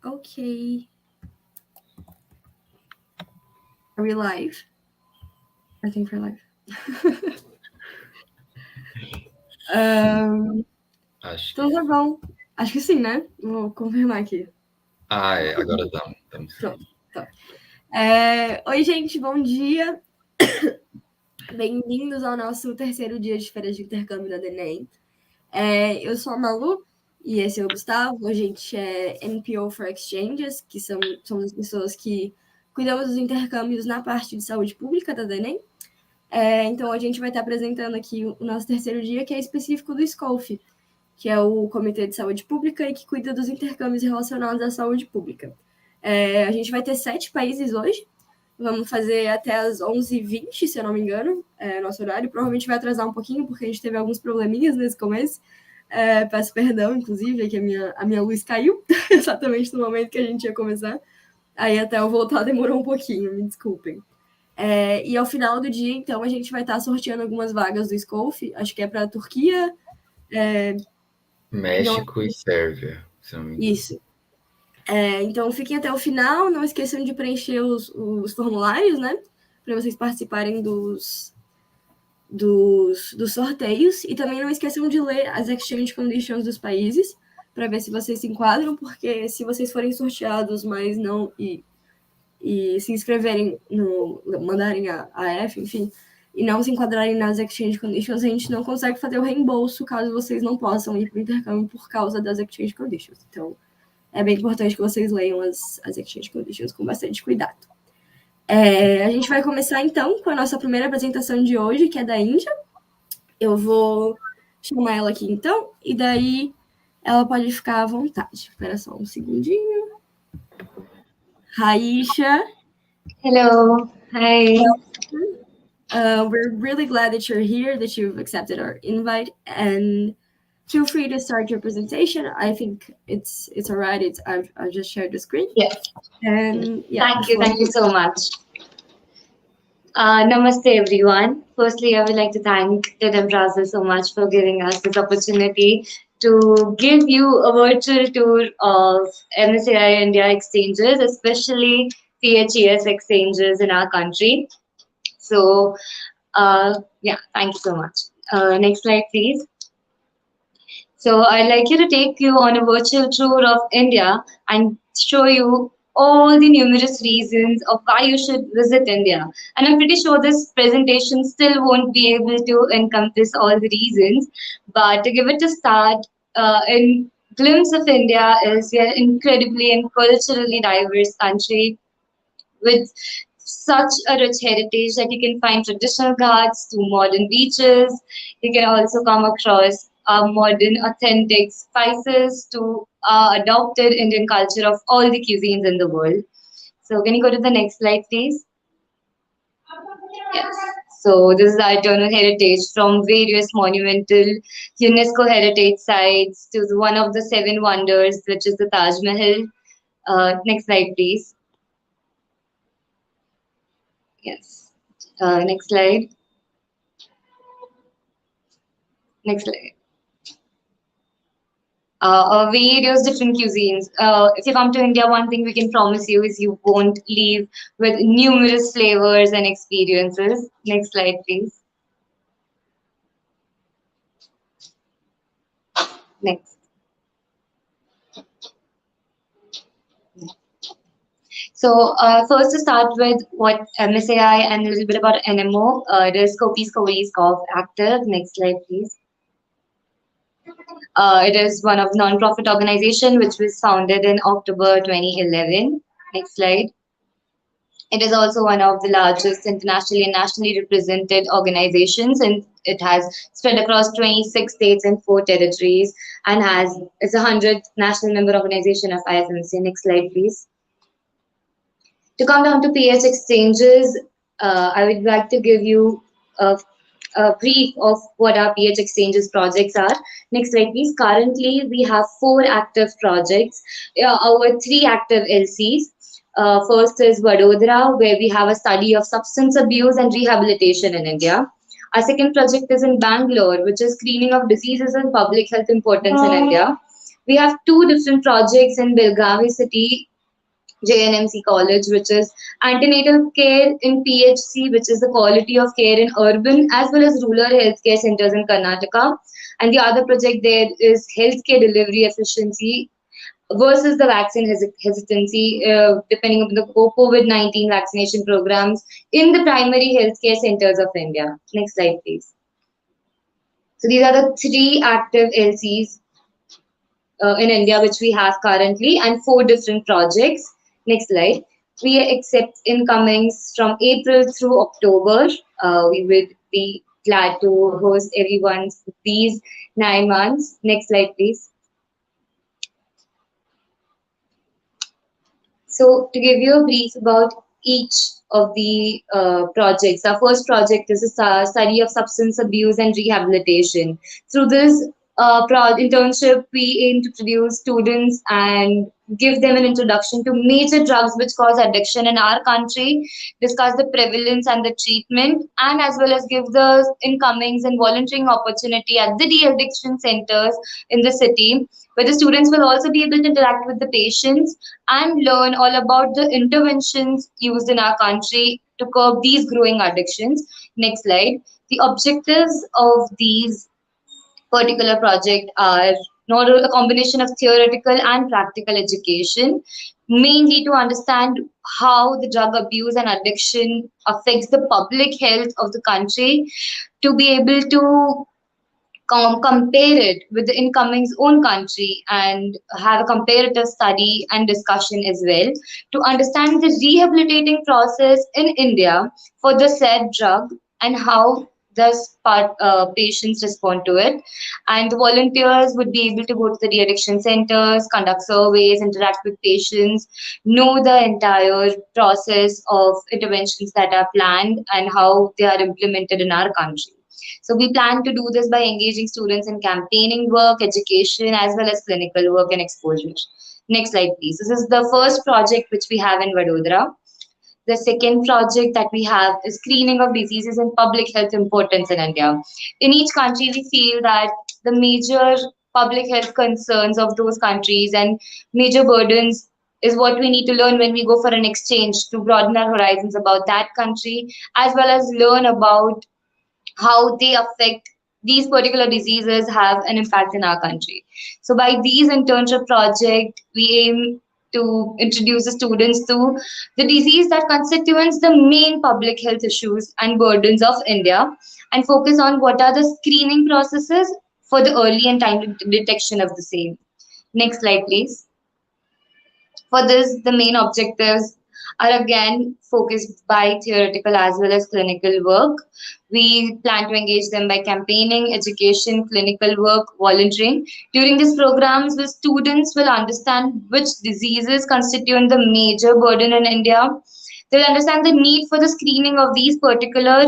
Okay. Are we live? I think we're live. Então tá bom. Acho que sim, né? Vou confirmar aqui. Agora estamos. Pronto. Tá. Oi, gente, bom dia. Bem-vindos ao nosso terceiro dia de Feira de Intercâmbio da DENEM. Eu sou a Malu e esse é o Gustavo. A gente é NPO for Exchanges, que somos as pessoas que cuidamos dos intercâmbios na parte de saúde pública da DENEM. Então, a gente vai estar apresentando aqui o nosso terceiro dia, que é específico do SCOPH, que é o Comitê de Saúde Pública e que cuida dos intercâmbios relacionados à saúde pública. A gente vai ter 7 países hoje. Vamos fazer até as 11h20, se eu não me engano, nosso horário. Provavelmente vai atrasar um pouquinho, porque a gente teve alguns probleminhas nesse começo. Peço perdão, inclusive, é que a minha luz caiu exatamente no momento que a gente ia começar. Aí até eu voltar demorou um pouquinho, me desculpem. E ao final do dia, então, a gente vai estar sorteando algumas vagas do SCOPH. Acho que é para a Turquia, México e Sérvia, se não me engano. Isso. Então, fiquem até o final. Não esqueçam de preencher os formulários, né? Para vocês participarem dos sorteios. E também não esqueçam de ler as exchange conditions dos países, para ver se vocês se enquadram, porque se vocês forem sorteados, mas não... E se inscreverem, mandarem a F, enfim, e não se enquadrarem nas exchange conditions, a gente não consegue fazer o reembolso caso vocês não possam ir para o intercâmbio por causa das exchange conditions. Então, é bem importante que vocês leiam as exchange conditions com bastante cuidado. A gente vai começar, então, com a nossa primeira apresentação de hoje, que é da Índia. Eu vou chamar ela aqui, então, e daí ela pode ficar à vontade. Espera só um segundinho. Raisha. Hello. Hi. We're really glad that you're here, that you've accepted our invite, and feel free to start your presentation. I think it's all right. I've just shared the screen. Yes. And yeah. Thank you so much. Namaste, everyone. Firstly, I would like to thank DENEM so much for giving us this opportunity to give you a virtual tour of MSAI India exchanges, especially PHES exchanges in our country. So, yeah, thank you so much. Next slide, please. So, I'd like to take you on a virtual tour of India and show you all the numerous reasons of why you should visit India. And I'm pretty sure this presentation still won't be able to encompass all the reasons, but to give it a start, in glimpse of India is we are incredibly and culturally diverse country with such a rich heritage that you can find traditional ghats to modern beaches. You can also come across modern authentic spices to adopted Indian culture of all the cuisines in the world. So can you go to the next slide, please? Yes. So this is our eternal heritage, from various monumental UNESCO heritage sites to one of the 7 wonders, which is the Taj Mahal. Next slide, please. Yes. Next slide. Next slide. Various different cuisines. If you come to India, one thing we can promise you is you won't leave with numerous flavors and experiences. Next slide, please. Next. So first to start with what MSAI and a little bit about NMO, it is SCOPH active. Next slide, please. It is one of non-profit organization which was founded in October 2011. Next slide. It is also one of the largest internationally and nationally represented organizations, and it has spread across 26 states and 4 territories, and it's a 100th national member organization of IFMC. Next slide, please. To come down to PH exchanges, I would like to give you a brief of what our PH exchanges projects are. Next slide, please. Currently, we have 4 active projects. Our 3 active LCs. First is Vadodara, where we have a study of substance abuse and rehabilitation in India. Our second project is in Bangalore, which is screening of diseases and public health importance in India. We have two different projects in Belgavi city, JNMC College, which is antenatal care in PHC, which is the quality of care in urban as well as rural healthcare centers in Karnataka. And the other project there is healthcare delivery efficiency versus the vaccine hesitancy, depending on the COVID-19 vaccination programs in the primary healthcare centers of India. Next slide, please. So these are the three active LCs in India which we have currently, and four different projects. Next slide. We accept incomings from April through October. We would be glad to host everyone these 9 months. Next slide, please. So to give you a brief about each of the projects, our first project is a study of substance abuse and rehabilitation. Through this internship, we aim to produce students and give them an introduction to major drugs which cause addiction in our country, discuss the prevalence and the treatment, and as well as give the incomings and volunteering opportunity at the de-addiction centers in the city, where the students will also be able to interact with the patients and learn all about the interventions used in our country to curb these growing addictions. Next slide. The objectives of these particular project are not a combination of theoretical and practical education, mainly to understand how the drug abuse and addiction affects the public health of the country, to be able to compare it with the incoming's own country and have a comparative study and discussion as well, to understand the rehabilitating process in India for the said drug and how does patients respond to it. And the volunteers would be able to go to the de-addiction centers, conduct surveys, interact with patients, know the entire process of interventions that are planned and how they are implemented in our country. So we plan to do this by engaging students in campaigning work, education, as well as clinical work and exposure. Next slide, please. This is the first project which we have in Vadodara. The second project that we have is screening of diseases and public health importance in India. In each country, we feel that the major public health concerns of those countries and major burdens is what we need to learn when we go for an exchange, to broaden our horizons about that country, as well as learn about how they affect these particular diseases have an impact in our country. So by these internship project, we aim to introduce the students to the disease that constitutes the main public health issues and burdens of India, and focus on what are the screening processes for the early and timely detection of the same. Next slide, please. For this, the main objectives are again focused by theoretical as well as clinical work. We plan to engage them by campaigning, education, clinical work, volunteering. During these programs, the students will understand which diseases constitute the major burden in India. They'll understand the need for the screening of these particular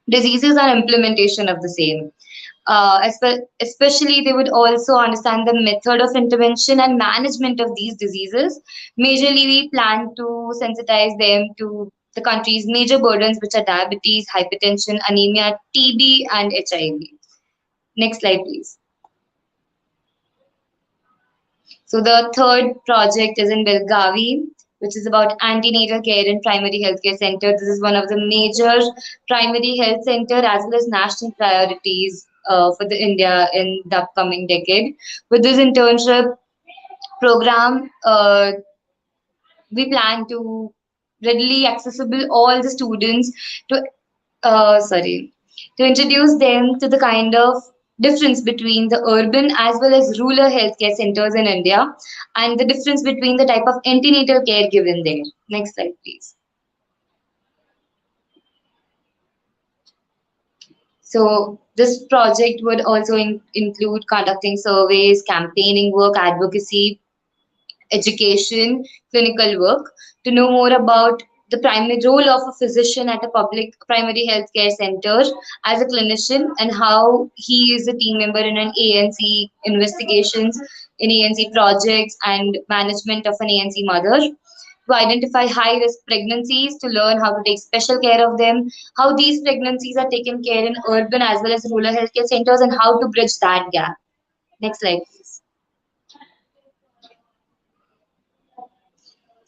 diseases and implementation of the same. Especially, they would also understand the method of intervention and management of these diseases. Majorly, we plan to sensitize them to the country's major burdens, which are diabetes, hypertension, anemia, TB, and HIV. Next slide, please. So the third project is in Belgavi, which is about antenatal care in primary healthcare center. This is one of the major primary health center as well as national priorities for the India in the upcoming decade. With this internship program, we plan to readily accessible all the students to to introduce them to the kind of difference between the urban as well as rural healthcare centers in India, and the difference between the type of antenatal care given there. Next slide, please. So this project would also include conducting surveys, campaigning work, advocacy, education, clinical work, to know more about the primary role of a physician at a public primary healthcare center as a clinician, and how he is a team member in an ANC investigations, in ANC projects, and management of an ANC mother. To identify high-risk pregnancies, to learn how to take special care of them, how these pregnancies are taken care in urban as well as rural healthcare centers, and how to bridge that gap. Next slide, please.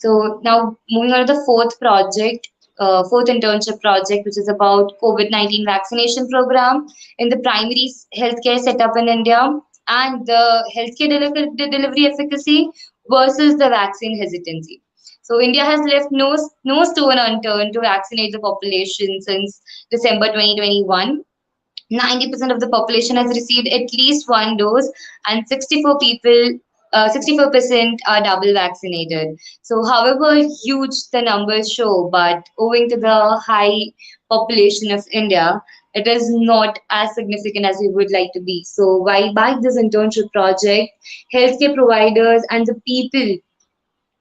So now moving on to the fourth project, fourth internship project, which is about COVID-19 vaccination program in the primary healthcare setup in India and the healthcare delivery efficacy versus the vaccine hesitancy. So India has left no stone unturned to vaccinate the population since December 2021. 90% of the population has received at least one dose, and 64% are double vaccinated. So, however huge the numbers show, but owing to the high population of India, it is not as significant as we would like to be. So, while by this internship project, healthcare providers and the people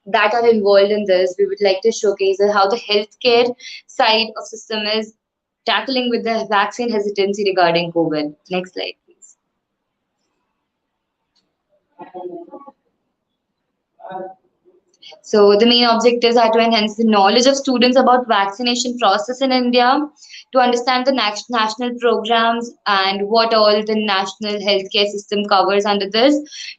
that are involved in this, we would like to showcase how the healthcare side of system is tackling with the vaccine hesitancy regarding COVID. Next slide, please. So the main objectives are to enhance the knowledge of students about vaccination process in India, to understand the national programs and what all the national healthcare system covers under this,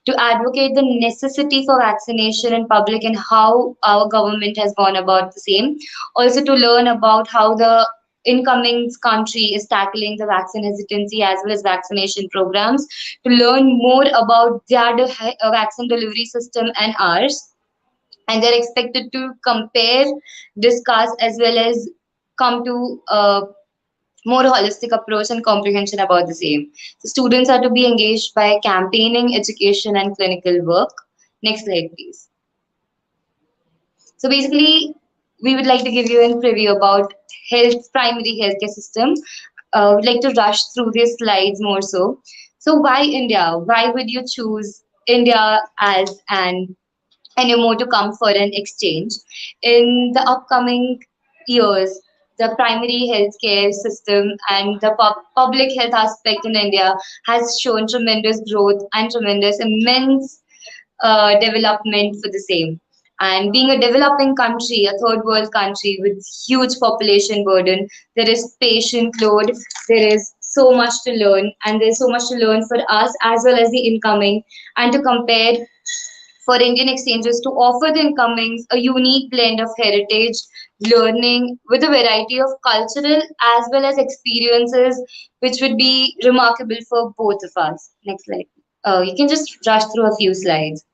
to advocate the necessity for vaccination in public and how our government has gone about the same. Also to learn about how the incoming country is tackling the vaccine hesitancy as well as vaccination programs, to learn more about their vaccine delivery system and ours, and they're expected to compare, discuss, as well as come to a more holistic approach and comprehension about the same. So students are to be engaged by campaigning, education, and clinical work. Next slide, please. So basically, we would like to give you a preview about primary healthcare system. Would like to rush through these slides more so. So why India? Why would you choose India as an and you're more to come for an exchange? In the upcoming years, the primary healthcare system and the public health aspect in India has shown tremendous growth and tremendous immense development for the same. And being a developing country, a third world country with huge population burden, there is patient load, there is so much to learn, and there's so much to learn for us as well as the incoming, and to compare for Indian exchanges to offer the incomings a unique blend of heritage, learning with a variety of cultural as well as experiences, which would be remarkable for both of us. Next slide. You can just rush through a few slides.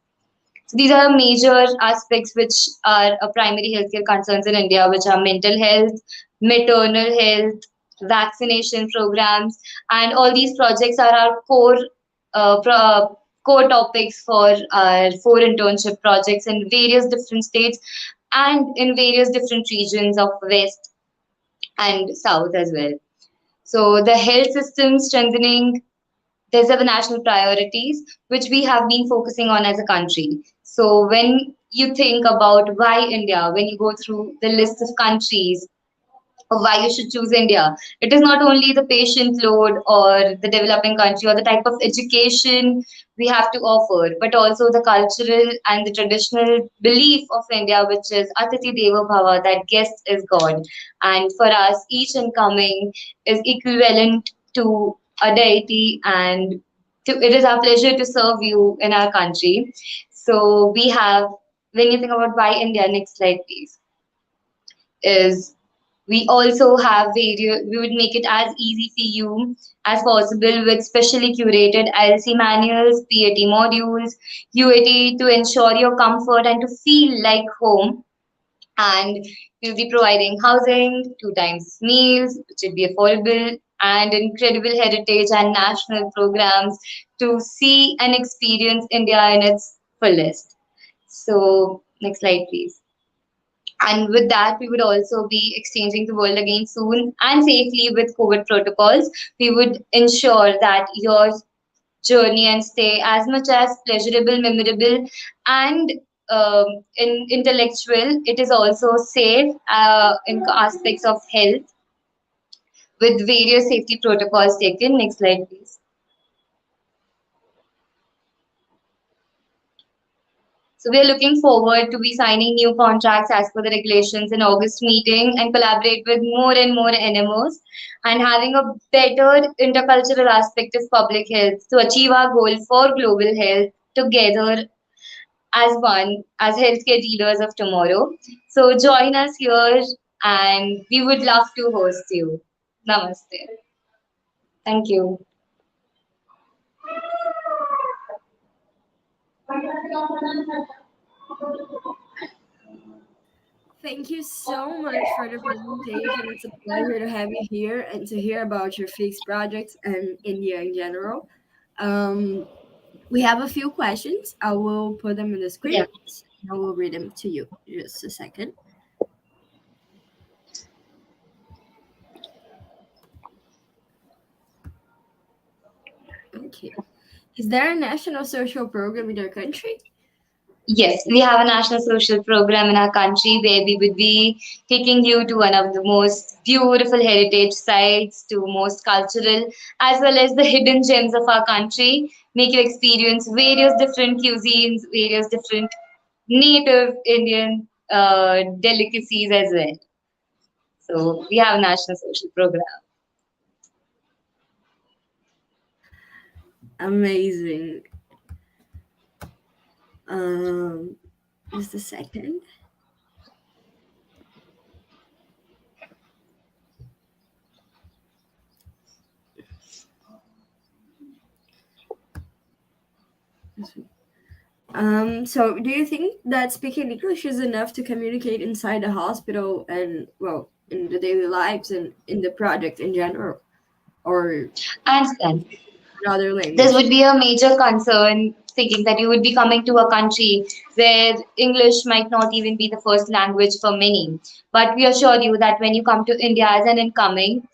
So these are major aspects which are primary healthcare concerns in India, which are mental health, maternal health, vaccination programs, and all these projects are our core topics for our 4 internship projects in various different states and in various different regions of West and South as well. So the health system strengthening, these are the national priorities which we have been focusing on as a country. So when you think about why India, when you go through the list of countries of why you should choose India, it is not only the patient load or the developing country or the type of education we have to offer, but also the cultural and the traditional belief of India, which is Atiti Deva Bhava, that guest is God. And for us, each incoming is equivalent to a deity, and it is our pleasure to serve you in our country. So we have, when you think about why India, next slide please, is we also have various, we would make it as easy for you as possible with specially curated ILC manuals, PAT modules, UAT to ensure your comfort and to feel like home. And we'll be providing housing, 2 times meals, which would be affordable, and incredible heritage and national programs to see and experience India in its fullest. So next slide, please. And with that, we would also be exchanging the world again soon and safely with COVID protocols. We would ensure that your journey and stay as much as pleasurable, memorable, and intellectual. It is also safe in aspects of health with various safety protocols taken. Next slide, please. So we are looking forward to be signing new contracts as per the regulations in August meeting and collaborate with more and more NMOs and having a better intercultural aspect of public health to achieve our goal for global health together as one, as healthcare leaders of tomorrow. So join us here and we would love to host you. Namaste. Thank you. Thank you so much for the presentation. It's a pleasure to have you here and to hear about your Fixe projects and India in general. We have a few questions. I will put them in the screen. Yeah. I will read them to you. Just a second. Okay. Is there a national social program in your country? Yes, we have a national social program in our country where we would be taking you to one of the most beautiful heritage sites, to most cultural, as well as the hidden gems of our country, make you experience various different cuisines, various different native Indian delicacies as well. So we have a national social program. Amazing. Just a second. So do you think that speaking English is enough to communicate inside the hospital and, well, in the daily lives and in the project in general, or I understand. another This language? would be a major concern, thinking that you would be coming to a country where English might not even be the first language for many. But we assure you that when you come to India as an incoming,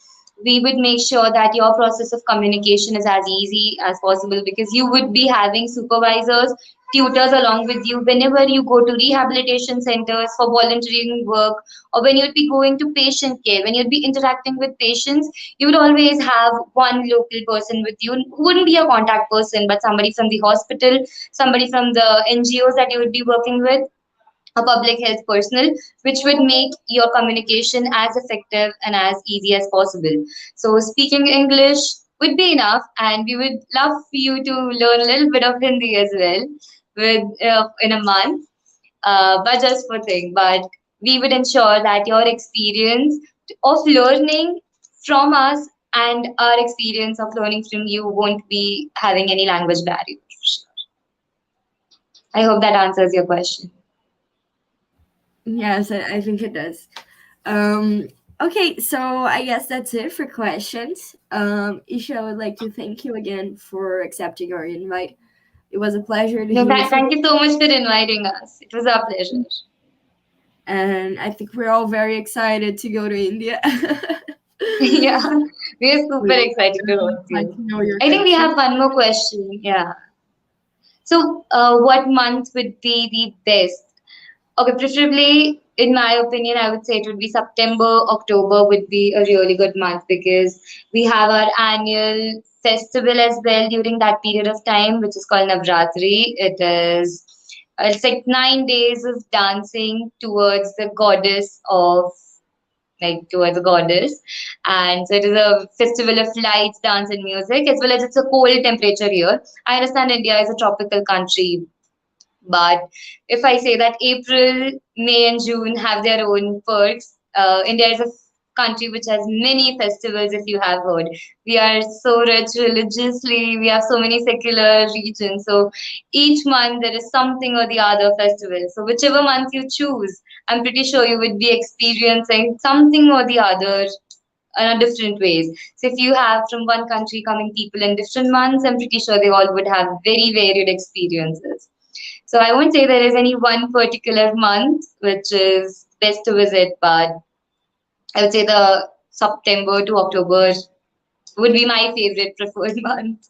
we would make sure that your process of communication is as easy as possible, because you would be having supervisors, tutors along with you whenever you go to rehabilitation centers for volunteering work, or when you'd be going to patient care, when you'd be interacting with patients, you would always have one local person with you, who wouldn't be a contact person, but somebody from the hospital, somebody from the NGOs that you would be working with, a public health personnel, which would make your communication as effective and as easy as possible. So speaking English would be enough, and we would love for you to learn a little bit of Hindi as well with in a month, but just for thing. But we would ensure that your experience of learning from us and our experience of learning from you won't be having any language barriers. I hope that answers your question. Yes, I think it does. Okay, so I guess that's it for questions. Isha, I would like to thank you again for accepting our invite. It was a pleasure to No, hear from thank you, you so much for inviting us. It was our pleasure. and I think we're all very excited to go to India. Yeah, we're super We excited to host like to you. know your I think we country. have one more question. Yeah. So, what month would be the best? Okay, preferably, in my opinion, I would say it would be September, October would be a really good month, because we have our annual festival as well during that period of time, which is called Navratri. It's like 9 days of dancing towards the goddess of, like, towards the goddess. And so it is a festival of lights, dance, and music, as well as it's a cold temperature here. I understand India is a tropical country, but if I say that April, May, and June have their own perks, India is a country which has many festivals, if you have heard. We are so rich religiously, we have so many secular regions. So each month there is something or the other festival. So whichever month you choose, I'm pretty sure you would be experiencing something or the other in different ways. So if you have from one country coming people in different months, I'm pretty sure they all would have very varied experiences. So I won't say there is any one particular month which is best to visit, but I would say the September to October would be my favorite preferred month.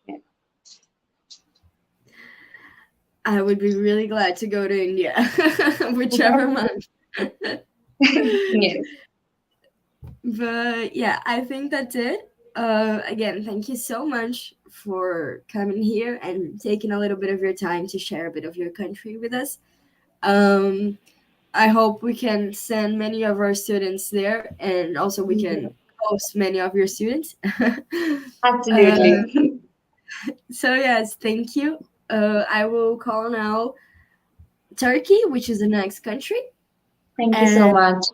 Yeah. I would be really glad to go to India, whichever month. Yes. But yeah, I think that's it. Again, thank you so much for coming here and taking a little bit of your time to share a bit of your country with us. I hope we can send many of our students there, and also we can host many of your students. Absolutely. So yes, thank you. I will call now Turkey, which is the next country. Thank you so much.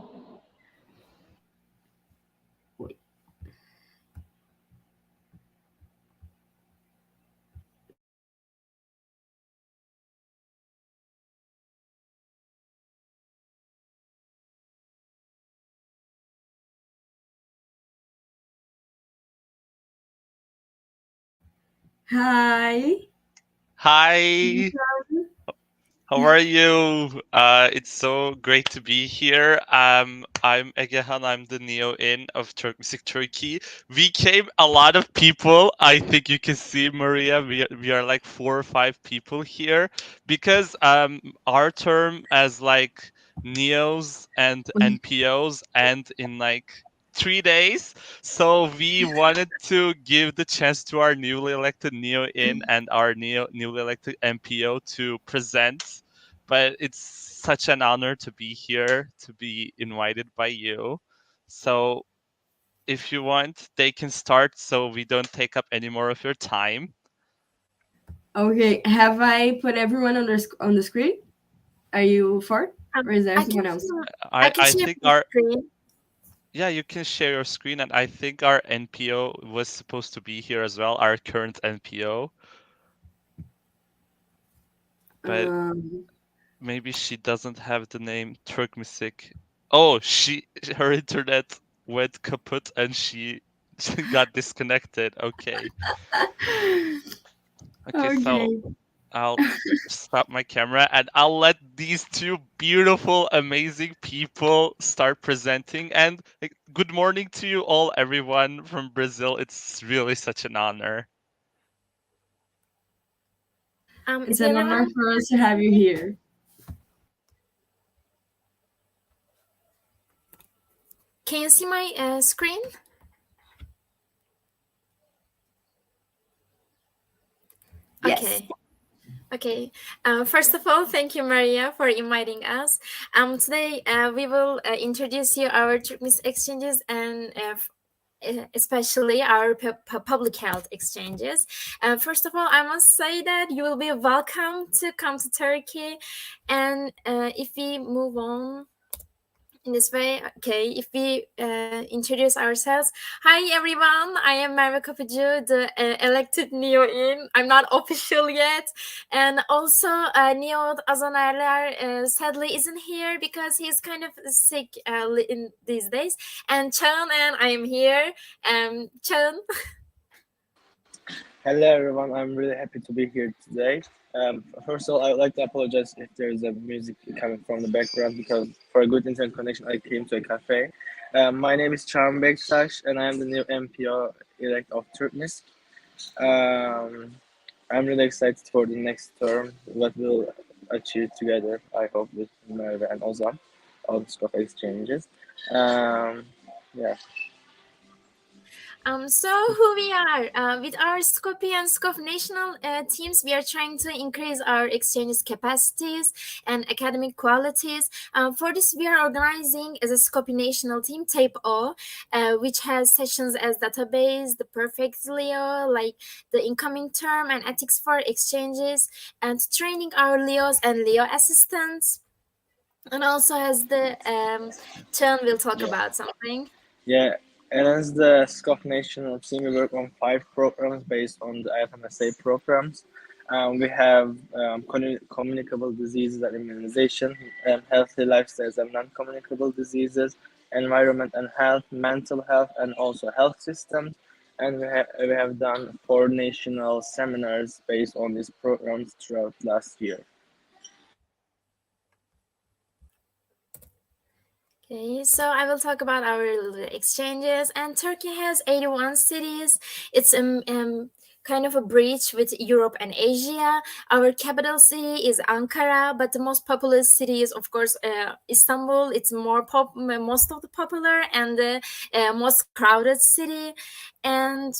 Hi. Hi. How are you? It's so great to be here. I'm Egehan. I'm the Neo in of Music Turkey. We came a lot of people. I think you can see Maria. We are like 4 or 5 people here because our term as like Neos and NPOs end in like 3 days. So we wanted to give the chance to our newly elected Neo in and our newly elected NPO to present. But it's such an honor to be here, to be invited by you. So if you want, they can start so we don't take up any more of your time. Okay, have I put everyone on the screen? Are you for? Or is there someone else? I think our screen. Yeah, you can share your screen, and I think our NPO was supposed to be here as well, our current NPO. But maybe she doesn't have the name Turk Music. Oh, her internet went kaput and she got disconnected. Okay. Okay, so I'll stop my camera and I'll let these two beautiful, amazing people start presenting. And good morning to you all, everyone from Brazil. It's really such an honor. It's an honor for us to have you here. Can you see my screen? Yes. Okay. First of all, thank you, Maria, for inviting us. Today we will introduce you our Turkish exchanges and especially our public health exchanges. First of all, I must say that you will be welcome to come to Turkey. And if we move on in this way, okay, if we introduce ourselves. Hi everyone, I am Merve Kapıcı, the elected Neo in. I'm not official yet. And also Neo Azanerler sadly isn't here because he's kind of sick in these days. And Chan, and I am here. Chan. Hello everyone, I'm really happy to be here today. First of all, I would like to apologize if there is a music coming from the background because for a good internet connection, I came to a cafe. My name is Çağan Bektaş and I am the new MPO elect of Turkmenis. I'm really excited for the next term, what we'll achieve together, I hope, with Merve and Ozan, all the SCOPH exchanges. Yeah. So who we are with our SCOPH and SCOPH national teams, we are trying to increase our exchanges capacities and academic qualities. For this, we are organizing as a SCOPH national team Tape O, which has sessions as database, the perfect Leo, like the incoming term and ethics for exchanges, and training our Leos and Leo assistants. And also has the Chan will talk about something. Yeah, and as the SCOPH National Team, we work on 5 programs based on the IFMSA programs. We have communicable diseases and immunization, healthy lifestyles and non-communicable diseases, environment and health, mental health, and also health systems. And we have done 4 national seminars based on these programs throughout last year. Okay, so I will talk about our exchanges. And Turkey has 81 cities. It's kind of a bridge with Europe and Asia. Our capital city is Ankara, but the most populous city is, of course, Istanbul. It's most of the popular and the most crowded city. And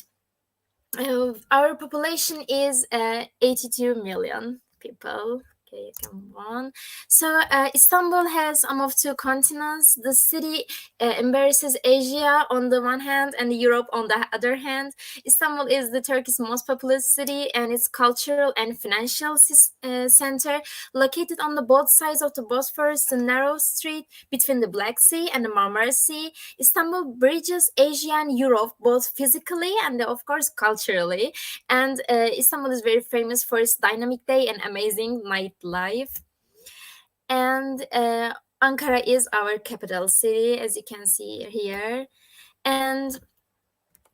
our population is 82 million people. Okay, you can move on. So Istanbul has of two continents. The city embraces Asia on the one hand and Europe on the other hand. Istanbul is the Turkey's most populous city and its cultural and financial center, located on the both sides of the Bosphorus, the narrow strait between the Black Sea and the Marmara Sea. Istanbul bridges Asia and Europe both physically and of course culturally. And Istanbul is very famous for its dynamic day and amazing nightlife. And Ankara is our capital city, as you can see here. And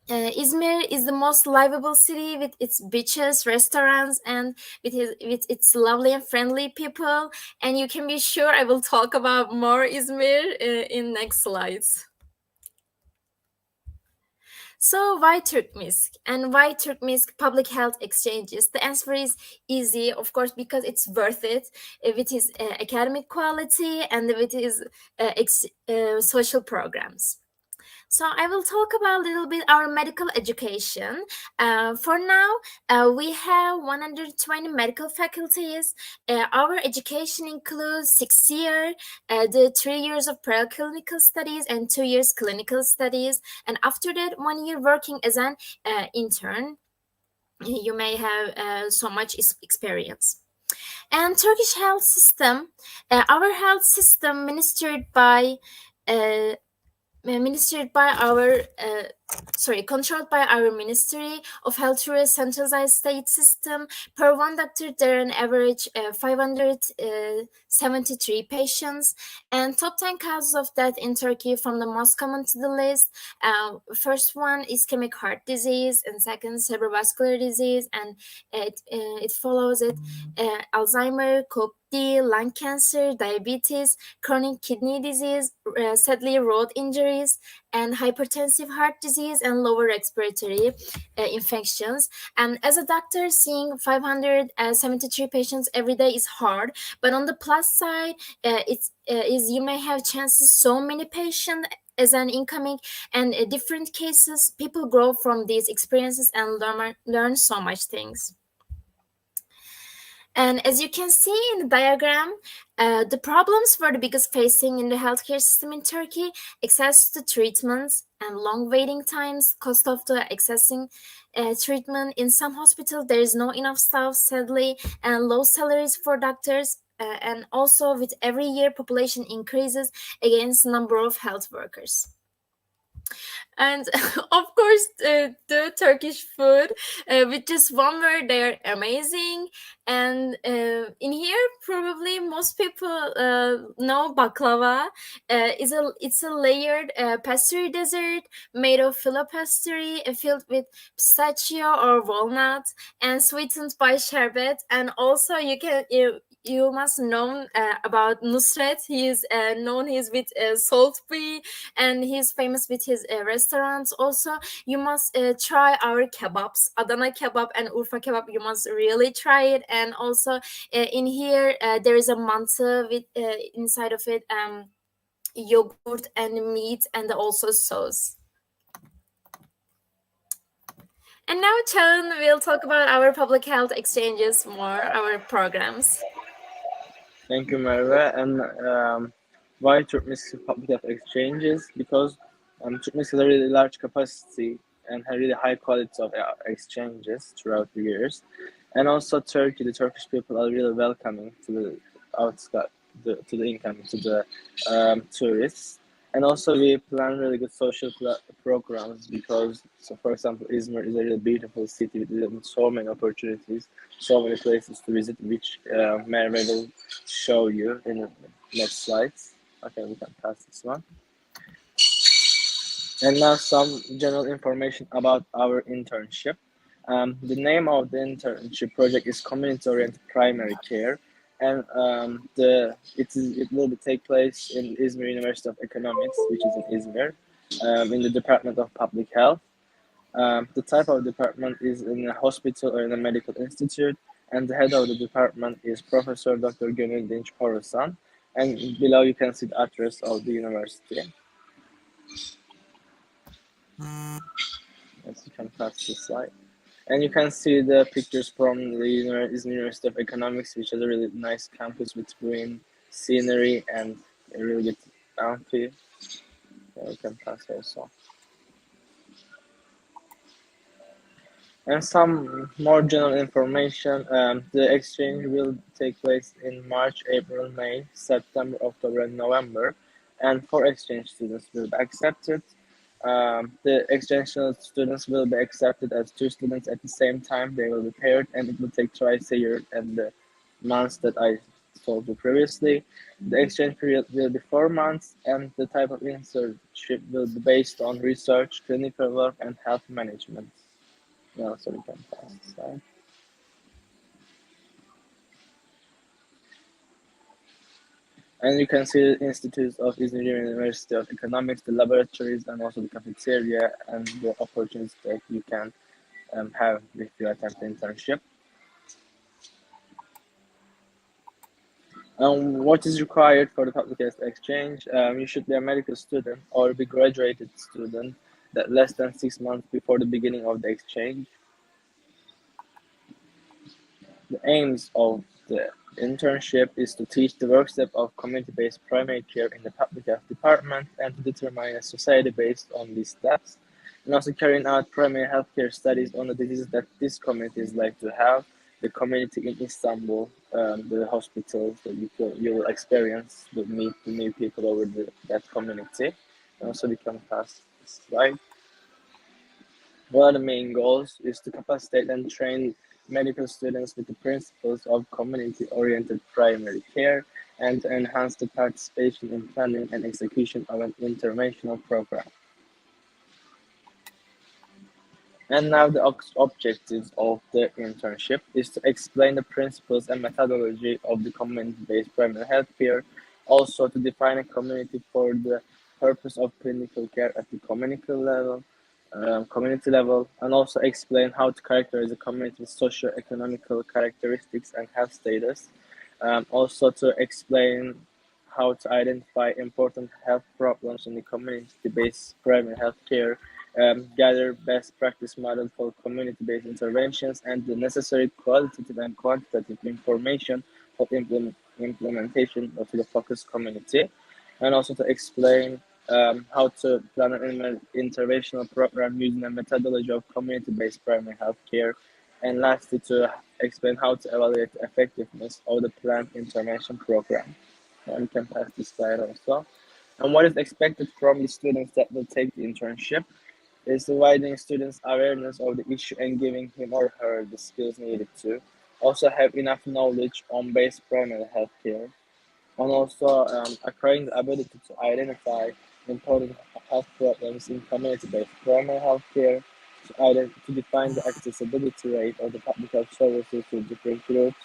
Izmir is the most livable city with its beaches, restaurants, and with its lovely and friendly people. And you can be sure I will talk about more Izmir in next slides. So why Turkmisk and why Turkmisk public health exchanges? The answer is easy, of course, because it's worth it with its academic quality and with its social programs. So I will talk about a little bit our medical education. For now, we have 120 medical faculties. Our education includes 6 years, the 3 years of preclinical studies and 2 years clinical studies. And after that, 1 year working as an intern. You may have so much experience. And Turkish health system, our health system controlled by our Ministry of Health through a centralized state system. Per one doctor, there are an average 573 patients. And top 10 causes of death in Turkey from the most common to the list. First one, ischemic heart disease, and second, cerebrovascular disease, and it follows it Alzheimer, COPD, lung cancer, diabetes, chronic kidney disease, sadly road injuries, and hypertensive heart disease and lower respiratory infections. And as a doctor, seeing 573 patients every day is hard. But on the plus side, you may have chances so many patients as an incoming and different cases. People grow from these experiences and learn so much things. And as you can see in the diagram, the problems were the biggest facing in the healthcare system in Turkey: access to treatments and long waiting times, cost of the accessing treatment. In some hospitals, there is no enough staff, sadly, and low salaries for doctors. And also, with every year, population increases against number of health workers. And of course, the Turkish food, with just one word, they're amazing. And in here, probably most people know baklava. It's a layered pastry dessert made of filo pastry, filled with pistachio or walnut, and sweetened by sherbet. And also, you must know about Nusret. He is known with salt bee, and he's famous with his restaurants. Also, you must try our kebabs, Adana kebab and Urfa kebab. You must really try it. And also, in here there is a mantı with inside of it yogurt and meat and also sauce. And now Chan will talk about our public health exchanges more, our programs. Thank you, Merve. And why Turkmenistan public health exchanges? Because Turkmenistan has a really large capacity and has really high quality of exchanges throughout the years. And also Turkey, the Turkish people are really welcoming to the tourists. And also we plan really good social programs because, so for example, Izmir is a really beautiful city with so many opportunities, so many places to visit, which Merve will show you in the next slides. Okay, we can pass this one. And now some general information about our internship. The name of the internship project is Community-Oriented Primary Care, and it will take place in Izmir University of Economics, which is in Izmir, in the Department of Public Health. The type of department is in a hospital or in a medical institute, and the head of the department is Professor Dr. Gönül Dinç Porosan, and below you can see the address of the university. Yes, you can pass this slide. And you can see the pictures from the University of Economics, which is a really nice campus with green scenery and a really good amphi. You can pass also. And some more general information. The exchange will take place in March, April, May, September, October, and November. And 4 exchange students will be accepted. The exchange students will be accepted as 2 students at the same time. They will be paired, and it will take twice a year and the months that I told you previously. The exchange period will be 4 months, and the type of internship will be based on research, clinical work, and health management. Yeah, so we can pass the slide. And you can see the institutes of Izmir University of Economics, the laboratories, and also the cafeteria, and the opportunities that you can have if you attempt the internship. What is required for the public health exchange? You should be a medical student or be graduated student that less than 6 months before the beginning of the exchange. The aims of the internship is to teach the work step of community-based primary care in the public health department and to determine a society based on these steps, and also carrying out primary healthcare studies on the diseases that this community is like to have. The community in Istanbul, the hospitals that you will experience, to meet people over that community. And also we can pass this slide. One of the main goals is to capacitate and train medical students with the principles of community-oriented primary care and to enhance the participation in planning and execution of an interventional program. And now the objectives of the internship is to explain the principles and methodology of the community-based primary health care, also to define a community for the purpose of clinical care at the community level, and also explain how to characterize the community's socio-economical characteristics and health status. Also to explain how to identify important health problems in the community-based primary health care, gather best practice model for community-based interventions, and the necessary qualitative and quantitative information for implementation of the focus community, and also to explain how to plan an interventional program using a methodology of community-based primary health care, and lastly to explain how to evaluate the effectiveness of the planned intervention program. And we can pass this slide also. And what is expected from the students that will take the internship is widening students' awareness of the issue and giving him or her the skills needed to also have enough knowledge on basic primary health care, and also acquiring the ability to identify important health problems in community-based primary health care, to define the accessibility rate of the public health services to different groups,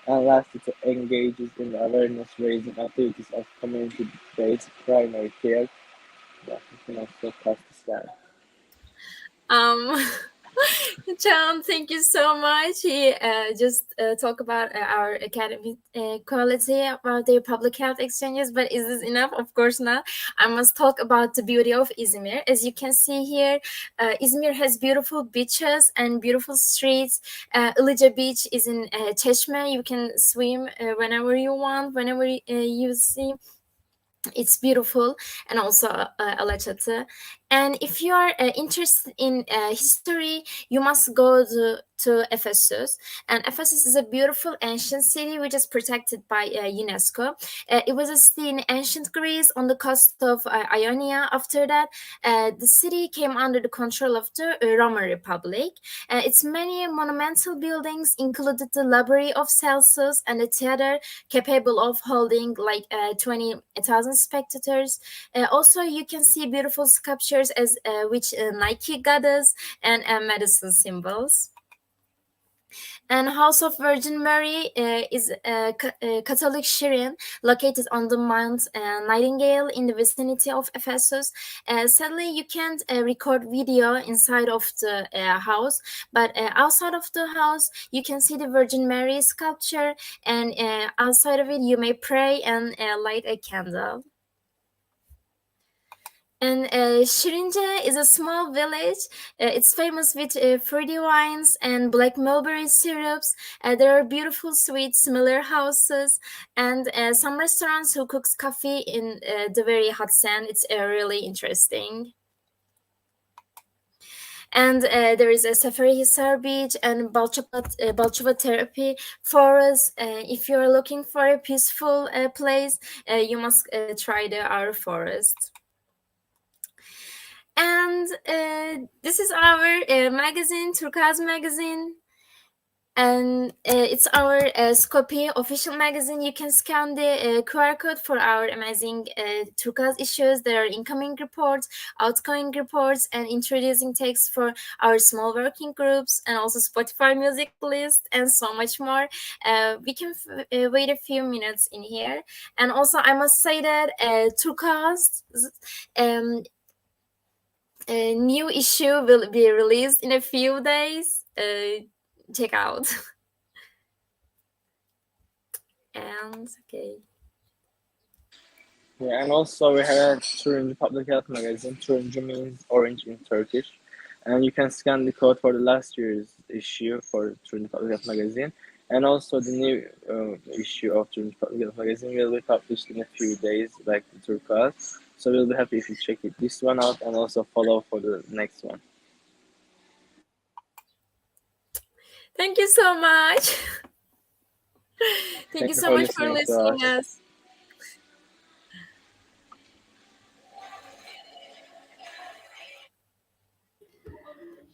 and lastly to engage in the awareness-raising activities of community-based primary care. Yeah, you can also pass this slide. John, thank you so much. He just talk about our academic quality about the public health exchanges, but is this enough? Of course not. I must talk about the beauty of Izmir. As you can see here, Izmir has beautiful beaches and beautiful streets. Ilıca Beach is in Çeşme. You can swim whenever you want, whenever you see. It's beautiful, and also Alaçatı. And if you are interested in history, you must go to Ephesus. And Ephesus is a beautiful ancient city which is protected by UNESCO. It was a city in ancient Greece on the coast of Ionia. After that, the city came under the control of the Roman Republic. Its many monumental buildings included the Library of Celsus and a theater capable of holding like 20,000 spectators. Also, you can see beautiful sculptures as which Nike goddess and medicine symbols. And House of Virgin Mary is a Catholic shrine located on the Mount Nightingale in the vicinity of Ephesus. Sadly, you can't record video inside of the house, but outside of the house, you can see the Virgin Mary sculpture, and outside of it, you may pray and light a candle. And Şirince is a small village. It's famous with fruity wines and black mulberry syrups. There are beautiful, sweet, similar houses and some restaurants who cooks coffee in the very hot sand. It's really interesting. And there is a Safari Hisar Beach and Balçova Therapy Forest. If you're looking for a peaceful place, you must try our forest. And this is our magazine, Turkuaz magazine. And it's our SCOPH official magazine. You can scan the QR code for our amazing Turkuaz issues. There are incoming reports, outgoing reports, and introducing text for our small working groups, and also Spotify music list, and so much more. We can wait a few minutes in here. And also, I must say that Turkuaz a new issue will be released in a few days. Check out. And okay. Yeah, and also we have a Turuncu Public Health magazine. Turuncu means orange in Turkish. And you can scan the code for the last year's issue for Turuncu Public Health magazine. And also the new issue of Turuncu Public Health magazine will be published in a few days, like the Turkuaz. So we'll be happy if you check this one out and also follow for the next one. Thank you so much. Thank you so much for listening to us.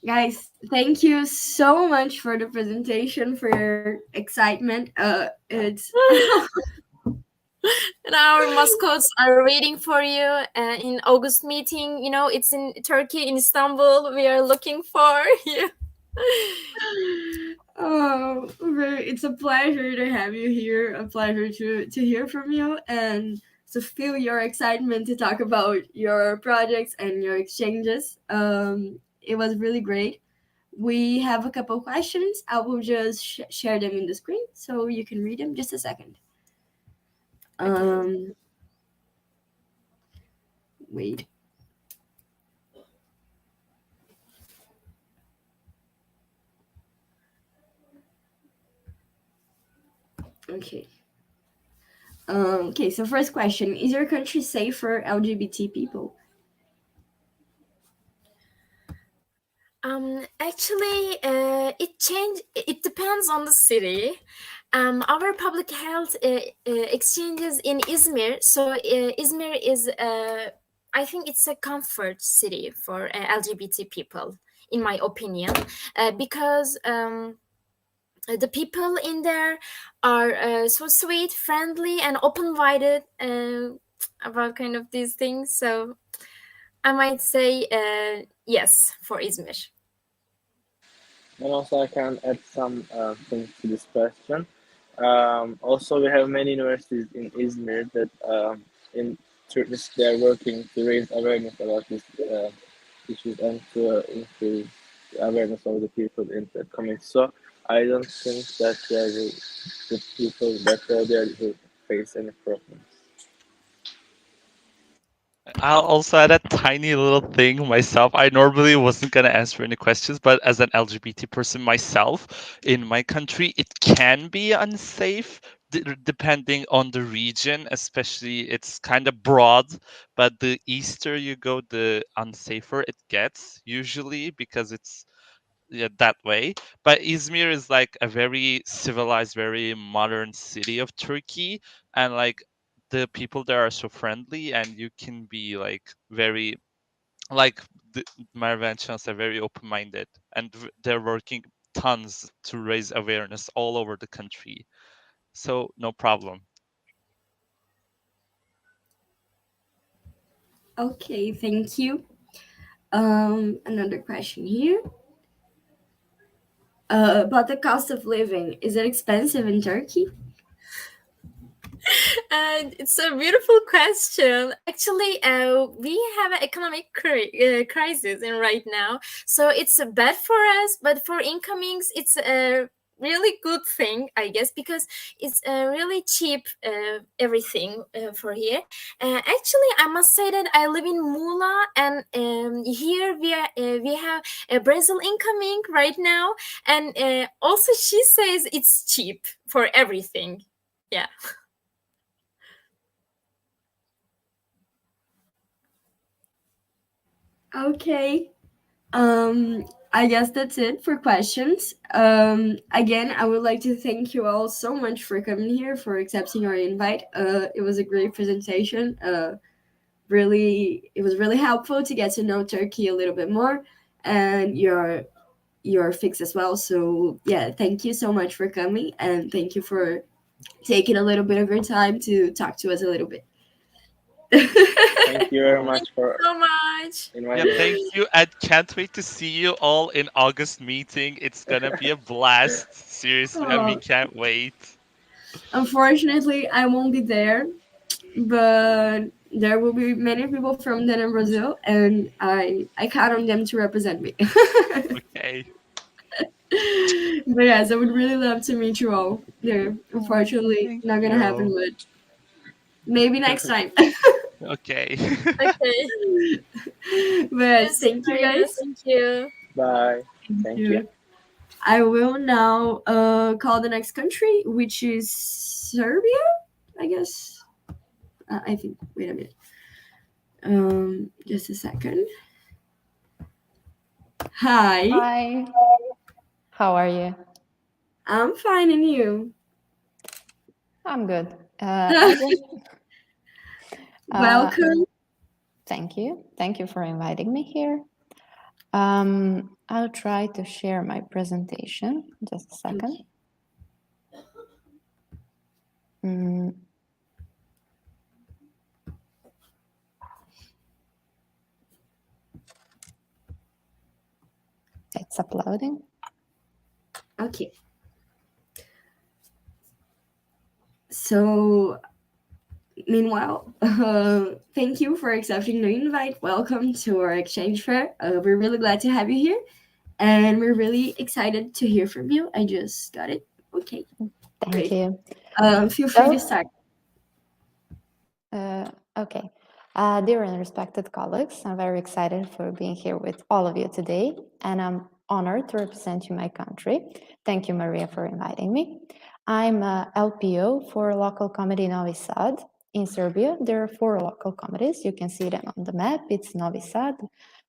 Guys, thank you so much for the presentation, for your excitement. It's and our mascots are waiting for you in August meeting. You know, it's in Turkey, in Istanbul. We are looking for you. Oh, it's a pleasure to have you here. A pleasure to hear from you and to feel your excitement to talk about your projects and your exchanges. It was really great. We have a couple questions. I will just share them in the screen so you can read them. Just a second. Wait. Okay. Okay, so first question. Is your country safe for LGBT people? Actually, it depends on the city. Our public health exchanges in Izmir. So Izmir is, I think it's a comfort city for LGBT people, in my opinion, because the people in there are so sweet, friendly, and open-minded about kind of these things. So I might say yes for Izmir. And also I can add some things to this question. Also, we have many universities in Izmir that in Turkey they are working to raise awareness about these issues and to increase the awareness of the people in the community. So I don't think that the people that go there will face any problems. I'll also add a tiny little thing myself. I normally wasn't going to answer any questions, but as an LGBT person myself, in my country, it can be unsafe depending on the region, especially it's kind of broad, but the easter you go, the unsafer it gets usually because it's that way. But Izmir is like a very civilized, very modern city of Turkey, and like the people there are so friendly, and you can be like very like the Marvanchans are very open-minded, and they're working tons to raise awareness all over the country. So no problem. Okay, thank you. Another question here. About the cost of living. Is it expensive in Turkey? It's a beautiful question. Actually, we have an economic crisis in right now, so it's bad for us. But for incomings, it's really good thing, I guess, because it's really cheap everything for here. Actually, I must say that I live in Mula, and here we have Brazil incoming right now, and also she says it's cheap for everything. Yeah. Okay. I guess that's it for questions. Again, I would like to thank you all so much for coming here, for accepting our invite. It was a great presentation. It was really helpful to get to know Turkey a little bit more, and your Fix as well. So yeah, thank you so much for coming, and thank you for taking a little bit of your time to talk to us a little bit. Thank you very much for so much. inviting Yeah, thank us. you, and can't wait to see you all in August meeting. It's gonna be a blast, seriously, and we Oh. can't wait. Unfortunately, I won't be there, but there will be many people from DENEM Brazil, and I count on them to represent me. Okay. But yes, I would really love to meet you all there. Unfortunately, Thank not gonna happen, you. but maybe next time. Okay. Okay. But yes, Yes, thank you Maria, guys. thank you. Bye. Thank Thank you. you. I will now call the next country, which is Serbia, I guess. I think. Wait a minute. Just a second. Hi. Hi. How are you? I'm fine, and you? I'm good. I just, Welcome. thank you. Thank you for inviting me here. I'll try to share my presentation. Just a second. It's uploading. Okay. So, meanwhile, thank you for accepting the invite. Welcome to our exchange fair. We're really glad to have you here, and we're really excited to hear from you. I just got it. Okay. Thank you. Feel free to start. Okay. Dear and respected colleagues, I'm very excited for being here with all of you today, and I'm honored to represent you my country. Thank you, Maria, for inviting me. I'm a LPO for local comedy Novi Sad. In Serbia, there are 4 local comedies. You can see them on the map. It's Novi Sad,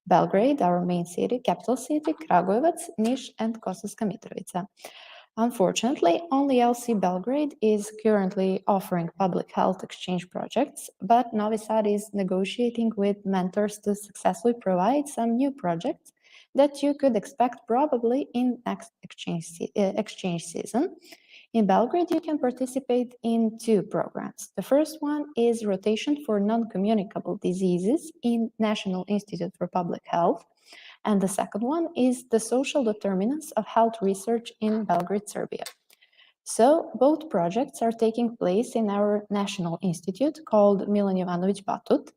Belgrade, our main city, capital city, Kragujevac, Niš, and Kosovska Mitrovica. Unfortunately, only LC Belgrade is currently offering public health exchange projects, but Novi Sad is negotiating with mentors to successfully provide some new projects that you could expect probably in next exchange season. In Belgrade, you can participate in 2 programs. The first one is Rotation for Non-Communicable Diseases in National Institute for Public Health. And the second one is the social determinants of health research in Belgrade, Serbia. So both projects are taking place in our national institute called Milan Jovanović Batut.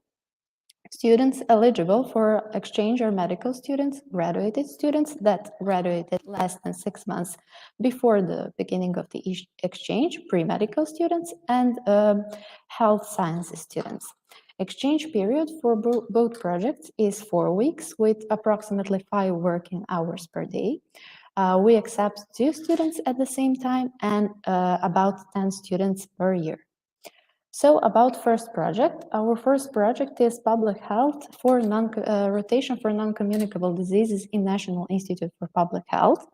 Students eligible for exchange are medical students, graduated students that graduated less than 6 months before the beginning of the exchange, pre-medical students, and health sciences students. Exchange period for both projects is 4 weeks with approximately 5 working hours per day. We accept 2 students at the same time and about 10 students per year. So about first project, our first project is public health for rotation for non-communicable diseases in National Institute for Public Health.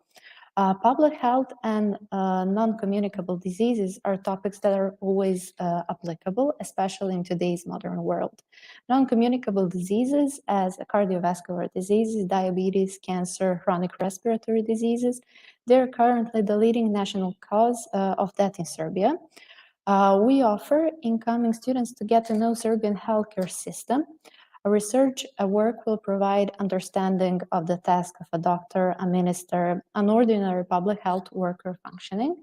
Public health and non-communicable diseases are topics that are always applicable, especially in today's modern world. Non-communicable diseases as cardiovascular diseases, diabetes, cancer, chronic respiratory diseases, they're currently the leading national cause of death in Serbia. We offer incoming students to get to know Serbian healthcare system. A research work will provide understanding of the task of a doctor, a minister, an ordinary public health worker functioning.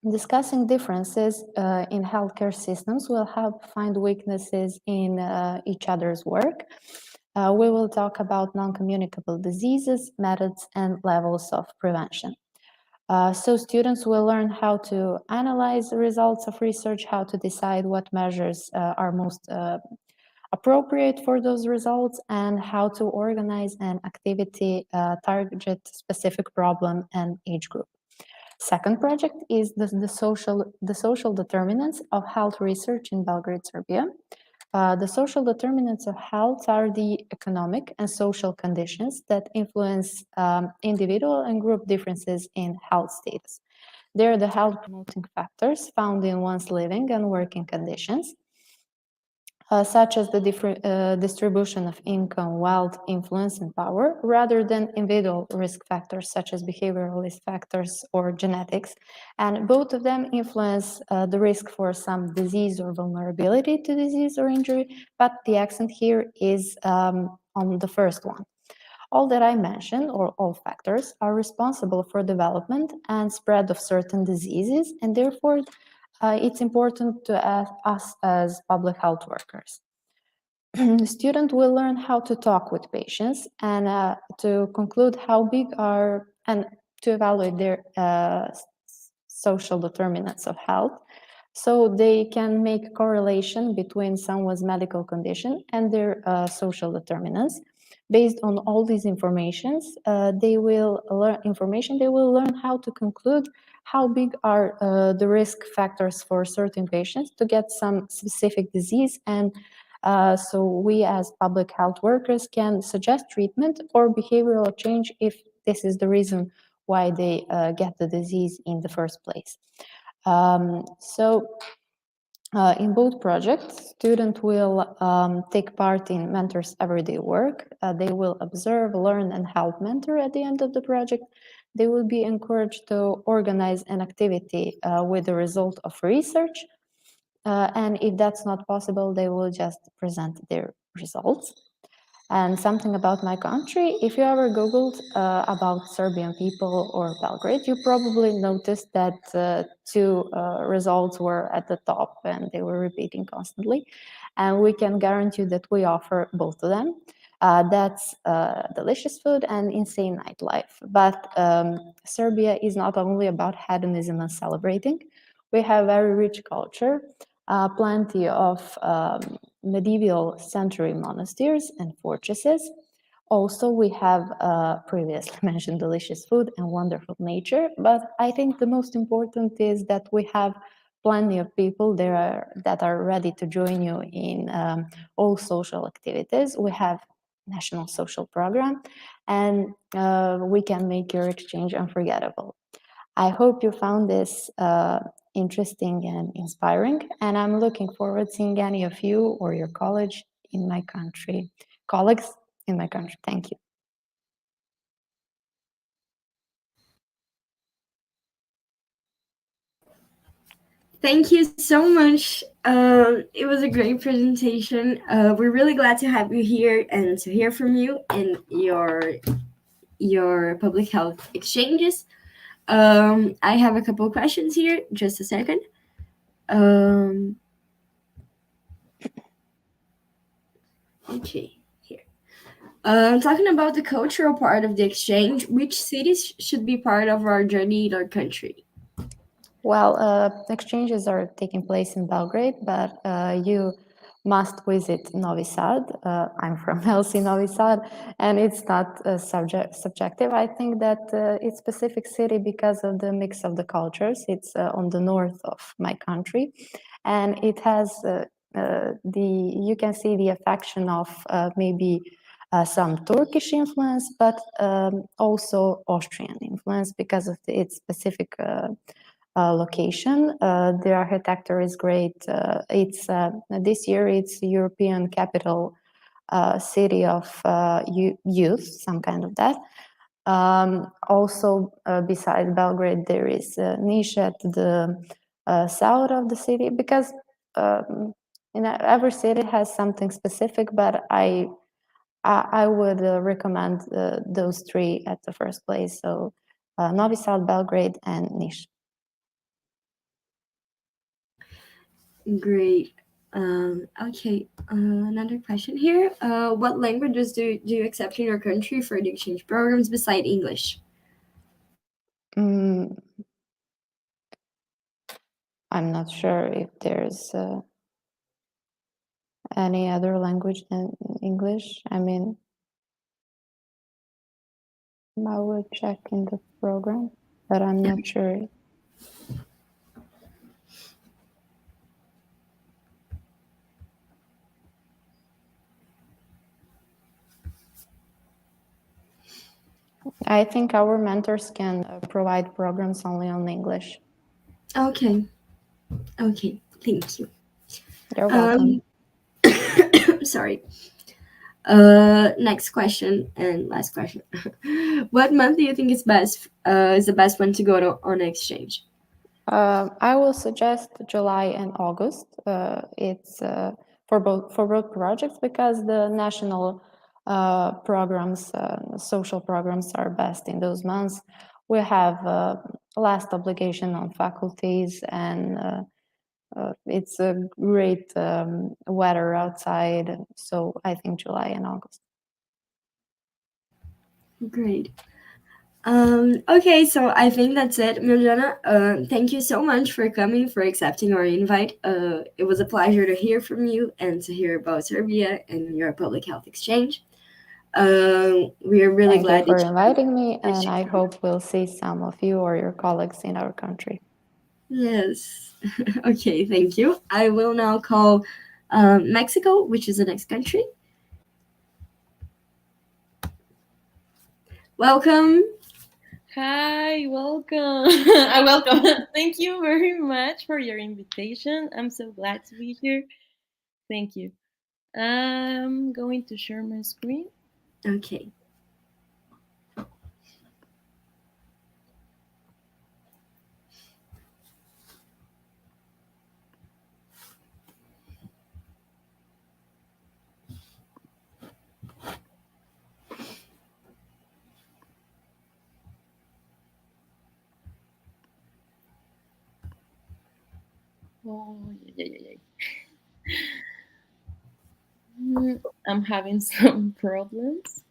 Discussing differences in healthcare systems will help find weaknesses in each other's work. We will talk about non-communicable diseases, methods, and levels of prevention. So students will learn how to analyze the results of research, how to decide what measures are most appropriate for those results, and how to organize an activity target specific problem and age group. Second project is the social determinants of health research in Belgrade, Serbia. The social determinants of health are the economic and social conditions that influence individual and group differences in health status. They are the health promoting factors found in one's living and working conditions, such as the distribution of income, wealth, influence, and power, rather than individual risk factors such as behavioral risk factors or genetics. And both of them influence the risk for some disease or vulnerability to disease or injury, but the accent here is on the first one. All that I mentioned, or all factors, are responsible for development and spread of certain diseases, and therefore it's important to us as public health workers. The student will learn how to talk with patients and to conclude how big are, and to evaluate their social determinants of health, so they can make a correlation between someone's medical condition and their social determinants. Based on all these informations, they will learn how to conclude how big are the risk factors for certain patients to get some specific disease, and so we as public health workers can suggest treatment or behavioral change if this is the reason why they get the disease in the first place. In both projects, students will take part in mentors' everyday work. They will observe, learn, and help mentor at the end of the project. They will be encouraged to organize an activity with the result of research. And if that's not possible, they will just present their results. And something about my country, if you ever Googled about Serbian people or Belgrade, you probably noticed that two results were at the top and they were repeating constantly. And we can guarantee that we offer both of them. That's delicious food and insane nightlife. But Serbia is not only about hedonism and celebrating. We have very rich culture, plenty of medieval century monasteries and fortresses. Also, we have previously mentioned delicious food and wonderful nature, but I think the most important is that we have plenty of people there that are ready to join you in all social activities. We have national social program, and we can make your exchange unforgettable. I hope you found this interesting and inspiring, and I'm looking forward to seeing any of you or your colleagues in my country. Thank you. Thank you so much. It was a great presentation. We're really glad to have you here and to hear from you in your public health exchanges. I have a couple of questions here. Just a second. Okay, here. Talking about the cultural part of the exchange, which cities should be part of our journey in our country? Well, exchanges are taking place in Belgrade, but you must visit Novi Sad. I'm from Helsinki, Novi Sad, and it's not subjective. I think that it's a specific city because of the mix of the cultures. It's on the north of my country, and it has you can see the affection of maybe some Turkish influence, but also Austrian influence because of its specific location. The architecture is great. It's this year it's European capital city of youth, some kind of that. Also, beside Belgrade, there is Niš at the south of the city, because every city has something specific, but I would recommend those three at the first place. So Novi Sad, Belgrade, and Niš. Great. Okay, another question here. What languages do you accept in your country for the exchange programs beside English? I'm not sure if there's any other language than English. I mean, I will check in the program, but I'm not sure. I think our mentors can provide programs only on English. Okay. Okay, thank you. You're welcome. Sorry. Next question and last question. What month do you think is the best one to go on exchange? I will suggest July and August. It's for both projects because the national programs, social programs are best in those months. We have last obligation on faculties, and it's a great weather outside. So I think July and August. Great. Okay, so I think that's it, Mirjana. Thank you so much for coming, for accepting our invite. It was a pleasure to hear from you and to hear about Serbia and your public health exchange. We are really glad for inviting me, and I hope we'll see some of you or your colleagues in our country. Yes. Okay, thank you. I will now call Mexico, which is the next country. Welcome. Hi, welcome. Welcome. Thank you very much for your invitation. I'm so glad to be here. Thank you. I'm going to share my screen. Okay. Oh, yeah. I'm having some problems.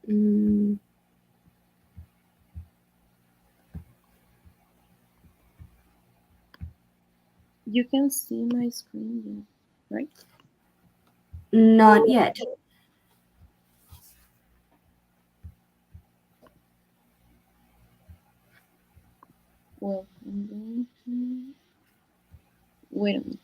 You can see my screen, right? Not yet. Well, I'm going to wait a minute.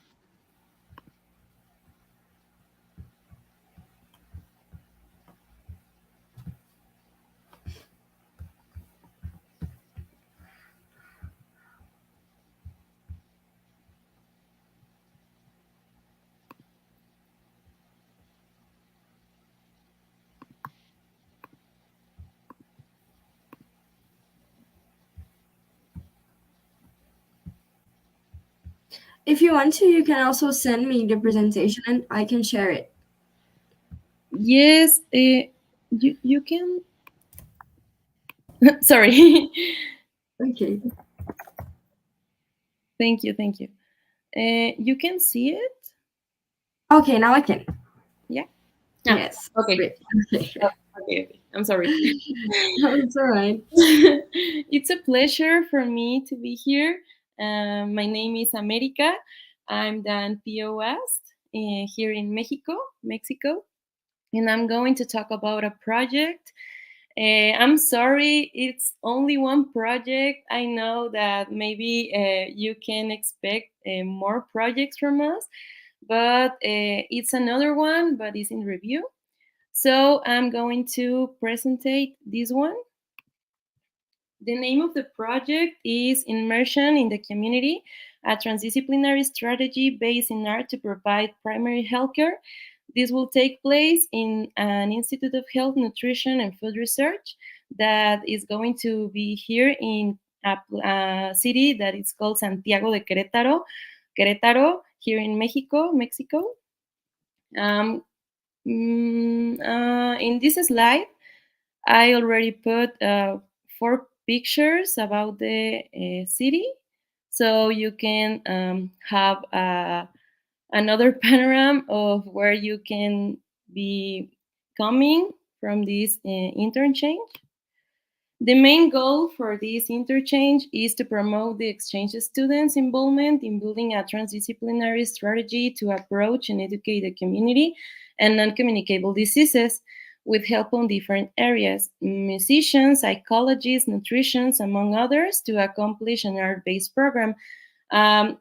If you want to, you can also send me the presentation and I can share it. Yes, you can. Sorry. Okay. Thank you. You can see it? Okay, now I can. Yeah? Yes. Okay. Great. Okay. I'm sorry. No, it's all right. It's a pleasure for me to be here. My name is America. I'm the POS here in Mexico. And I'm going to talk about a project. I'm sorry, it's only one project. I know that maybe you can expect more projects from us, but it's another one, but it's in review. So I'm going to presentate this one. The name of the project is Immersion in the Community, a transdisciplinary strategy based in art to provide primary healthcare. This will take place in an Institute of Health, Nutrition, and Food Research that is going to be here in a city that is called Santiago de Querétaro, here in Mexico. In this slide, I already put 4 pictures about the city, so you can have another panorama of where you can be coming from this interchange. The main goal for this interchange is to promote the exchange students' involvement in building a transdisciplinary strategy to approach and educate the community and non-communicable diseases with help on different areas, musicians, psychologists, nutritionists, among others, to accomplish an art-based program.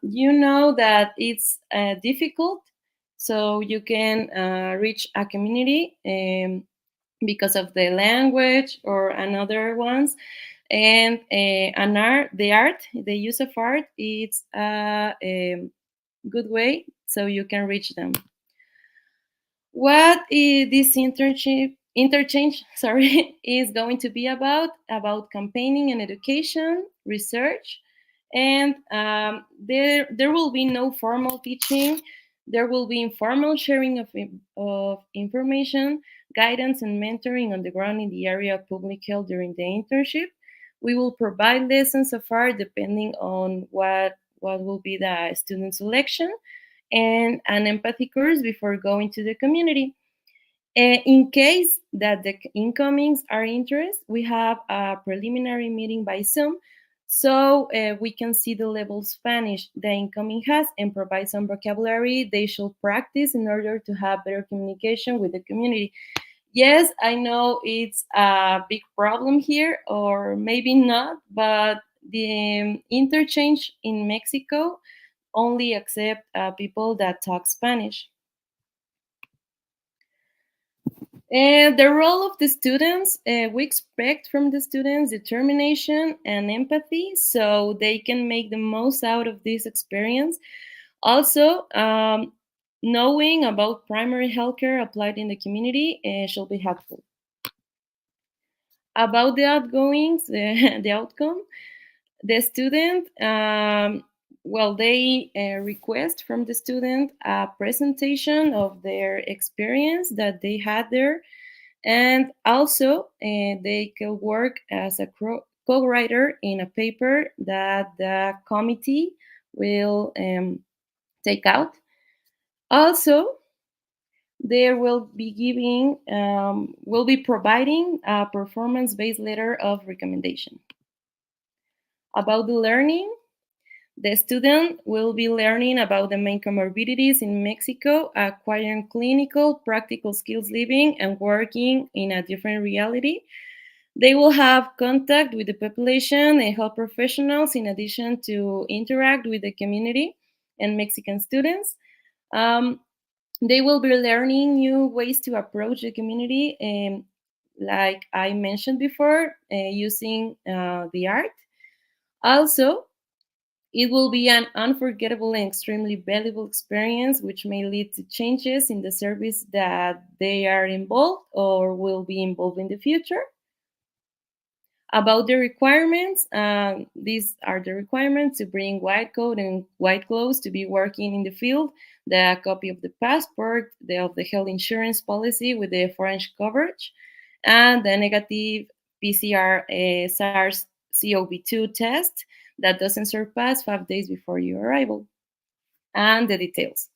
You know that it's difficult, so you can reach a community because of the language or another ones, and the use of art, it's a good way so you can reach them. What is this interchange is going to be about campaigning and education, research, and there will be no formal teaching. There will be informal sharing of information, guidance, and mentoring on the ground in the area of public health during the internship. We will provide lessons of art depending on what will be the student selection, and an empathy course before going to the community. In case that the incomings are interested, we have a preliminary meeting by Zoom, so we can see the level of Spanish the incoming has and provide some vocabulary they should practice in order to have better communication with the community. Yes, I know it's a big problem here, or maybe not, but the interchange in Mexico only accept people that talk Spanish. And the role of the students, we expect from the students determination and empathy so they can make the most out of this experience. Also, knowing about primary healthcare applied in the community should be helpful. About the outgoings, the outcome, the student, they request from the student a presentation of their experience that they had there, and also they can work as a co-writer in a paper that the committee will take out. Also, they will be providing a performance-based letter of recommendation. About the learning, the student will be learning about the main comorbidities in Mexico, acquiring clinical, practical skills living and working in a different reality. They will have contact with the population and health professionals in addition to interact with the community and Mexican students. They will be learning new ways to approach the community, like I mentioned before, using the art. Also, it will be an unforgettable and extremely valuable experience, which may lead to changes in the service that they are involved or will be involved in the future. About the requirements, these are the requirements: to bring white coat and white clothes to be working in the field, the copy of the passport, of the health insurance policy with the foreign coverage, and the negative PCR SARS-CoV-2 test that doesn't surpass 5 days before your arrival. And the details.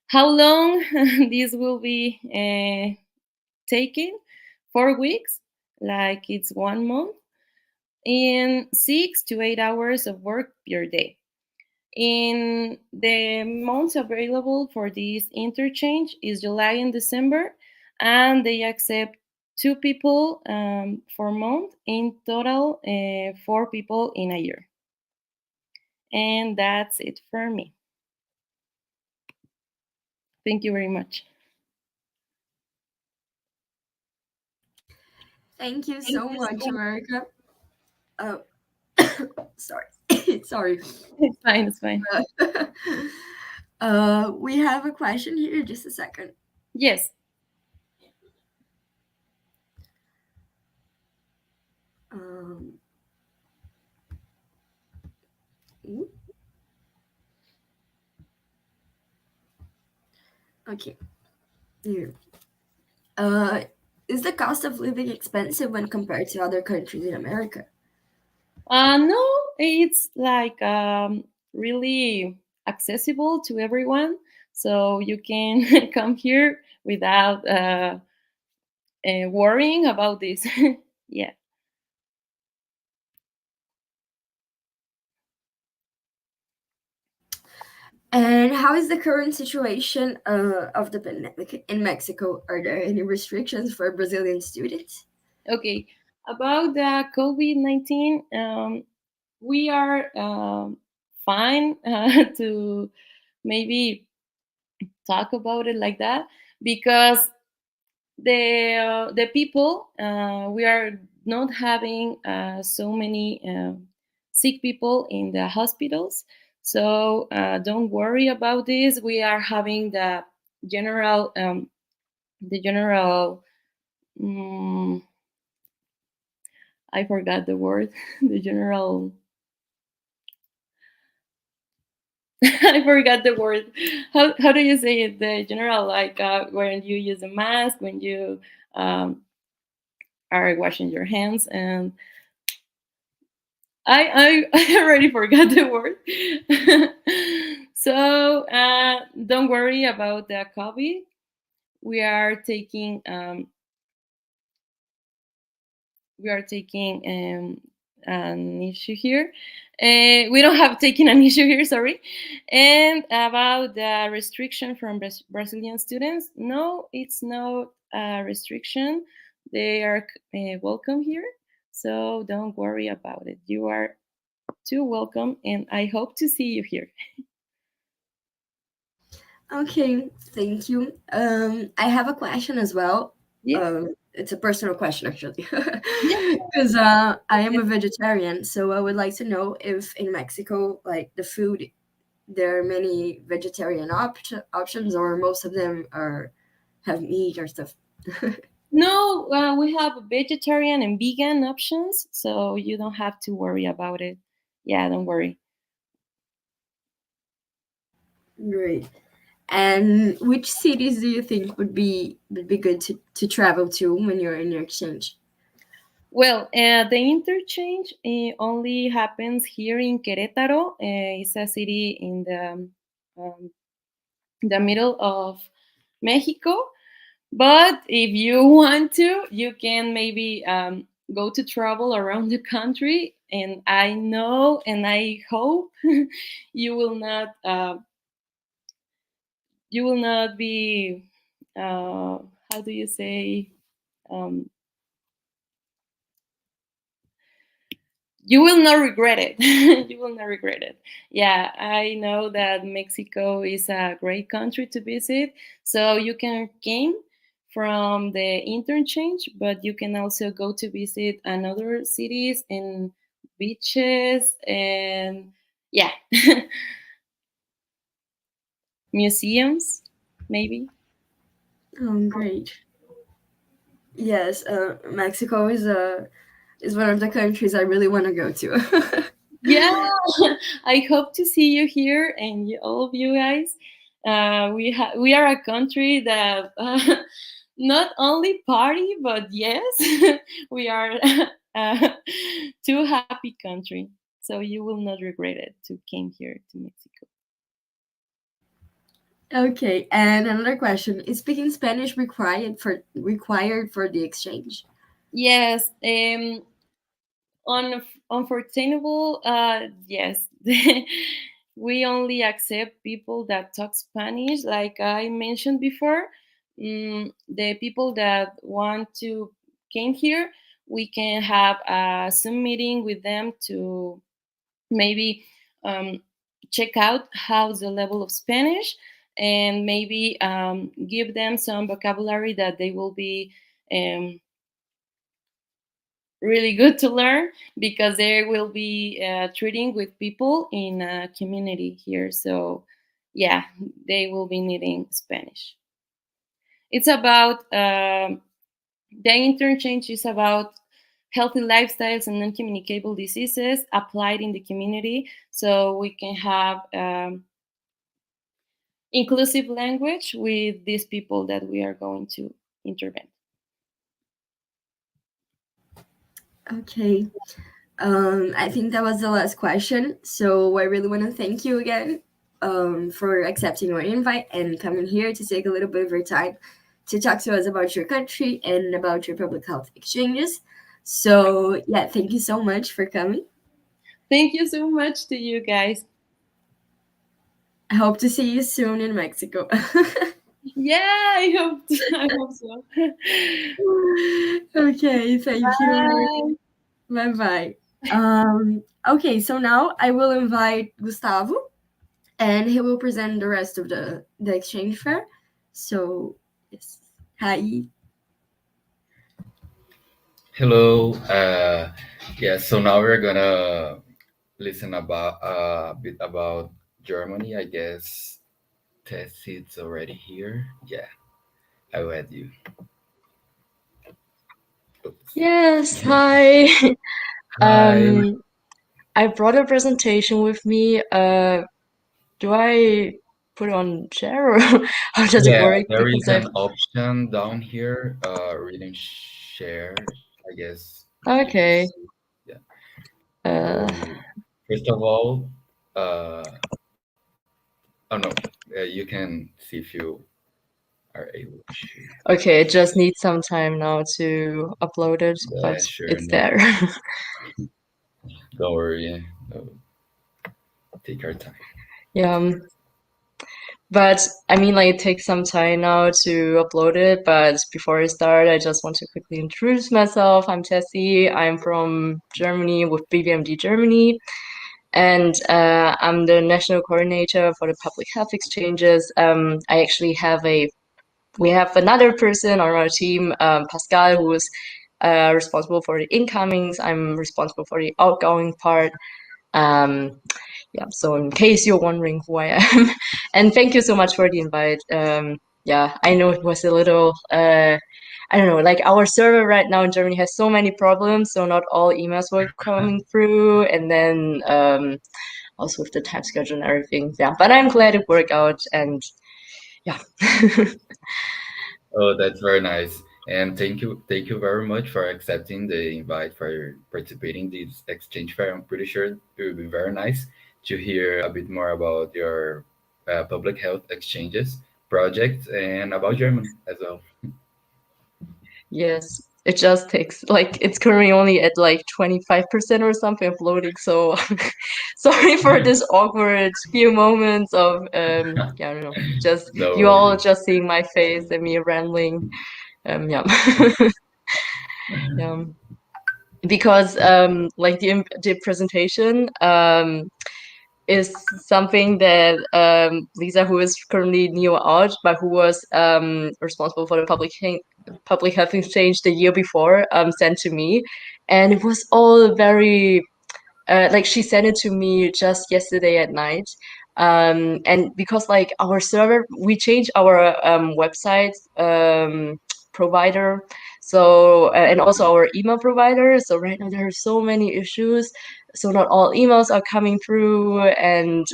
How long this will be taking? 4 weeks, like it's 1 month, in 6 to 8 hours of work per day. In the months available for this interchange is July and December, and they accept 2 people for month, in total 4 people in a year. And that's it for me. Thank you very much. Thank you so much, America. Oh, sorry. Sorry. It's fine, it's fine. We have a question here. Just a second. Yes. Okay. Here. Is the cost of living expensive when compared to other countries in America? No, it's like really accessible to everyone. so you can come here without worrying about this. Yeah. And how is the current situation of the pandemic in Mexico? Are there any restrictions for Brazilian students? Okay, about the COVID-19, we are fine to maybe talk about it like that, because the people, we are not having so many sick people in the hospitals, so don't worry about this. We are having general the general um, I forgot the word. The general I forgot the word. How do you say it? The general, like when you use a mask, when you um, are washing your hands, and I already forgot the word. So don't worry about the COVID. We are taking an issue here. We don't have taken an issue here, sorry. And about the restriction from Brazilian students, no, it's not a restriction. They are welcome here, so don't worry about it. You are too welcome, and I hope to see you here. Okay, thank you. I have a question as well. Yeah. It's a personal question, actually, Yeah. because I am a vegetarian. So I would like to know if in Mexico, like the food, there are many vegetarian options, or most of them have meat or stuff. No, we have vegetarian and vegan options, so you don't have to worry about it. Yeah, don't worry. Great. And which cities do you think would be good to travel to when you're in your exchange? Well, the interchange only happens here in Querétaro. It's a city in um, the middle of Mexico. But if you want to, you can maybe go to travel around the country. And I know and I hope you will not be how do you say um, you will not regret it. You will not regret it. Yeah, I know that Mexico is a great country to visit, so you can came from the interchange, but you can also go to visit another cities and beaches and yeah, museums maybe. Great. Yes, Mexico is one of the countries I really want to go to. Yeah, I hope to see you here and all of you guys. We are a country that not only party, but yes, we are a too happy country. So you will not regret it to came here to Mexico. Okay, and another question: is speaking Spanish required for the exchange? Yes, unfortunable. Yes, we only accept people that talk Spanish. Like I mentioned before, the people that want to came here, we can have a Zoom meeting with them to maybe um, check out how's the level of Spanish, and maybe give them some vocabulary that they will be um, really good to learn, because they will be treating with people in a community here. So yeah, they will be needing Spanish. It's about the interchange is about healthy lifestyles and non-communicable diseases applied in the community, so we can have inclusive language with these people that we are going to intervene. Okay. I think that was the last question. So I really want to thank you again for accepting our invite and coming here to take a little bit of your time to talk to us about your country and about your public health exchanges. So yeah, thank you so much for coming. Thank you so much to you guys. I hope to see you soon in Mexico. Yeah, I hope so. Okay, thank you. Bye. Okay, so now I will invite Gustavo, and he will present the rest of the exchange fair. So, yes. Hi. Hello. Yeah, so now we're gonna listen about a bit about Germany. I guess Tessie's already here. Yeah, I will add you. Oops. Yes, hi. Hi. I brought a presentation with me. Do I put on share or how does it Yeah, work? there Because is an option down here, reading share, I guess. Okay. Yeah. So first of all, oh no, you can see if you are able to. Okay, it just needs some time now to upload it, but Yeah, sure. it's there. Don't worry. No, take our time. Yeah. But I mean, like, it takes some time now to upload it. But before I start, I just want to quickly introduce myself. I'm Tessie. I'm from Germany with BBMD Germany. And I'm the national coordinator for the public health exchanges. I actually we have another person on our team, Pascal, who is responsible for the incomings. I'm responsible for the outgoing part. Yeah, so in case you're wondering who I am, and thank you so much for the invite. Yeah, I know it was a little, I don't know, like our server right now in Germany has so many problems, so not all emails were coming through, and then also with the time schedule and everything. Yeah, but I'm glad it worked out, and yeah. Oh, that's very nice. And thank you very much for accepting the invite for participating in this exchange fair. I'm pretty sure it will be very nice to hear a bit more about your public health exchanges project and about Germany as well. Yes, it just takes like it's currently only at like 25% or something of loading, so sorry for this awkward few moments of yeah, I don't know, just No you all worries. just seeing my face and me rambling. Yeah. Yeah. Because like the presentation is something that Lisa, who is currently new out, but who was responsible for the public health exchange the year before, sent to me, and it was all very like she sent it to me just yesterday at night. And because like our server, we changed our website provider, so and also our email provider. So right now there are so many issues. So not all emails are coming through, and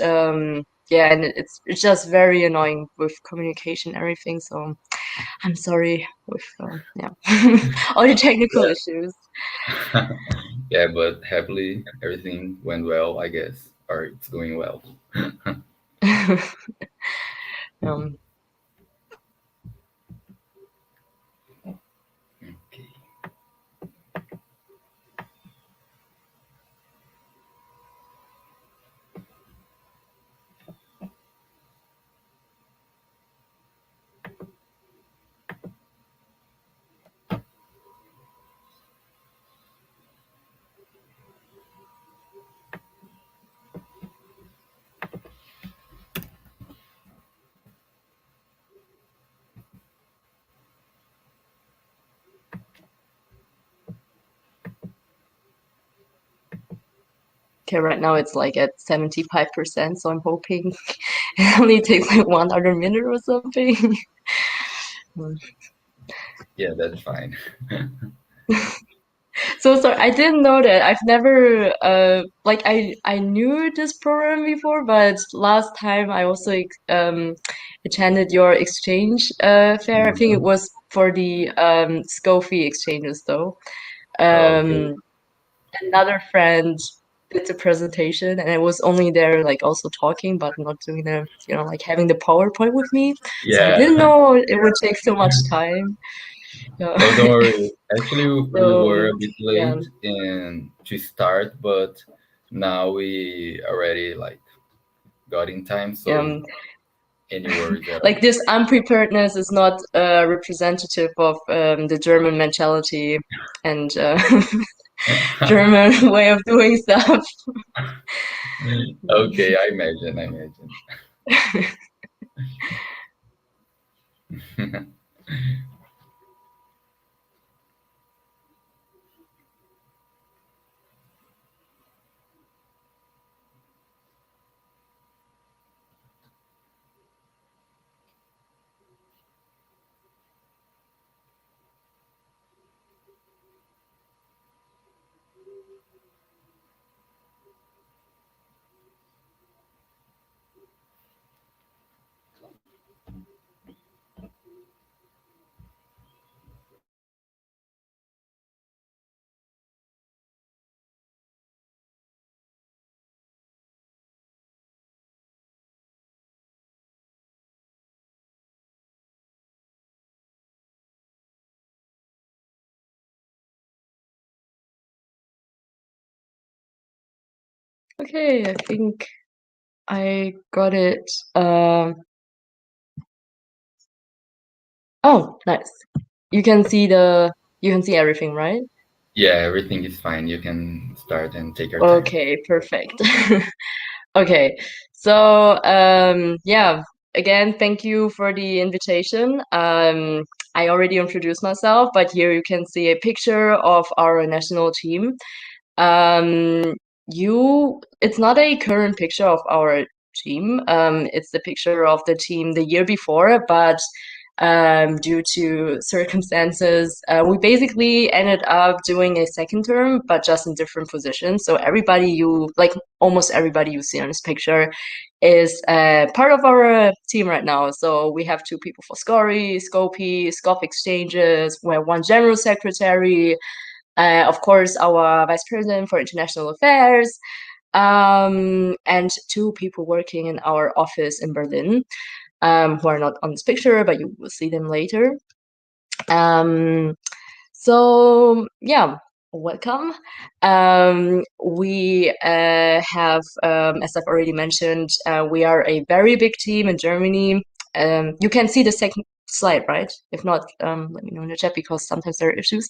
yeah, and it's just very annoying with communication and everything. So I'm sorry with yeah all the technical issues. Yeah, but happily everything went well, I guess, or it's going well. um, Okay. Okay, right now it's like at 75%, so I'm hoping it only takes like 1 other minute or something. Yeah, that's fine. So sorry, I didn't know that. I've never like I knew this program before, but last time I also attended your exchange fair. I think it was for the SCOPH exchanges though. Okay. Another friend did the presentation, and I was only there like also talking, but not doing the, you know, like having the PowerPoint with me. Yeah. So I didn't know it would take so much time. Oh, don't worry. Actually, we So, were a bit yeah. late to start, but now we already like got in time. So any worries at all? Like this unpreparedness is not representative of the German mentality and German way of doing stuff. Okay, I imagine. Okay, I think I got it. Oh, nice. You can see everything, right? Yeah, everything is fine. You can start and take your time. Okay, perfect. Okay, so yeah, again, thank you for the invitation. I already introduced myself, but here you can see a picture of our national team. It's not a current picture of our team. It's the picture of the team the year before, but due to circumstances, we basically ended up doing a second term, but just in different positions. So almost everybody you see on this picture is part of our team right now. So we have 2 people for SCOPH, SCOPH exchanges. We have 1 general secretary, of course, our vice president for international affairs, and 2 people working in our office in Berlin, who are not on this picture, but you will see them later. So yeah, welcome. We have, as I've already mentioned, we are a very big team in Germany. You can see the second slide, right? If not, let me know in the chat because sometimes there are issues.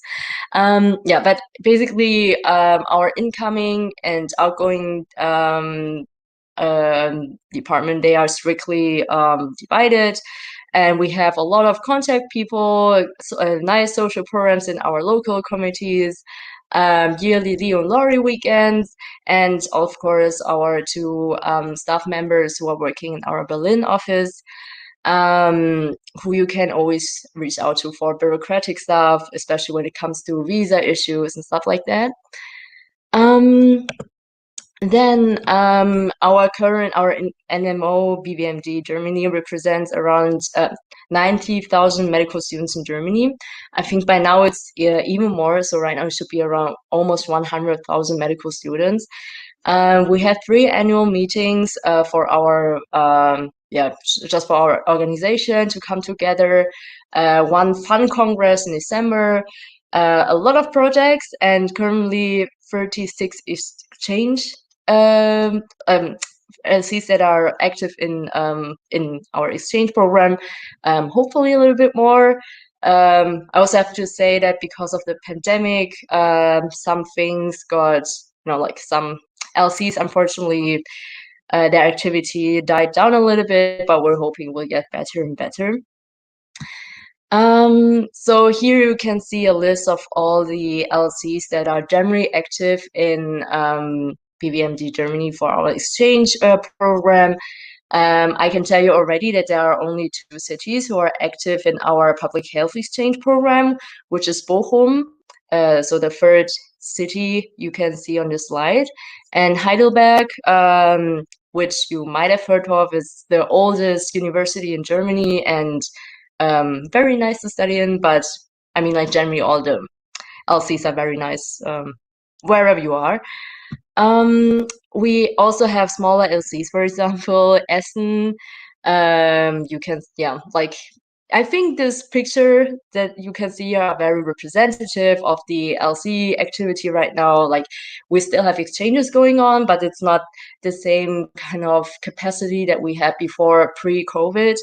Yeah, but basically, our incoming and outgoing department, they are strictly divided, and we have a lot of contact people, nice social programs in our local committees, yearly Leo and Laurie weekends, and of course our 2 staff members who are working in our Berlin office, who you can always reach out to for bureaucratic stuff, especially when it comes to visa issues and stuff like that. Then our NMO BVMD Germany represents around 90,000 medical students in Germany. I think by now it's even more. So right now it should be around almost 100,000 medical students. We had 3 annual meetings for our just for our organization to come together. 1 fun congress in December. A lot of projects, and currently 36 exchange LCs that are active in our exchange program. Hopefully a little bit more. I also have to say that because of the pandemic, some things got, like some LCs, unfortunately, their activity died down a little bit, but we're hoping we'll get better and better. So here you can see a list of all the LCs that are generally active in BVMD Germany for our exchange program. I can tell you already that there are only 2 cities who are active in our public health exchange program, which is Bochum, so the 3rd city you can see on this slide, and Heidelberg, which you might have heard of, is the oldest university in Germany and very nice to study in. But I mean, like generally all the LCs are very nice wherever you are. We also have smaller LCs, for example, Essen. You can, yeah, like I think this picture that you can see are very representative of the LC activity right now. Like we still have exchanges going on, but it's not the same kind of capacity that we had before pre-COVID.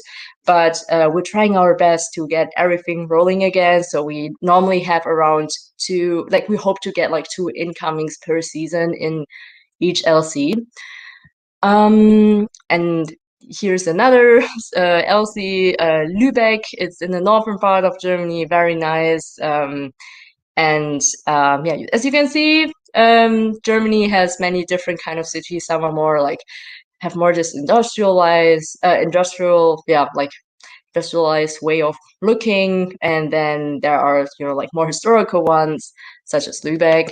But we're trying our best to get everything rolling again. So we normally have around two, like we hope to get like 2 incomings per season in each LC. And here's another LC, Lübeck. It's in the northern part of Germany, very nice. Yeah, as you can see, Germany has many different kind of cities. Some are more like have more this industrialized way of looking, and then there are like more historical ones such as Lübeck.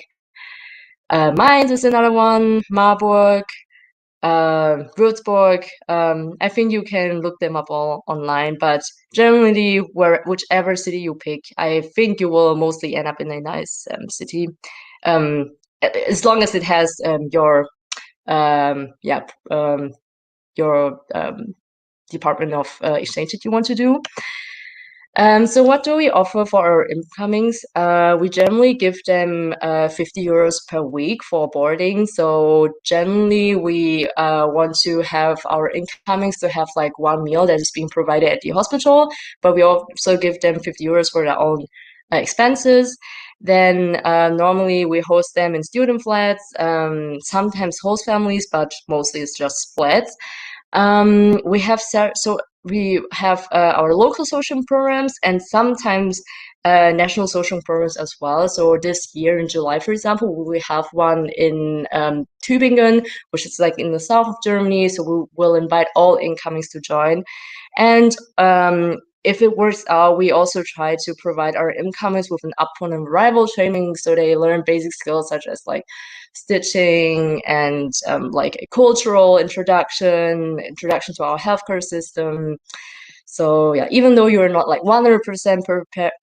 Mainz is another one, Marburg, Würzburg. I think you can look them up all online, but generally, whichever city you pick, I think you will mostly end up in a nice city, as long as it has your department of exchange that you want to do. So what do we offer for our incomings? We generally give them 50 euros per week for boarding. So generally we want to have our incomings to have like one meal that is being provided at the hospital, but we also give them 50 euros for their own expenses. Then normally we host them in student flats, sometimes host families, but mostly it's just flats. We have our local social programs and sometimes national social programs as well. So this year in July, for example, we have one in Tübingen, which is like in the south of Germany. So we will invite all incomings to join. And if it works out, we also try to provide our incomings with an upon arrival training, so they learn basic skills such as like stitching and like a cultural introduction to our healthcare system. So yeah, even though you're not like 100%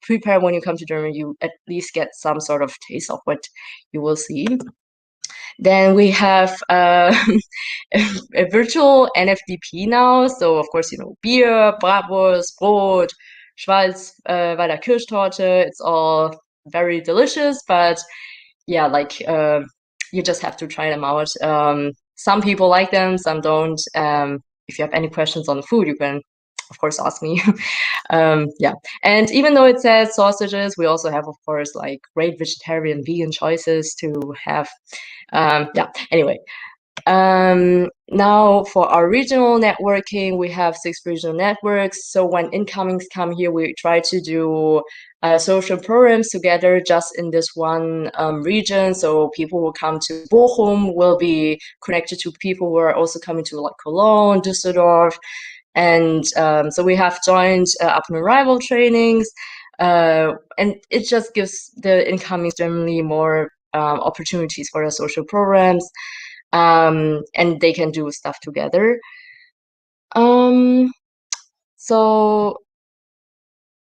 prepared when you come to Germany, you at least get some sort of taste of what you will see. Then we have a virtual NFDP now. So of course, beer, Bratwurst, Brot, Schwarzwälder Kirschtorte. It's all very delicious, but yeah, like you just have to try them out. Some people like them, some don't. If you have any questions on the food, you can, of course, ask me. Yeah, and even though it says sausages, we also have, of course, like great vegetarian, vegan choices to have. Yeah, anyway. Now for our regional networking, we have 6 regional networks. So when incomings come here, we try to do social programs together just in this one region. So people who come to Bochum will be connected to people who are also coming to like Cologne, Düsseldorf. And so we have joint up and arrival trainings. And it just gives the incomings generally more opportunities for the social programs. And they can do stuff together. So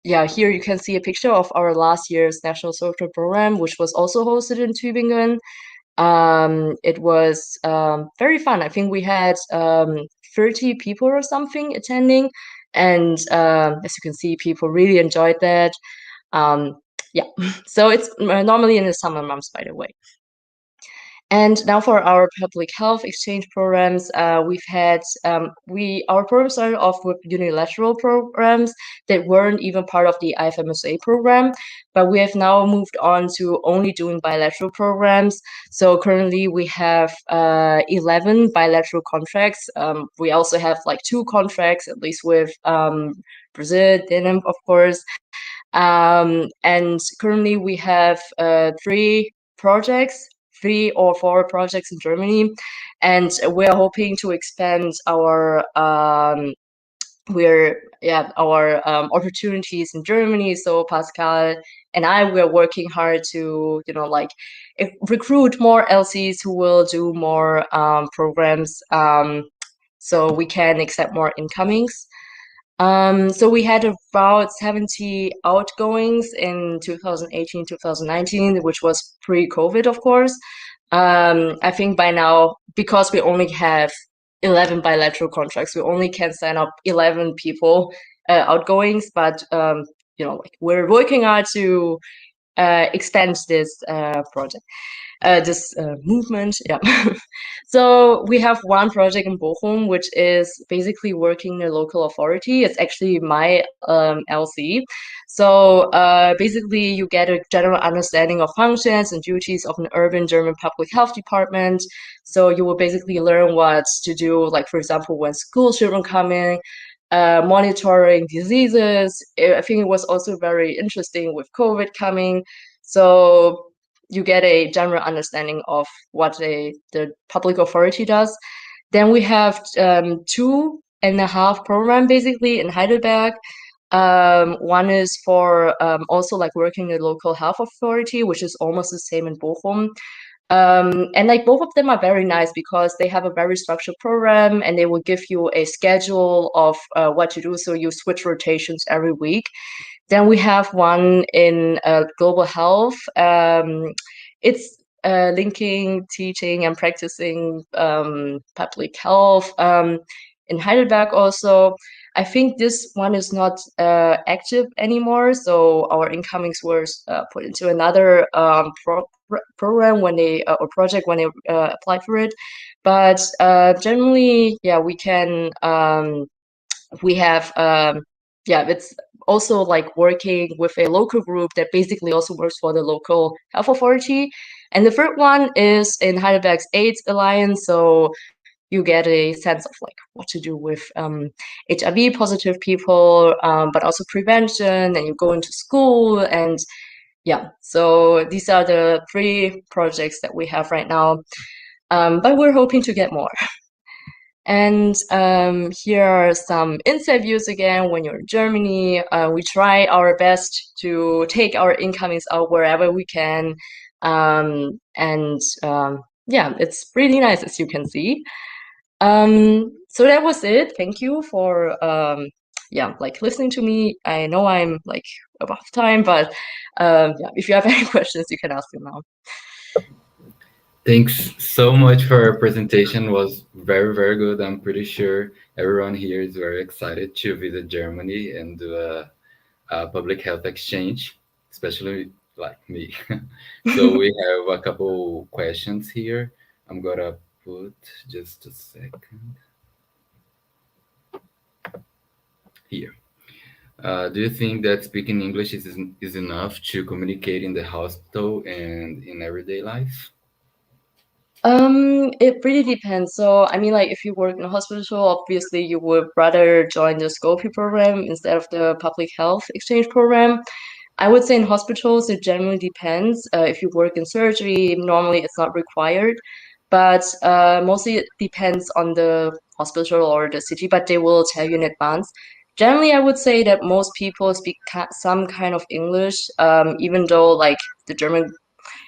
yeah, here you can see a picture of our last year's National Social Program, which was also hosted in Tübingen. It was very fun. I think we had 30 people or something attending, and as you can see, people really enjoyed that. Yeah, so it's normally in the summer months, by the way. And now for our public health exchange programs, we've had, our program started off with unilateral programs that weren't even part of the IFMSA program, but we have now moved on to only doing bilateral programs. So currently we have 11 bilateral contracts. We also have like 2 contracts, at least with Brazil, DENEM, of course. And currently we have 3 or 4 projects in Germany, and we're hoping to expand our opportunities in Germany. So Pascal and we're working hard to recruit more LCs who will do more programs, so we can accept more incomings. So we had about 70 outgoings in 2018, 2019, which was pre-COVID, of course. I think by now, because we only have 11 bilateral contracts, we only can sign up 11 people outgoings, but like we're working hard to expand this project, this movement. Yeah. So we have one project in Bochum, which is basically working in the local authority. It's actually my LC. So basically, you get a general understanding of functions and duties of an urban German public health department. So you will basically learn what to do, like for example, when school children come in, monitoring diseases. I think it was also very interesting with COVID coming. So you get a general understanding of what the public authority does. Then we have 2.5 program basically in Heidelberg. One is for also like working in the local health authority, which is almost the same in Bochum. And like both of them are very nice because they have a very structured program and they will give you a schedule of what to do. So you switch rotations every week. Then we have one in global health. It's linking teaching and practicing public health. In Heidelberg also, I think this one is not active anymore. So our incomings were put into another program when they or project when they applied for it. But generally, yeah, we can. We have it's also like working with a local group that basically also works for the local health authority. And the third one is in Heidelberg's AIDS Alliance. So you get a sense of like what to do with HIV positive people, but also prevention, and you go into school. And yeah, so these are the 3 projects that we have right now, but we're hoping to get more. And here are some interviews again. When you're in Germany, we try our best to take our incomings out wherever we can. Yeah, it's really nice, as you can see. So that was it. Thank you for like listening to me. I know I'm like above time, but yeah, if you have any questions, you can ask them now. Thanks so much for your presentation. It was very, very good. I'm pretty sure everyone here is very excited to visit Germany and do a public health exchange, especially like me. So we have a couple questions here. I'm gonna put just a second here. Do you think that speaking English is enough to communicate in the hospital and in everyday life? It really depends. So, I mean, like if you work in a hospital, obviously you would rather join the SCOPH program instead of the public health exchange program. I would say in hospitals, it generally depends. If you work in surgery, normally it's not required, but mostly it depends on the hospital or the city, but they will tell you in advance. Generally, I would say that most people speak some kind of English, even though like the German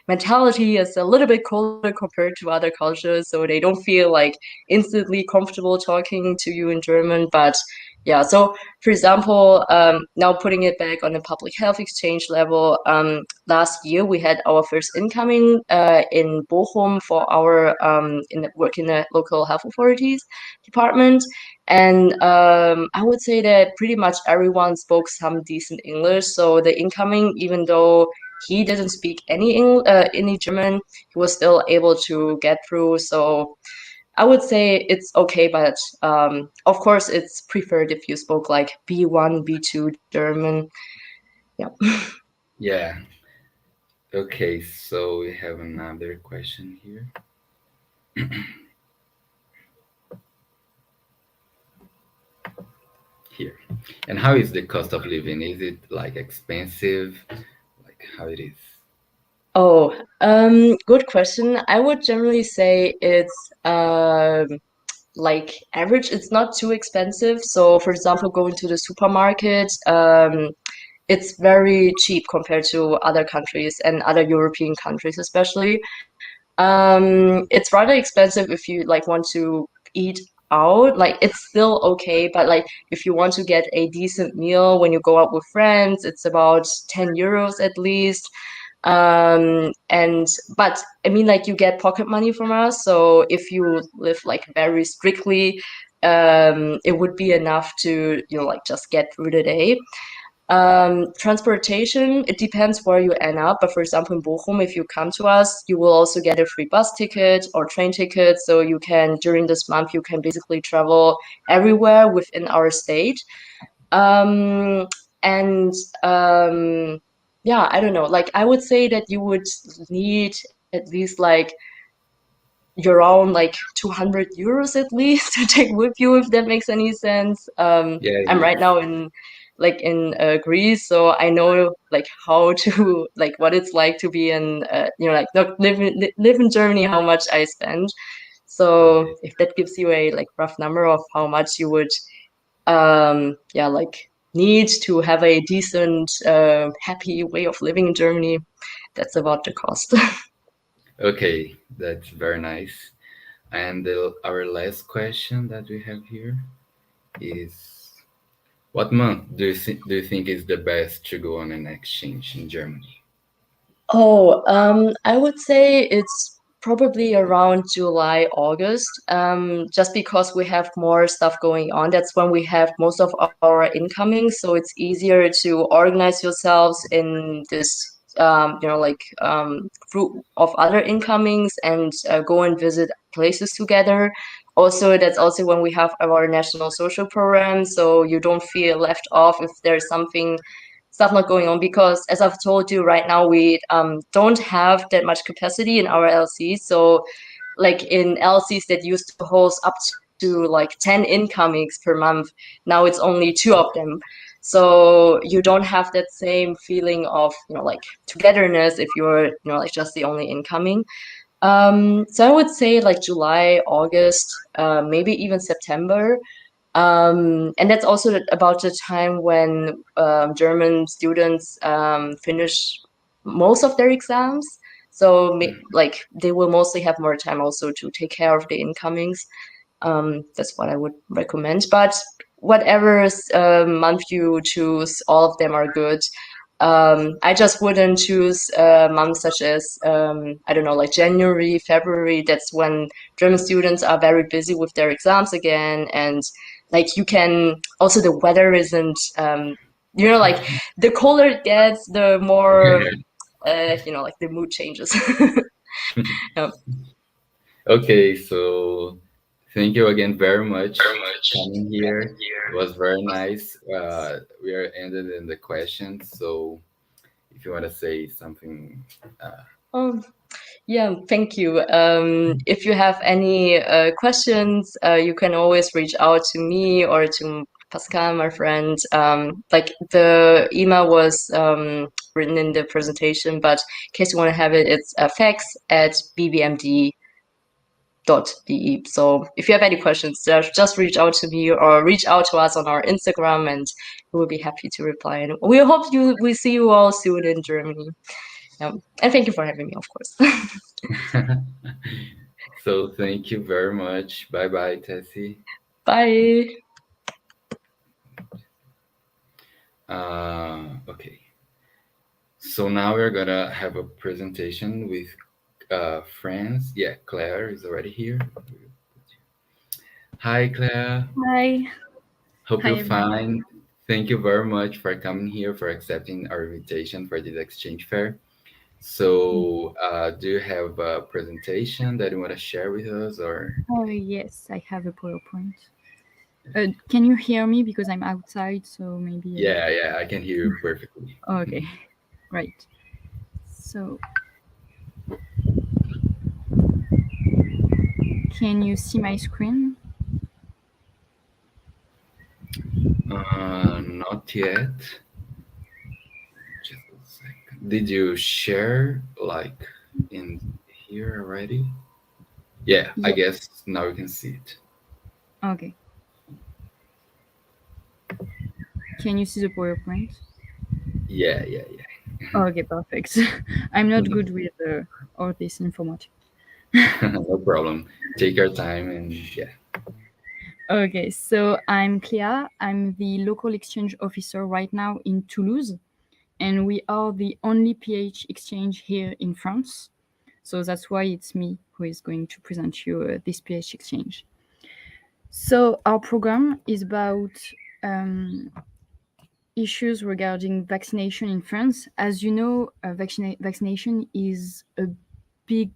mentality is a little bit colder compared to other cultures, so they don't feel like instantly comfortable talking to you in German. But yeah, so for example, now putting it back on the public health exchange level, last year we had our first incoming in Bochum for our work in the local health authorities department. And I would say that pretty much everyone spoke some decent English. So the incoming, even though he didn't speak any German, he was still able to get through. So I would say it's okay, but of course it's preferred if you spoke like B1, B2 German. Yeah. Yeah. Okay, so we have another question here. Here. And how is the cost of living? Is it like expensive? Like how it is? Oh, good question. I would generally say it's like average. It's not too expensive. So for example, going to the supermarket, it's very cheap compared to other countries and other European countries, especially. It's rather expensive if you like want to eat out. Like it's still okay, but like if you want to get a decent meal when you go out with friends, it's about 10 euros at least. But I mean, like, you get pocket money from us, so if you live like very strictly, it would be enough to, you know, like, just get through the day. Transportation, it depends where you end up, but for example in Bochum, if you come to us, you will also get a free bus ticket or train ticket, so you can, during this month, you can basically travel everywhere within our state. And yeah, I don't know, like, I would say that you would need at least like your own like 200 euros at least to take with you, if that makes any sense. Yeah, I'm right now in Greece, so I know like how to like what it's like to be in you know, like, not live in Germany, how much I spend. So okay. if that gives you a like rough number of how much you would yeah, like, need to have a decent happy way of living in Germany, that's about the cost. Okay, that's very nice. And our last question that we have here is, what month do you think is the best to go on an exchange in Germany? Oh, I would say it's probably around July, August, just because we have more stuff going on. That's when we have most of our incoming, so it's easier to organize yourselves in this, you know, like, group of other incomings and go and visit places together. Also, that's also when we have our national social program, so you don't feel left off if there's something stuff not going on, because as I've told you, right now we don't have that much capacity in our LCs. So like in LCs that used to host up to like 10 incomings per month, now it's only 2 of them. So you don't have that same feeling of, you know, like, togetherness if you're, you know, like, just the only incoming. So I would say like July, August, maybe even September. And that's also about the time when German students finish most of their exams. So like, they will mostly have more time also to take care of the incomings. That's what I would recommend. But whatever month you choose, all of them are good. I just wouldn't choose months such as, I don't know, like January, February. That's when German students are very busy with their exams again. And like, you can also, the weather isn't, you know, like, the colder it gets, the more, you know, like, the mood changes. Yeah. Okay, so thank you again very much coming here. It was very nice. We are ended in the questions, so if you want to say something, Oh, yeah, thank you. If you have any questions, you can always reach out to me or to Pascal, my friend. Like, the email was written in the presentation, but in case you want to have it, it's fax@bbmd.de. So if you have any questions, just reach out to me or reach out to us on our Instagram, and we will be happy to reply. And we hope we see you all soon in Germany. And thank you for having me, of course. so thank you very much. Bye bye, Tessie. Bye. Okay. So now we're gonna have a presentation with friends. Yeah, Claire is already here. Hi, Claire. Hi. Hope Hi, you're everyone. fine. Thank you very much for coming here, for accepting our invitation for this exchange fair. So, do you have a presentation that you want to share with us, or? Oh, yes, I have a PowerPoint. Can you hear me? Because I'm outside, so maybe... Yeah, I can hear you perfectly. Okay, right. So, can you see my screen? Not yet. Just a second. Did you share like in here already? Yeah, I guess now we can see it. Okay. Can you see the PowerPoint? Yeah. Okay, perfect. I'm not good with all this information. No problem. Take your time and yeah. Okay, so I'm Clea. I'm the local exchange officer right now in Toulouse. and we are the only PH exchange here in France. So that's why it's me who is going to present you this PH exchange. So our program is about issues regarding vaccination in France. As you know, vaccination is a big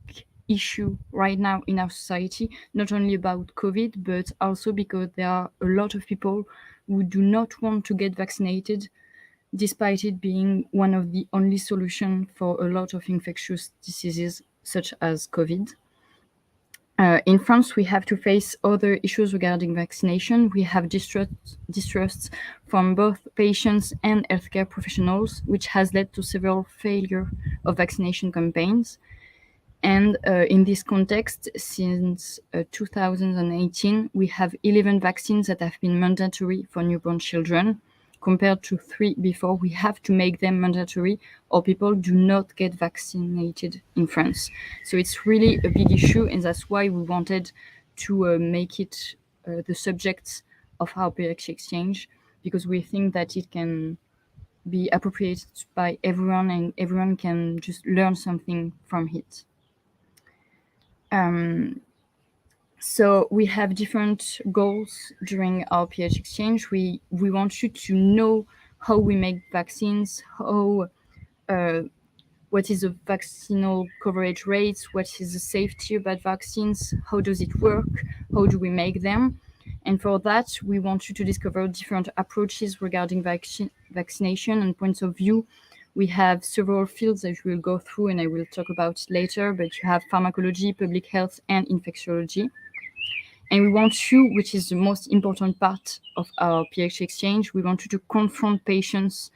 issue right now in our society, not only about COVID, but also because there are a lot of people who do not want to get vaccinated, despite it being one of the only solutions for a lot of infectious diseases such as COVID. In France, we have to face other issues regarding vaccination. We have distrust from both patients and healthcare professionals, which has led to several failures of vaccination campaigns. And in this context, since 2018, we have 11 vaccines that have been mandatory for newborn children, compared to 3 before. We have to make them mandatory, or people do not get vaccinated in France. So it's really a big issue, and that's why we wanted to make it the subject of our PH exchange, because we think that it can be appropriated by everyone, and everyone can just learn something from it. So we have different goals during our PH exchange. We want you to know how we make vaccines, how what is the vaccinal coverage rates, what is the safety about vaccines, how does it work, how do we make them. And for that, we want you to discover different approaches regarding vaccination and points of view. We have several fields that we'll go through, and I will talk about later, but you have pharmacology, public health, and infectiology. And we want you, which is the most important part of our PH exchange, we want you to confront patients,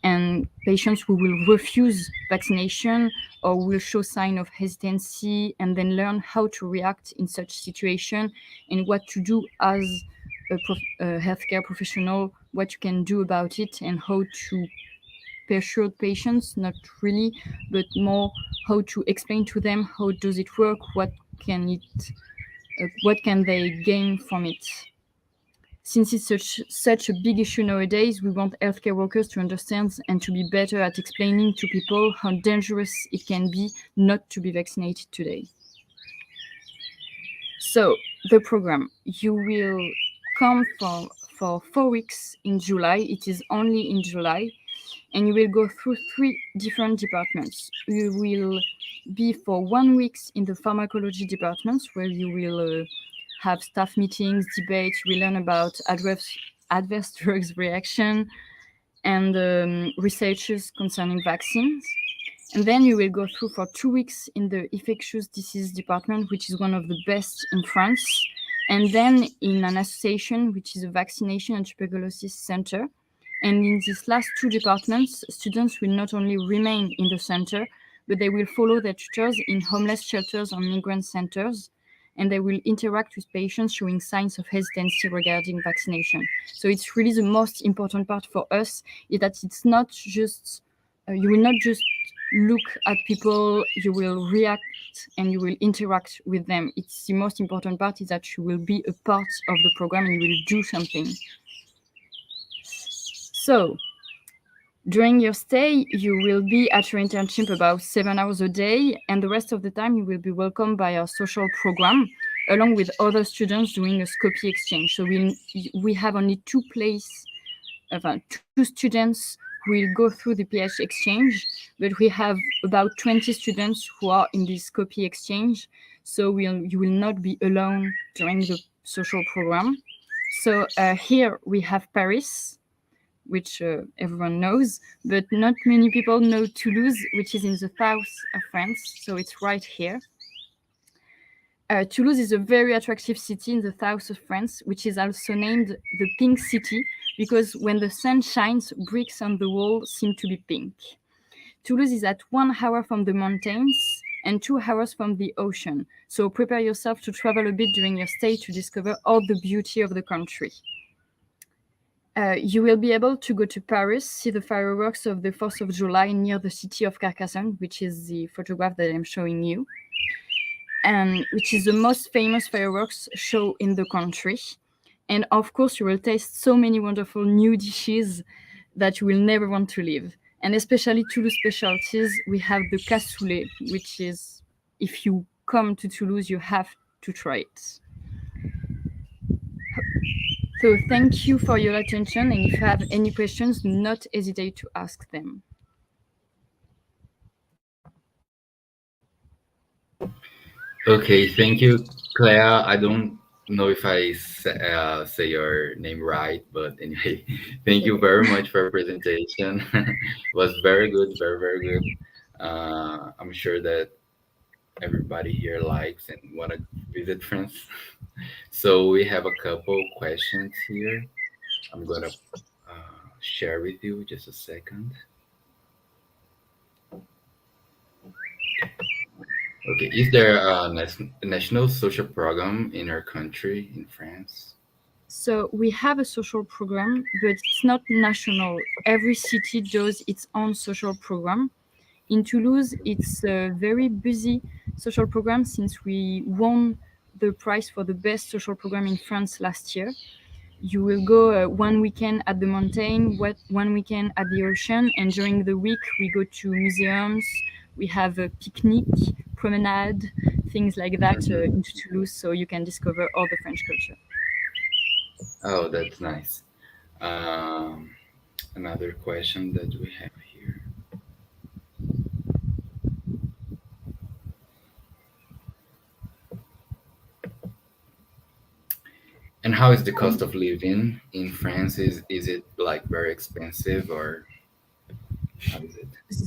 and patients who will refuse vaccination or will show sign of hesitancy, and then learn how to react in such situation and what to do as a healthcare professional, what you can do about it, and how to persuade patients, not really, but more how to explain to them how does it work, what can they gain from it. Since it's such a big issue nowadays, we want healthcare workers to understand and to be better at explaining to people how dangerous it can be not to be vaccinated today. So the program, you will come for 4 weeks in July. It is only in July. And you will go through 3 different departments. You will be for 1 week in the pharmacology departments, where you will have staff meetings, debates. We learn about adverse drugs reaction and researches concerning vaccines. And then you will go through for 2 weeks in the infectious disease department, which is one of the best in France. And then in an association, which is a vaccination and tuberculosis center. And in these last 2 departments, students will not only remain in the center, but they will follow their tutors in homeless shelters or migrant centers, and they will interact with patients showing signs of hesitancy regarding vaccination. So it's really the most important part for us, is that it's not just, you will not just look at people, you will react and you will interact with them. It's the most important part, is that you will be a part of the program and you will do something. So, during your stay, you will be at your internship about 7 hours a day, and the rest of the time you will be welcomed by our social program, along with other students doing a SCOPH exchange. So we have only 2 students who will go through the PH exchange, but we have about 20 students who are in this SCOPH exchange. So you will not be alone during the social program. So here we have Paris, which everyone knows, but not many people know Toulouse, which is in the south of France, so it's right here. Toulouse is a very attractive city in the south of France, which is also named the Pink City, because when the sun shines, bricks on the wall seem to be pink. Toulouse is at 1 hour from the mountains and 2 hours from the ocean, so prepare yourself to travel a bit during your stay to discover all the beauty of the country. You will be able to go to Paris, see the fireworks of the 4th of July near the city of Carcassonne, which is the photograph that I'm showing you, and which is the most famous fireworks show in the country. And of course, you will taste so many wonderful new dishes that you will never want to leave. And especially Toulouse specialties, we have the cassoulet, which is, if you come to Toulouse, you have to try it. So thank you for your attention, and if you have any questions, do not hesitate to ask them. Okay, thank you, Claire. I don't know if I say your name right, but anyway, thank you very much for your presentation. It was very good, very, very good. I'm sure that everybody here likes and want to visit France. So we have a couple questions here. I'm gonna share with you just a second. Okay, is there a national social program in our country, in France? So we have a social program, but it's not national. Every city does its own social program. In Toulouse, it's a very busy social program since we won the prize for the best social program in France last year. You will go one weekend at the mountain, one weekend at the ocean, and during the week we go to museums, we have a picnic, promenade, things like that into Toulouse, so you can discover all the French culture. Oh, that's nice. Another question that we have here. And how is the cost of living in France? Is it like very expensive, or how is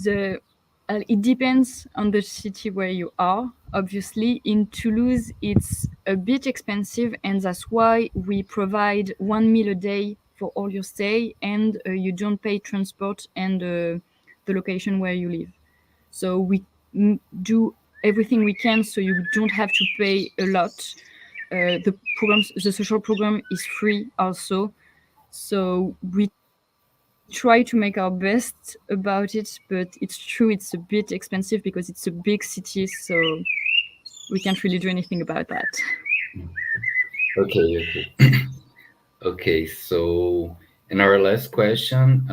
it? It depends on the city where you are. Obviously, in Toulouse, it's a bit expensive, and that's why we provide 1 meal a day for all your stay, and you don't pay transport and the location where you live. So we do everything we can so you don't have to pay a lot. The social program is free also. So we try to make our best about it, but it's true it's a bit expensive because it's a big city, so we can't really do anything about that. Okay. Okay, so in our last question,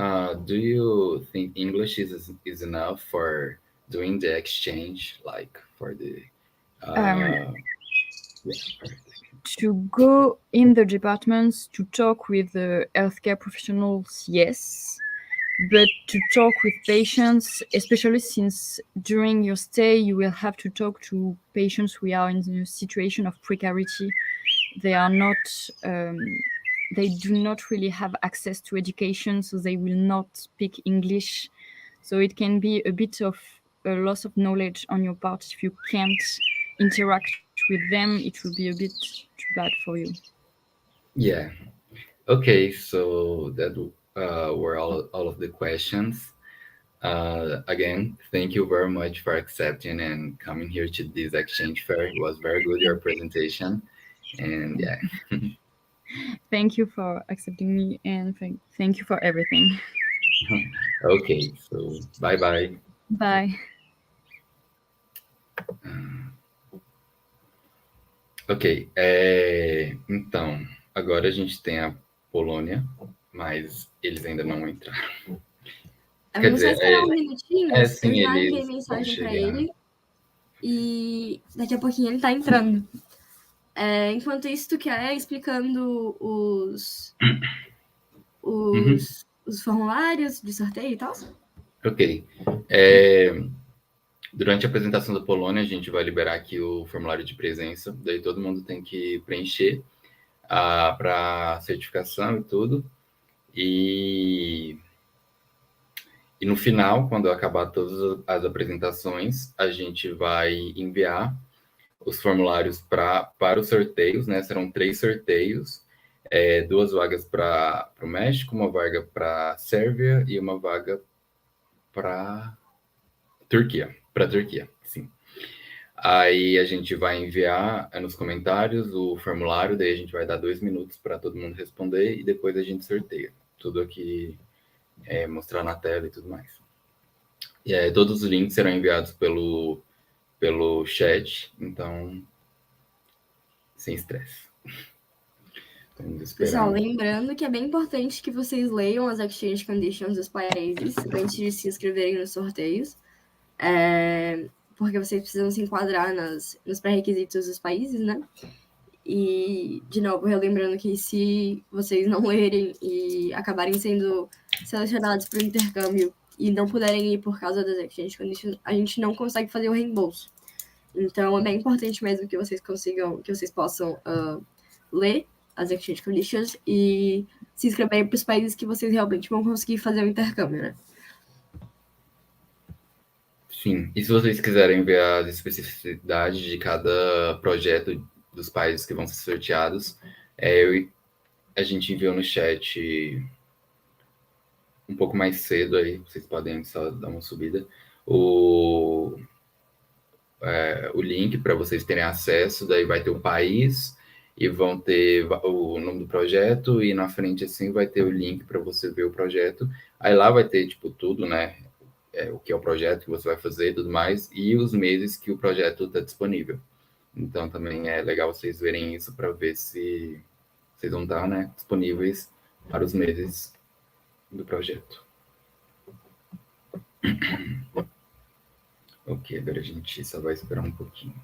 do you think English is enough for doing the exchange, like for the to go in the departments to talk with the healthcare professionals, yes, but to talk with patients, especially since during your stay you will have to talk to patients who are in a situation of precarity. They are not they do not really have access to education, so they will not speak English, so it can be a bit of a loss of knowledge on your part if you can't interact with them. It will be a bit too bad for you. Yeah. Okay, so that were all of the questions. Again, thank you very much for accepting and coming here to this exchange fair. It was very good, your presentation. And yeah. Thank you for accepting me, and thank you for everything. Okay, so bye-bye. Bye. Ok, então, agora a gente tem a Polônia, mas eles ainda não entraram. Quer Vamos dizer, esperar uns minutinhos, sim, eu já enviei eles mensagem vão para chegar. ele e daqui a pouquinho ele tá entrando. Enquanto isso, tu quer explicando os formulários de sorteio e tal? Ok. Durante a apresentação da Polônia, a gente vai liberar aqui o formulário de presença, daí todo mundo tem que preencher para certificação e tudo. E no final, quando acabar todas as apresentações, a gente vai enviar os formulários para os sorteios, né? Serão 3 sorteios, 2 vagas para o México, uma vaga para a Sérvia e uma vaga para Turquia. Para a Turquia, sim. Aí a gente vai enviar nos comentários o formulário, daí a gente vai dar 2 minutos para todo mundo responder e depois a gente sorteia. Tudo aqui mostrar na tela e tudo mais. E todos os links serão enviados pelo chat, então sem estresse. Pessoal, lembrando que é bem importante que vocês leiam as exchange conditions dos países antes de se inscreverem nos sorteios, porque vocês precisam se enquadrar nos pré-requisitos dos países, né? E, de novo, relembrando que se vocês não lerem e acabarem sendo selecionados para o intercâmbio e não puderem ir por causa das exchange conditions, a gente não consegue fazer o reembolso. Então, é bem importante mesmo que vocês possam ler as exchange conditions e se inscreverem para os países que vocês realmente vão conseguir fazer o intercâmbio, né? Sim, e se vocês quiserem ver as especificidades de cada projeto dos países que vão ser sorteados, a gente enviou no chat um pouco mais cedo aí, vocês podem só dar uma subida, o link para vocês terem acesso, daí vai ter o país e vão ter o nome do projeto e na frente assim vai ter o link para você ver o projeto. Aí lá vai ter tipo tudo, né? O que é o projeto que você vai fazer e tudo mais, e os meses que o projeto está disponível. Então também é legal vocês verem isso para ver se vocês vão estar, né, disponíveis para os meses do projeto. Ok, agora a gente só vai esperar um pouquinho.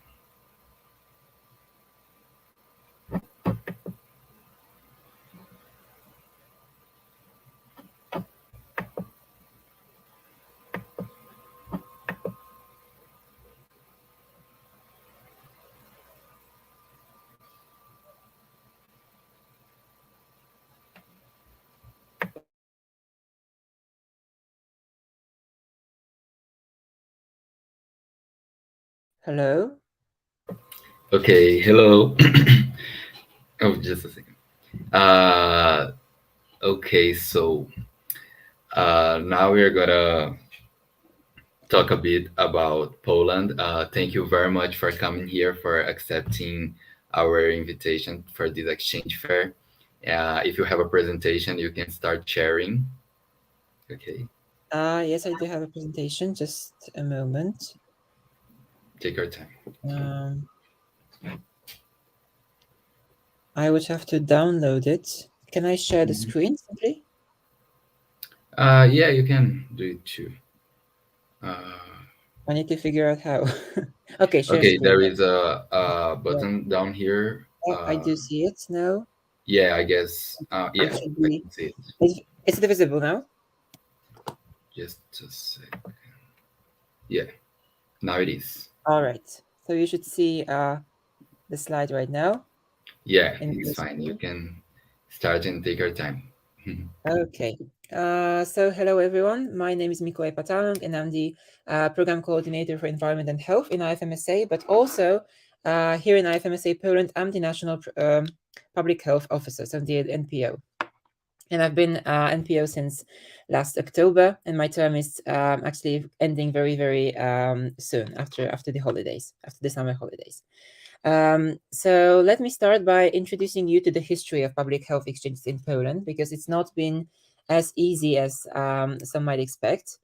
Hello? Okay, hello. Oh, just a second. Okay, so now we're gonna talk a bit about Poland. Thank you very much for coming here, for accepting our invitation for this exchange fair. If you have a presentation, you can start sharing. Okay. Yes, I do have a presentation. Just a moment. Take your time. I would have to download it. Can I share the screen simply? Yeah, you can do it too. I need to figure out how. Okay, share Okay, screen. there is a button down here. Oh, I do see it now. Yeah, I guess. Yeah, I can see it. Is it visible now? Just a second. Yeah, now it is. All right. So you should see the slide right now. Yeah, it's fine. You can start and take your time. Okay. So hello, everyone. My name is Mikołaj Patalong, and I'm the Program Coordinator for Environment and Health in IFMSA, but also here in IFMSA Poland, I'm the National Public Health Officer, so the NPO. And I've been NPO since last October, and my term is actually ending very, very soon after the holidays, after the summer holidays. So let me start by introducing you to the history of public health exchanges in Poland, because it's not been as easy as some might expect.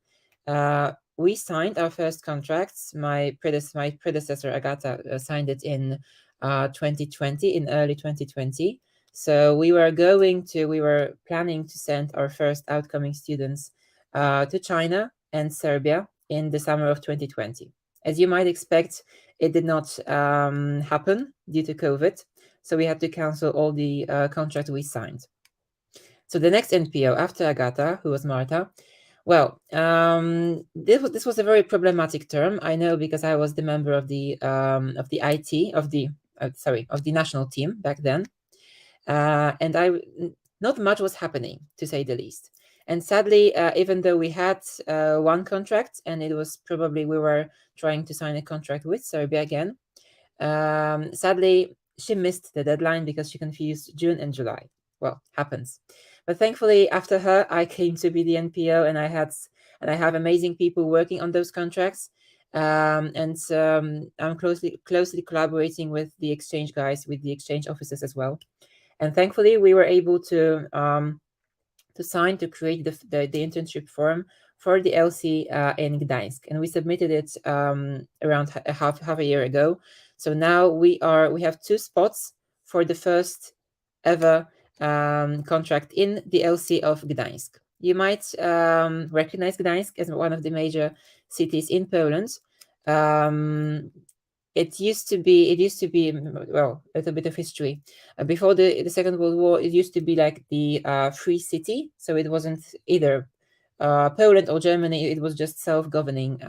We signed our first contracts. My predecessor, Agata, signed it in 2020, in early 2020. So we were planning to send our first outcoming students to China and Serbia in the summer of 2020. As you might expect, it did not happen due to COVID. So we had to cancel all the contracts we signed. So the next NPO after Agata, who was Marta, well, this was a very problematic term. I know, because I was the member of the national team back then. And not much was happening, to say the least. And sadly, even though we had one contract, and it was probably we were trying to sign a contract with Serbia again, sadly, she missed the deadline because she confused June and July. Well, happens. But thankfully, after her, I came to be the NPO, and I have amazing people working on those contracts. And I'm closely collaborating with the exchange guys, with the exchange officers as well. And thankfully, we were able to sign, to create the internship form for the LC in Gdańsk, and we submitted it around half a year ago. So now we have 2 spots for the first ever contract in the LC of Gdańsk. You might recognize Gdańsk as one of the major cities in Poland. It used to be, well, a little bit of history. Before the Second World War, it used to be like the free city. So it wasn't either Poland or Germany. It was just self-governing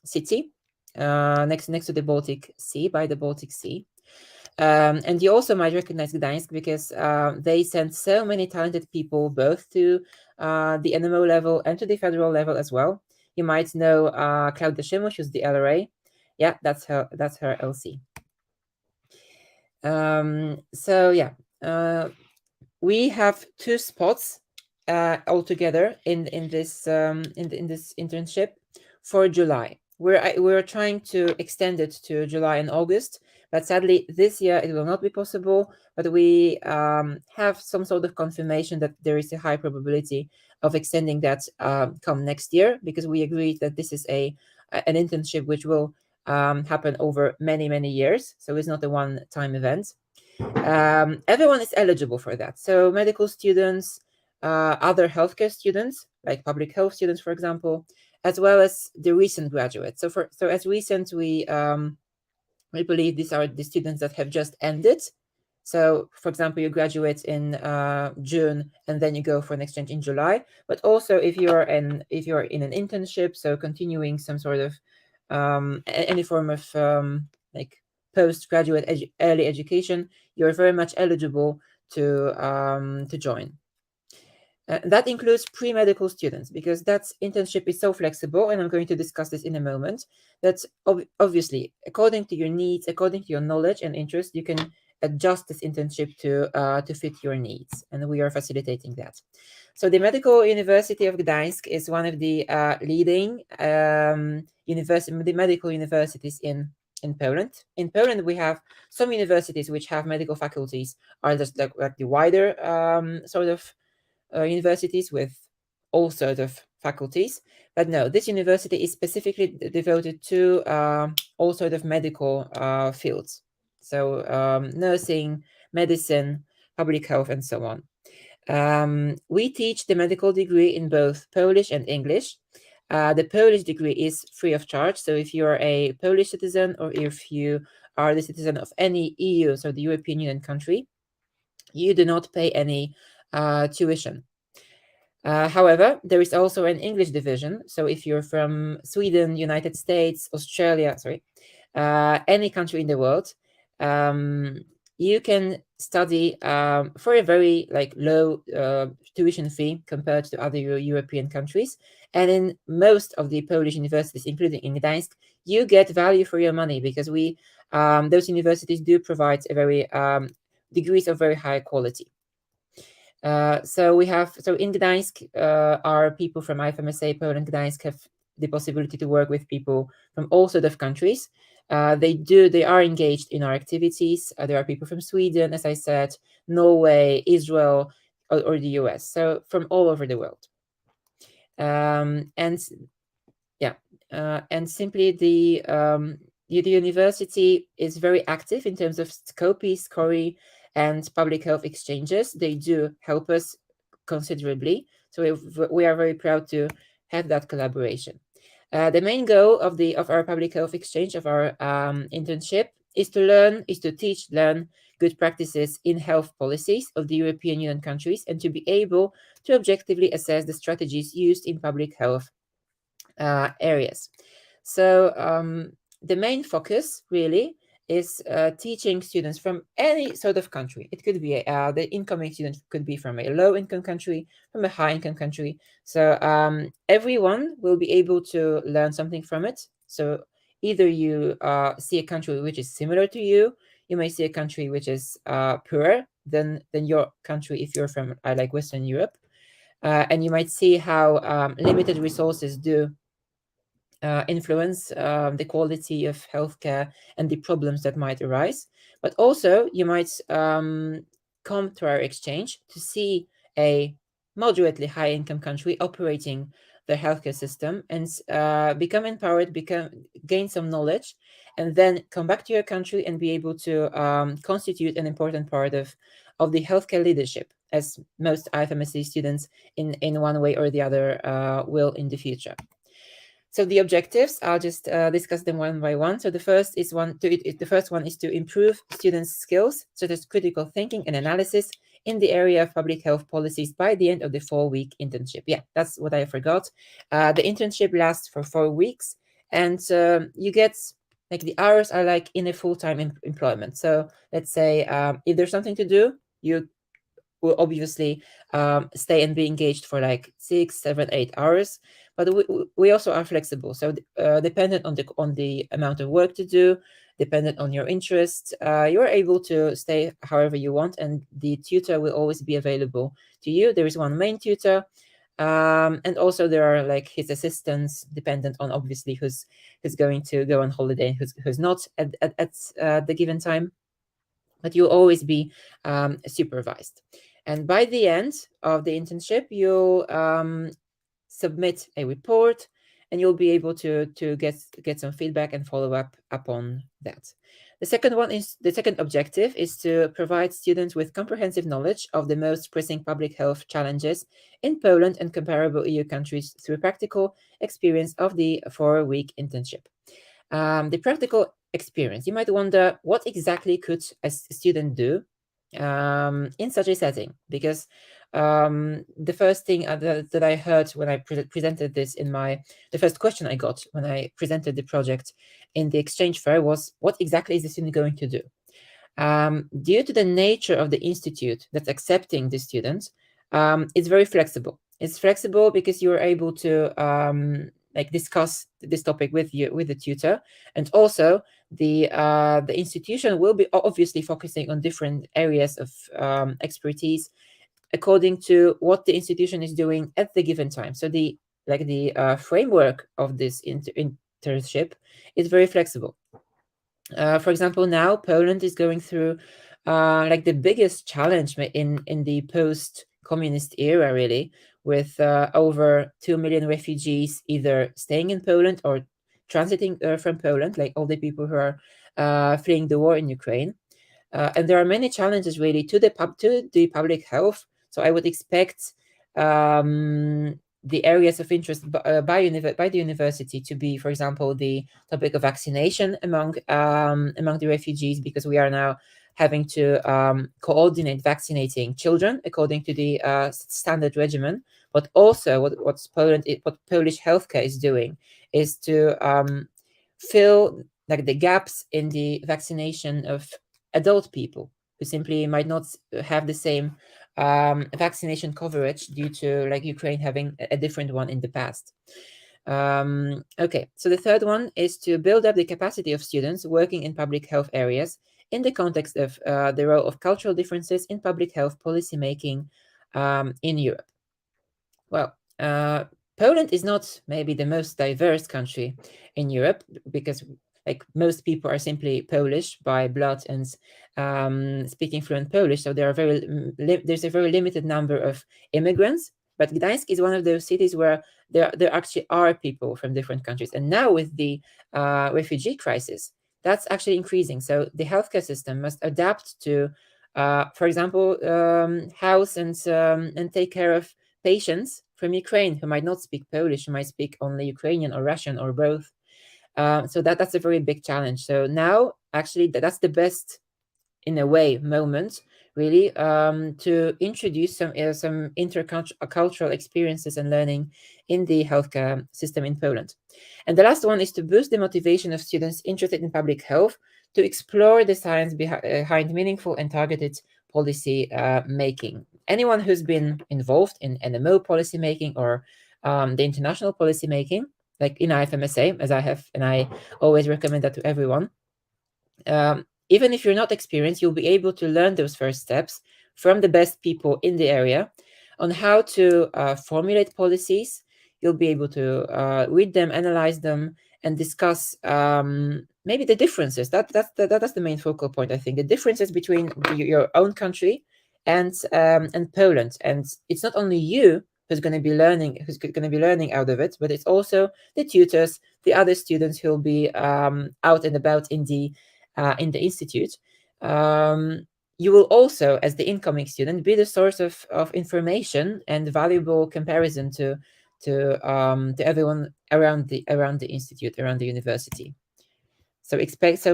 city next to the Baltic Sea, by the Baltic Sea. And you also might recognize Gdańsk because they sent so many talented people both to the NMO level and to the federal level as well. You might know Klaudia Szymuś, who's the LRA. Yeah, that's her LC. So yeah, we have 2 spots altogether in this internship for July. We're trying to extend it to July and August, but sadly this year it will not be possible. But we have some sort of confirmation that there is a high probability of extending that come next year, because we agreed that this is an internship which will happen over many years. So it's not a one-time event. Everyone is eligible for that. So medical students, other healthcare students, like public health students, for example, as well as the recent graduates. So as recent, we believe these are the students that have just ended. So, for example, you graduate in June and then you go for an exchange in July. But also, if you're in an internship, so continuing some sort of any form of like postgraduate early education, you're very much eligible to join. That includes pre-medical students, because that internship is so flexible, and I'm going to discuss this in a moment. That's obviously according to your needs, according to your knowledge and interest, you can adjust this internship to fit your needs, and we are facilitating that. So the Medical University of Gdańsk is one of the leading medical universities in Poland. In Poland, we have some universities which have medical faculties, are just like the wider sort of universities with all sorts of faculties. But no, this university is specifically devoted to all sorts of medical fields. So nursing, medicine, public health, and so on. We teach the medical degree in both Polish and English. The Polish degree is free of charge. So if you are a Polish citizen, or if you are the citizen of any EU, so the European Union country, you do not pay any tuition. However, there is also an English division. So if you're from Sweden, United States, Australia, any country in the world, you can study for a very low tuition fee compared to other European countries. And in most of the Polish universities, including in Gdańsk, you get value for your money, because those universities do provide a very degrees of very high quality. So in Gdańsk, our people from IFMSA Poland Gdańsk have the possibility to work with people from all sorts of countries. They are engaged in our activities. There are people from Sweden, as I said, Norway, Israel, or the US. So from all over the world. And simply the university is very active in terms of SCOPH, SCORI, and public health exchanges. They do help us considerably. So we are very proud to have that collaboration. The main goal of our public health exchange, of our internship, is to teach, learn good practices in health policies of the European Union countries, and to be able to objectively assess the strategies used in public health areas. So the main focus really is teaching students from any sort of country. It could be the incoming student could be from a low-income country, from a high-income country. So everyone will be able to learn something from it. So either you see a country which is similar to you may see a country which is poorer than your country if you're from like Western Europe, and you might see how limited resources do influence the quality of healthcare and the problems that might arise. But also you might come to our exchange to see a moderately high income country operating the healthcare system and become empowered, gain some knowledge, and then come back to your country and be able to constitute an important part of of the healthcare leadership, as most IFMSA students in one way or the other will in the future. So the objectives, I'll just discuss them one by one. So the first one is to improve students' skills, such as critical thinking and analysis in the area of public health policies by the end of the 4-week internship. Yeah, that's what I forgot. The internship lasts for 4 weeks, and you get, like, the hours are like in a full-time employment. So let's say if there's something to do, you will obviously stay and be engaged for like 6, 7, 8 hours. But we also are flexible. So dependent on the amount of work to do, dependent on your interests, you're able to stay however you want, and the tutor will always be available to you. There is one main tutor, and also there are like his assistants, dependent on obviously who's going to go on holiday and who's not at the given time. But you'll always be supervised. And by the end of the internship, you'll submit a report, and you'll be able to get some feedback and follow up upon that. The second objective is to provide students with comprehensive knowledge of the most pressing public health challenges in Poland and comparable EU countries through practical experience of the 4-week internship. The practical experience, you might wonder, what exactly could a student do in such a setting? Because the first thing that I heard when I presented this the first question I got when I presented the project in the exchange fair was, what exactly is the student going to do? Due to the nature of the institute that's accepting the students, it's very flexible. It's flexible because you are able to discuss this topic with the tutor, and also the institution will be obviously focusing on different areas of expertise according to what the institution is doing at the given time. So the framework of this internship is very flexible. For example, now Poland is going through the biggest challenge in the post-communist era, really, with over 2 million refugees either staying in Poland or transiting from Poland, like all the people who are fleeing the war in Ukraine. And there are many challenges really to the public health. So I would expect the areas of interest by the university to be, for example, the topic of vaccination among the refugees, because we are now having to coordinate vaccinating children according to the standard regimen. But also, what Polish healthcare is doing is to fill the gaps in the vaccination of adult people who simply might not have the same vaccination coverage due to Ukraine having a different one in the past. Okay, so the third one is to build up the capacity of students working in public health areas in the context of the role of cultural differences in public health policy making in Europe. Well, Poland is not maybe the most diverse country in Europe, because most people are simply Polish by blood and speaking fluent Polish. So there's a very limited number of immigrants. But Gdańsk is one of those cities where there actually are people from different countries. And now with the refugee crisis, that's actually increasing. So the healthcare system must adapt to, for example, house and take care of patients from Ukraine who might not speak Polish, who might speak only Ukrainian or Russian or both. So that's a very big challenge. So now, actually, that's the best, in a way, moment, really, to introduce some intercultural experiences and learning in the healthcare system in Poland. And the last one is to boost the motivation of students interested in public health to explore the science behind meaningful and targeted policy making. Anyone who's been involved in NMO policy making or the international policy making, like in IFMSA, as I have, and I always recommend that to everyone. Even if you're not experienced, you'll be able to learn those first steps from the best people in the area on how to formulate policies. You'll be able to read them, analyze them, and discuss maybe the differences. That's the main focal point, I think. The differences between your own country and Poland. And it's not only you who's going to be learning out of it, but it's also the tutors, the other students who'll be out and about in the institute. you will also, as the incoming student, be the source of information and valuable comparison to everyone around the institute, around the university. So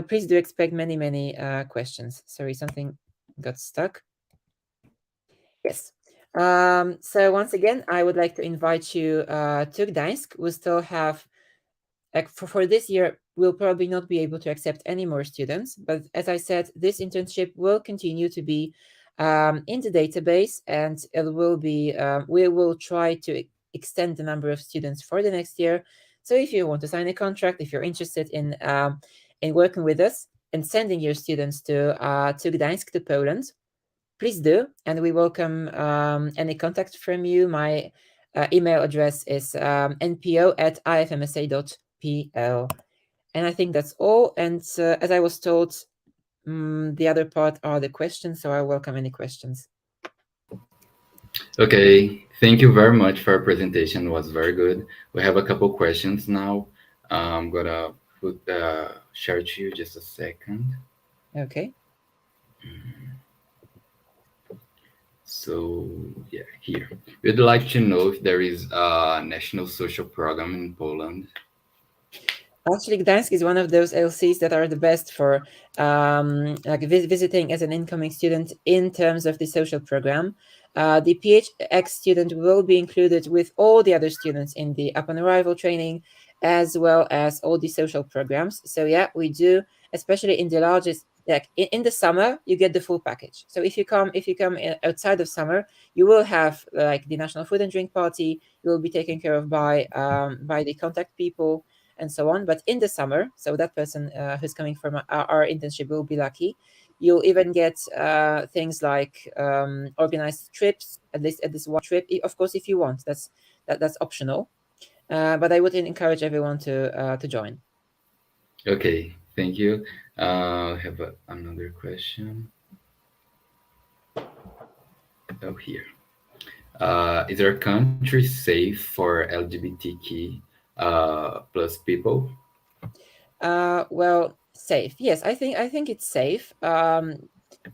please do expect many questions. Sorry, something got stuck. Yes. So once again, I would like to invite you to Gdańsk. We still have, for this year, we'll probably not be able to accept any more students. But as I said, this internship will continue to be in the database, and it will be. We will try to extend the number of students for the next year. So if you want to sign a contract, if you're interested in working with us and sending your students to Gdańsk, to Poland, please do, and we welcome any contact from you. My email address is npo@ifmsa.pl. And I think that's all. And as I was told, the other part are the questions, so I welcome any questions. Okay, thank you very much for our presentation. It was very good. We have a couple questions now. I'm gonna share to you just a second. Okay. So yeah, here. We'd like to know if there is a national social program in Poland. Actually, Gdańsk is one of those LCs that are the best for visiting as an incoming student in terms of the social program. The PHX student will be included with all the other students in the upon arrival training, as well as all the social programs. So yeah, we do, especially in the largest, like in the summer, you get the full package. So if you come outside of summer, you will have like the National Food and Drink Party. You will be taken care of by the contact people and so on. But in the summer, so that person who's coming from our internship will be lucky. You'll even get things like organized trips, at least one trip. Of course, if you want, that's optional. But I would encourage everyone to join. Okay, thank you. I have another question. Oh, here. Is our country safe for LGBTQ plus people? Well, safe. Yes, I think it's safe.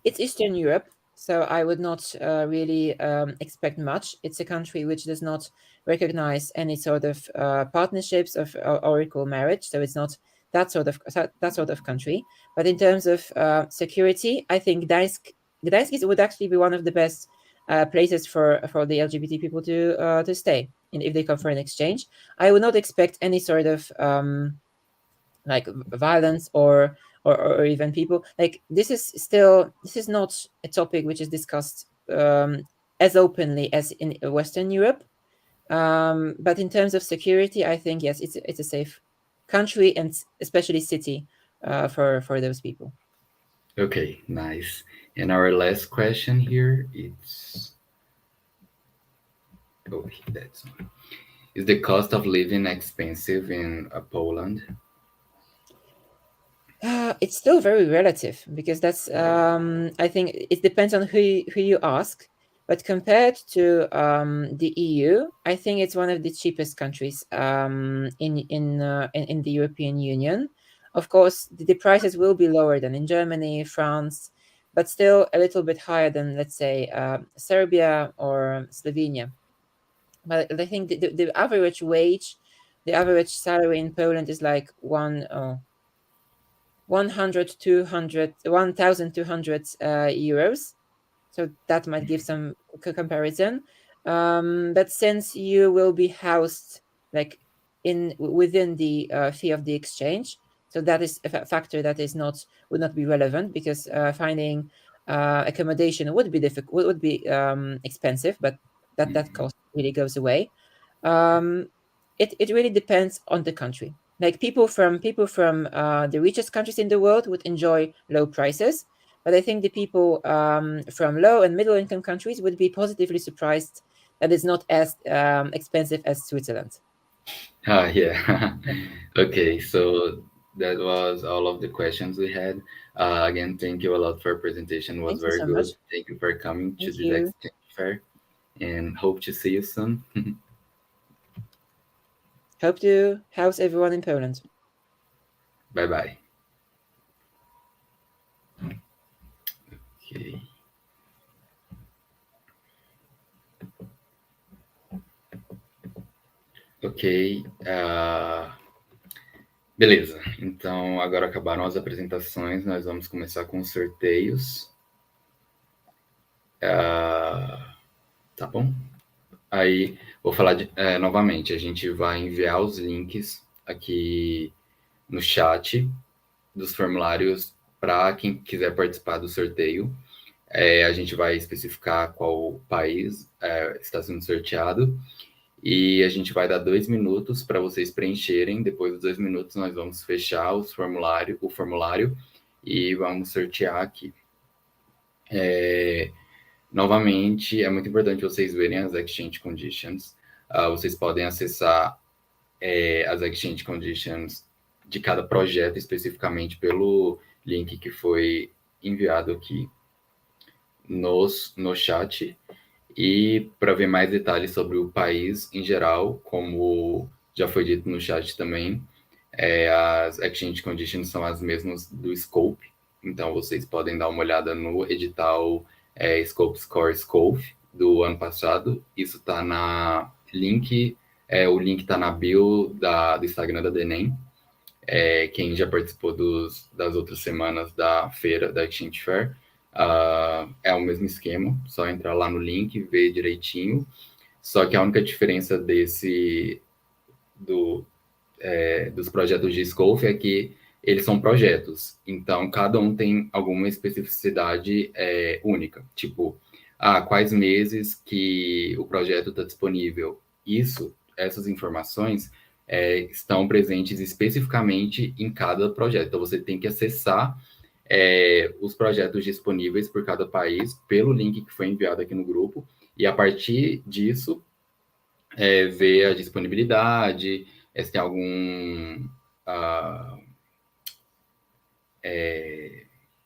It's Eastern Europe, so I would not really expect much. It's a country which does not recognize any sort of partnerships or equal marriage, so it's not that sort of country. But in terms of security, I think Gdańsk would actually be one of the best places for the LGBT people to stay, and if they come for an exchange. I would not expect any sort of like violence or even people like this is not a topic which is discussed as openly as in Western Europe, but in terms of security, I think yes, it's a safe country and especially city for those people. Okay, nice. And our last question here, that's one. Is the cost of living expensive in Poland? It's still very relative because that's I think it depends on who you ask. But compared to the EU, I think it's one of the cheapest countries in the European Union. Of course, the prices will be lower than in Germany, France, but still a little bit higher than, let's say, Serbia or Slovenia. But I think the average wage, the average salary in Poland is like 1,200 euros. So that might give some comparison. But since you will be housed like within the fee of the exchange, so that is a factor that would not be relevant because finding accommodation would be difficult, would be expensive, but that cost really goes away. It really depends on the country. Like people from the richest countries in the world would enjoy low prices, but I think the people from low and middle income countries would be positively surprised that it's not as expensive as Switzerland. Yeah. Okay, so that was all of the questions we had. Again, thank you a lot for your presentation. It was Thank you very so good. much. Thank you for coming to Thank this you. exchange fair, and hope to see you soon. Hope to house everyone in Poland. Bye bye. Ok. Ok. Beleza. Então, agora acabaram as apresentações, nós vamos começar com os sorteios. Tá bom? Aí, vou falar novamente, a gente vai enviar os links aqui no chat dos formulários para quem quiser participar do sorteio. A gente vai especificar qual país está sendo sorteado e a gente vai dar 2 minutos para vocês preencherem. Depois dos 2 minutos, nós vamos fechar o formulário e vamos sortear aqui. Novamente, é muito importante vocês verem as Exchange Conditions. Vocês podem acessar as Exchange Conditions de cada projeto especificamente pelo link que foi enviado aqui no chat. E para ver mais detalhes sobre o país em geral, como já foi dito no chat também, as Exchange Conditions são as mesmas do Scope. Então, vocês podem dar uma olhada no edital Scope Score SCOPH do ano passado. Isso está na link, o link está na bio do Instagram da DENEM. Quem já participou das outras semanas da feira, da Exchange Fair, é o mesmo esquema, só entrar lá no link, ver direitinho. Só que a única diferença dos projetos de SCOPH é que eles são projetos, então cada um tem alguma especificidade única, tipo, quais meses que o projeto está disponível. Essas informações estão presentes especificamente em cada projeto, então você tem que acessar os projetos disponíveis por cada país pelo link que foi enviado aqui no grupo, e a partir disso, ver a disponibilidade, se tem algum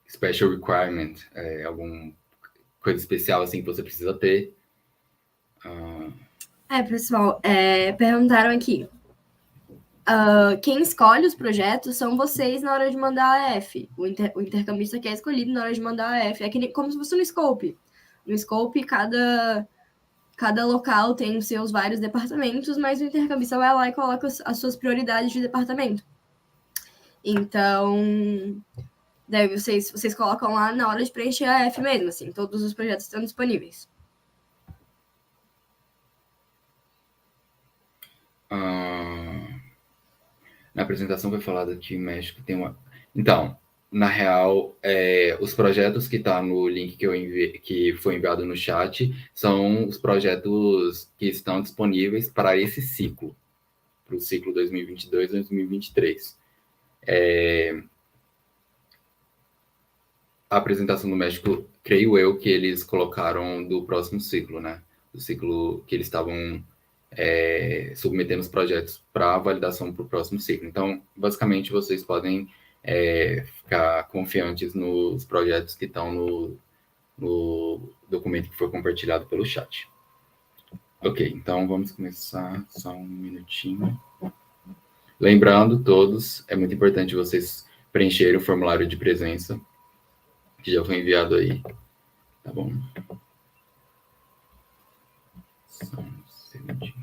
special requirement, alguma coisa especial assim que você precisa ter. Pessoal, perguntaram aqui. Quem escolhe os projetos são vocês na hora de mandar a AF. O intercambista que é escolhido na hora de mandar a AF. É como se fosse no Scope. No Scope, cada local tem os seus vários departamentos, mas o intercambista vai lá e coloca as suas prioridades de departamento. Então, daí vocês colocam lá na hora de preencher a AF mesmo, assim, todos os projetos estão disponíveis. Na apresentação foi falado que o México tem uma... Então, na real, os projetos que estão no link que foi enviado no chat são os projetos que estão disponíveis para esse ciclo, para o ciclo 2022-2023. A apresentação do México, creio eu, que eles colocaram do próximo ciclo, né? Do ciclo que eles estavam submetendo os projetos para validação para o próximo ciclo. Então, basicamente, vocês podem ficar confiantes nos projetos que estão no documento que foi compartilhado pelo chat. Ok, então vamos começar, só um minutinho. Lembrando, todos, é muito importante vocês preencherem o formulário de presença, que já foi enviado aí, tá bom? Só um segundinho.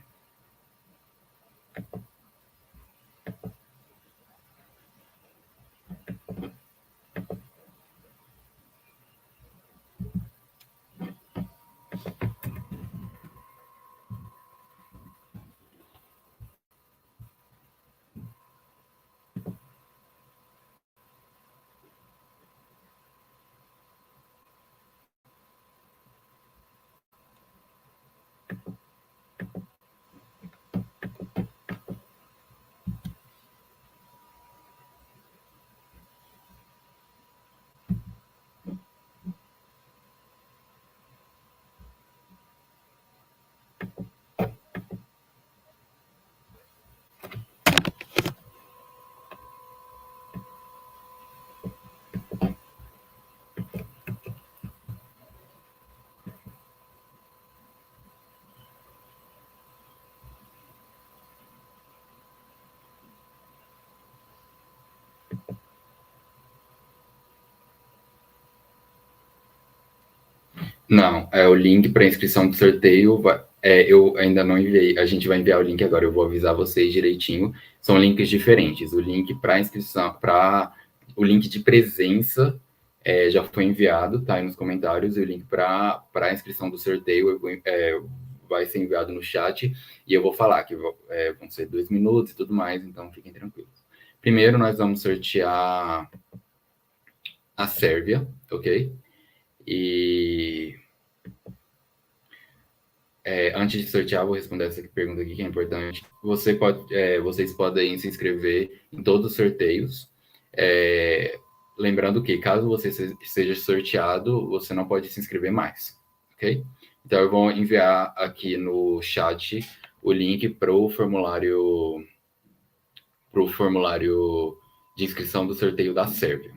Não, o link para inscrição do sorteio, eu ainda não enviei, a gente vai enviar o link agora, eu vou avisar vocês direitinho, são links diferentes, o link para inscrição, o link de presença já foi enviado, tá aí nos comentários, e o link para a inscrição do sorteio vai ser enviado no chat, e eu vou falar que vão ser 2 minutos e tudo mais, então fiquem tranquilos. Primeiro, nós vamos sortear a Sérvia, ok? E antes de sortear, vou responder essa pergunta aqui que é importante. Vocês podem se inscrever em todos os sorteios. Lembrando que, caso você seja sorteado, você não pode se inscrever mais, ok? Então, eu vou enviar aqui no chat o link para o formulário de inscrição do sorteio da Sérvia.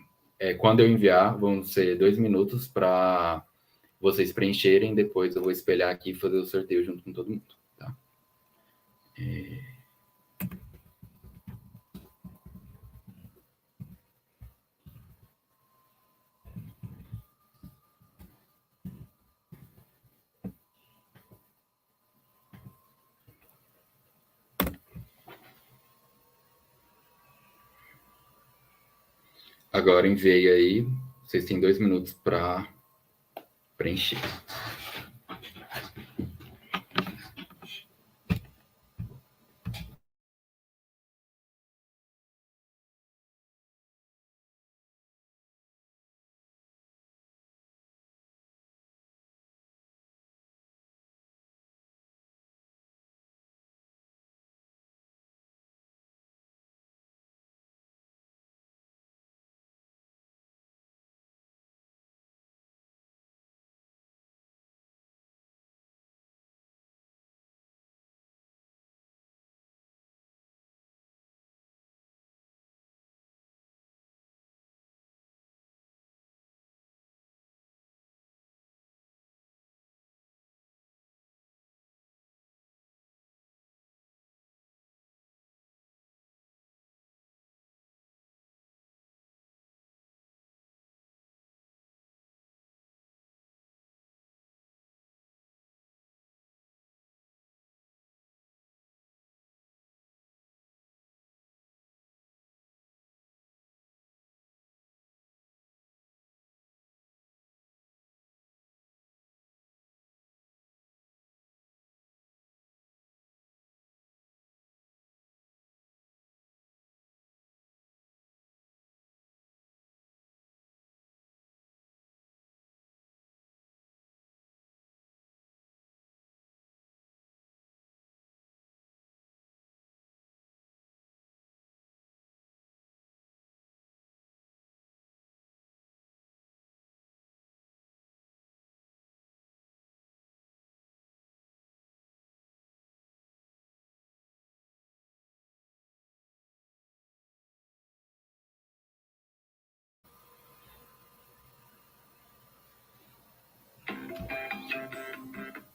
Quando eu enviar, vão ser 2 minutos para vocês preencherem, depois eu vou espelhar aqui e fazer o sorteio junto com todo mundo, tá? Agora enviei aí, vocês têm 2 minutos para preencher.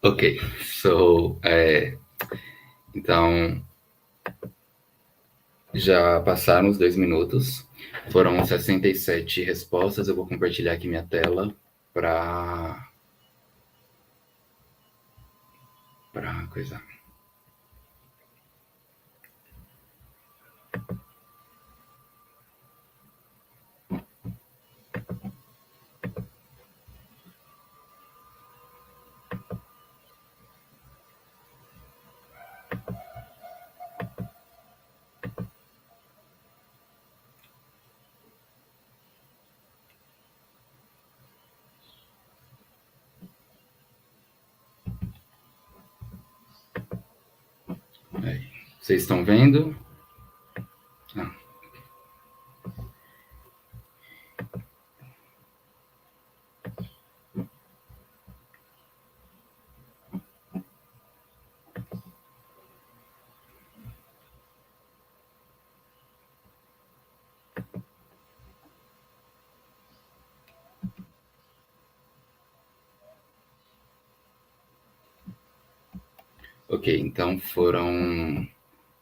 Ok, então, já passaram os 2 minutos, foram 67 respostas, eu vou compartilhar aqui minha tela para coisar. Aí. Vocês estão vendo? Ah. Ok, então foram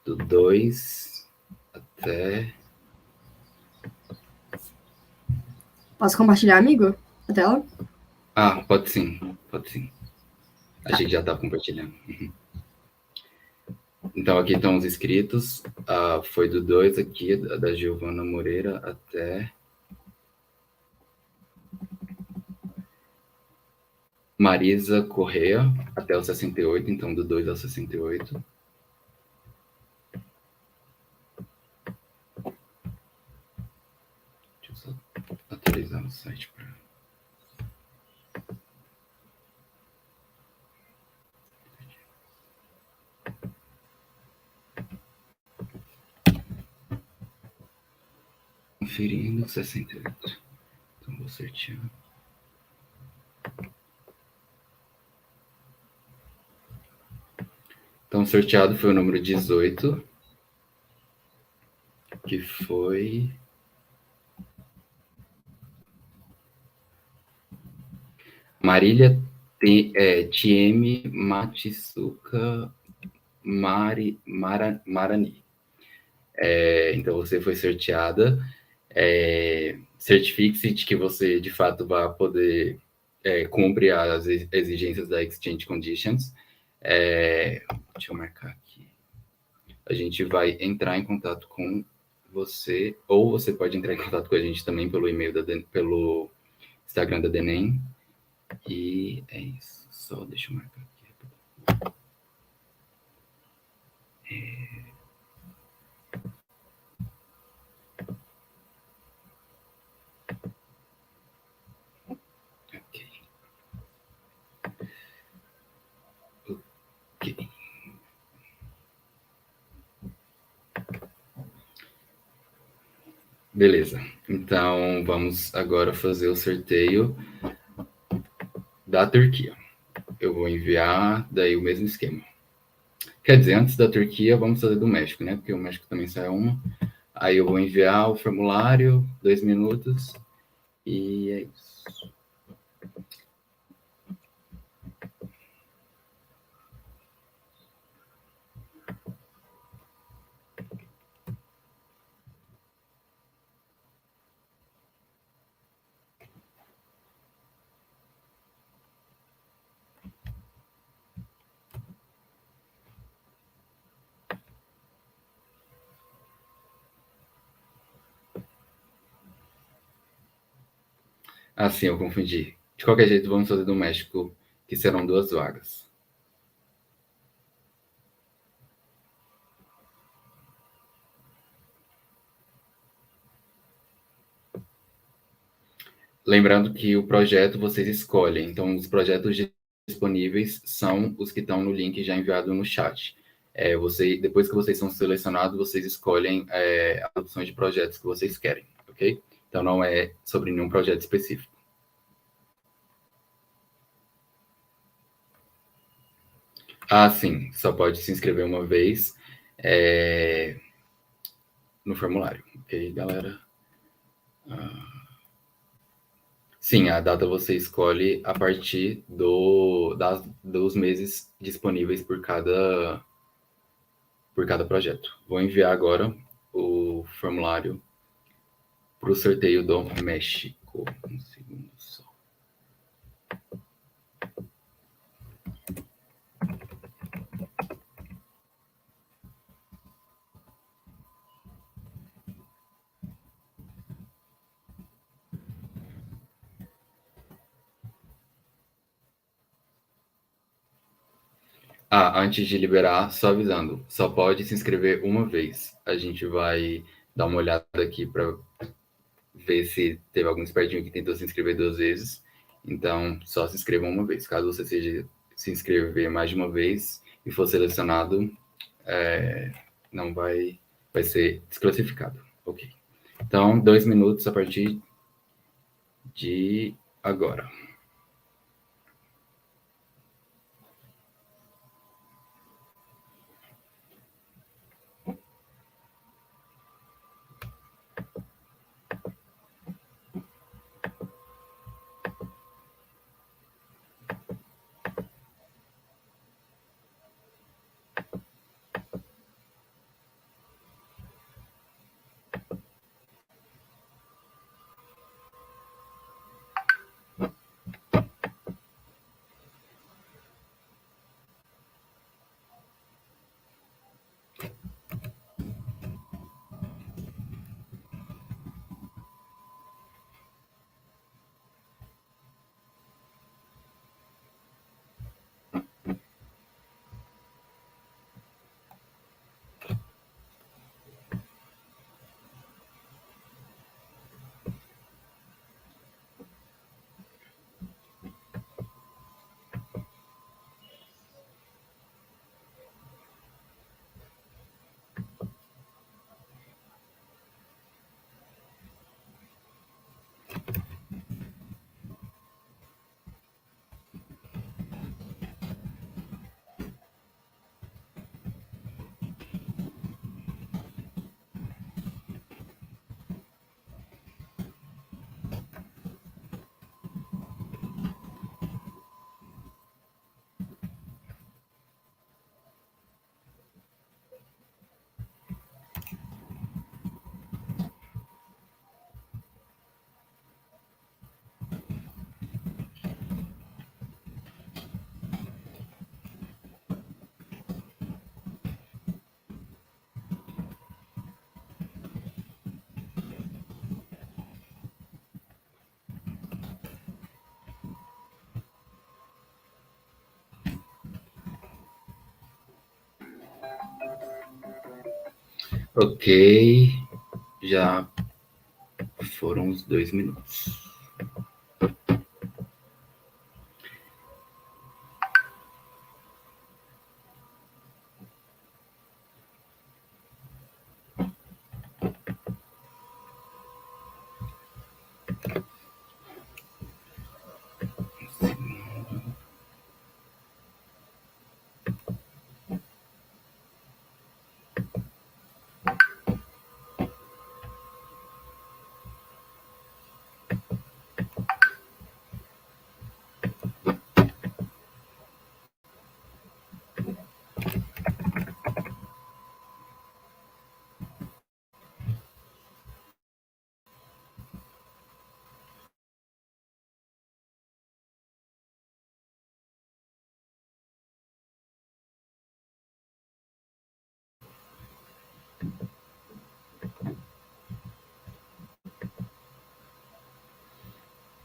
do 2 até... Posso compartilhar, amigo? A tela? Ah, pode sim, pode sim. Achei que já estava compartilhando. Então, aqui estão os inscritos. Foi do 2 aqui, da Giovana Moreira até Marisa Correa, até o 68, então do 2 ao 68. Deixa eu só atualizar o site para... Conferindo 68. Então, vou sortear. Então, sorteado foi o número 18, que foi Marília Tieme Matsuka Marani. Então, você foi sorteada. Certifique-se de que você, de fato, vai poder cumprir as exigências da Exchange Conditions. Deixa eu marcar aqui. A gente vai entrar em contato com você, ou você pode entrar em contato com a gente também pelo e-mail, pelo Instagram da DENEM. E é isso. Só deixa eu marcar aqui. Ok. Ok. Beleza. Então, vamos agora fazer o sorteio da Turquia. Eu vou enviar daí o mesmo esquema. Quer dizer, antes da Turquia, vamos fazer do México, né? Porque o México também sai uma. Aí eu vou enviar o formulário, 2 minutos, e é isso. Ah, sim, eu confundi. De qualquer jeito, vamos fazer do México, que serão 2 vagas. Lembrando que o projeto vocês escolhem, então os projetos disponíveis são os que estão no link já enviado no chat. Depois que vocês são selecionados, vocês escolhem as opções de projetos que vocês querem, ok? Então não é sobre nenhum projeto específico. Ah, sim, só pode se inscrever uma vez no formulário, ok, galera? Sim, a data você escolhe a partir dos meses disponíveis por cada projeto. Vou enviar agora o formulário para o sorteio do México. Um segundo só. Antes de liberar, só avisando, só pode se inscrever uma vez. A gente vai dar uma olhada aqui para ver se teve algum espertinho que tentou se inscrever 2 vezes. Então, só se inscreva uma vez. Caso você se inscrever mais de uma vez e for selecionado, não vai ser desclassificado. Ok. Então, 2 minutos a partir de agora. Ok, já foram os 2 minutos.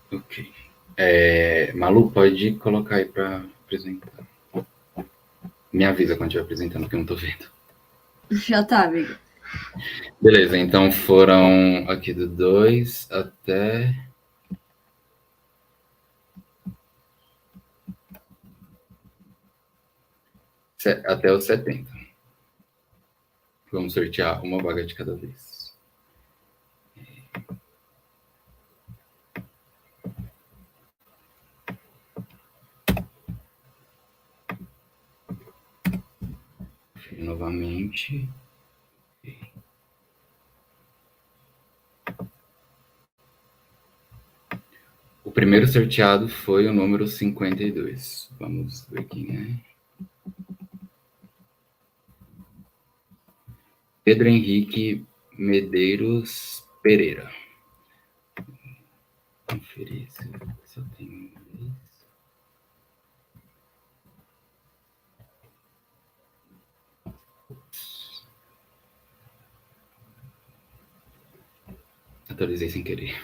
Ok. Malu, pode colocar aí para apresentar. Me avisa quando estiver apresentando, que eu não tô vendo. Já tá, amigo. Beleza, então foram aqui do 2 até os 70. Vamos sortear uma vaga de cada vez. Novamente. O primeiro sorteado foi o número 52. Vamos ver quem é. Pedro Henrique Medeiros Pereira. Conferir se só tem um vez. Atualizei sem querer.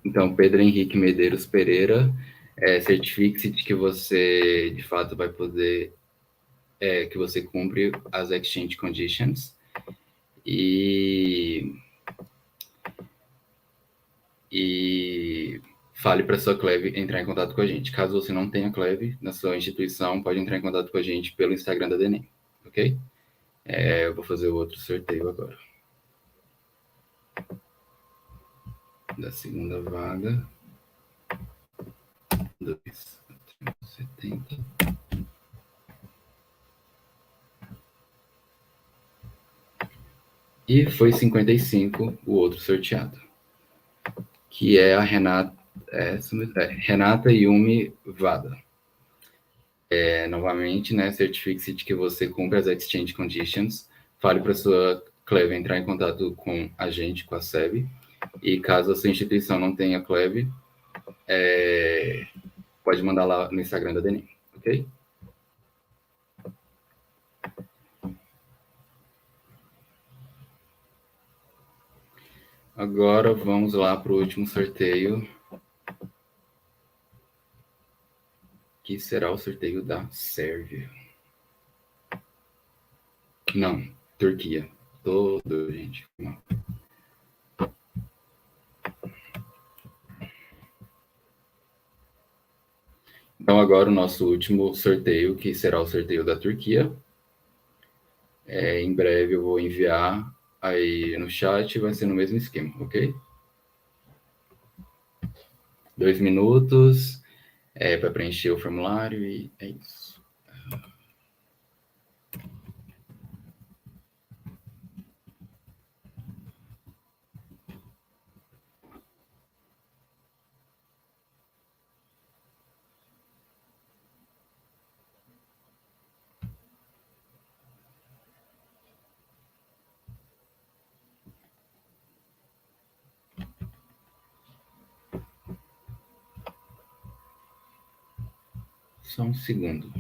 Então, Pedro Henrique Medeiros Pereira, certifique-se de que você, de fato, vai poder, que você cumpre as exchange conditions e fale para sua CLEV entrar em contato com a gente. Caso você não tenha CLEV na sua instituição, pode entrar em contato com a gente pelo Instagram da DENEM, ok? Eu vou fazer o outro sorteio agora. Da segunda vaga. 2,70. E foi 55 o outro sorteado, que é a Renata, Renata Yumi Vada. Novamente, né, certifique-se de que você cumpre as exchange conditions, fale para sua CLEV entrar em contato com a gente, com a SEB, e caso a sua instituição não tenha CLEV, pode mandar lá no Instagram da DENEM, ok? Agora vamos lá para o último sorteio, que será o sorteio da Sérvia. Não, Turquia. Todo, gente. Não. Então, agora o nosso último sorteio, que será o sorteio da Turquia. Em breve eu vou enviar aí no chat, vai ser no mesmo esquema, ok? 2 minutos para preencher o formulário e é isso. Só um segundo.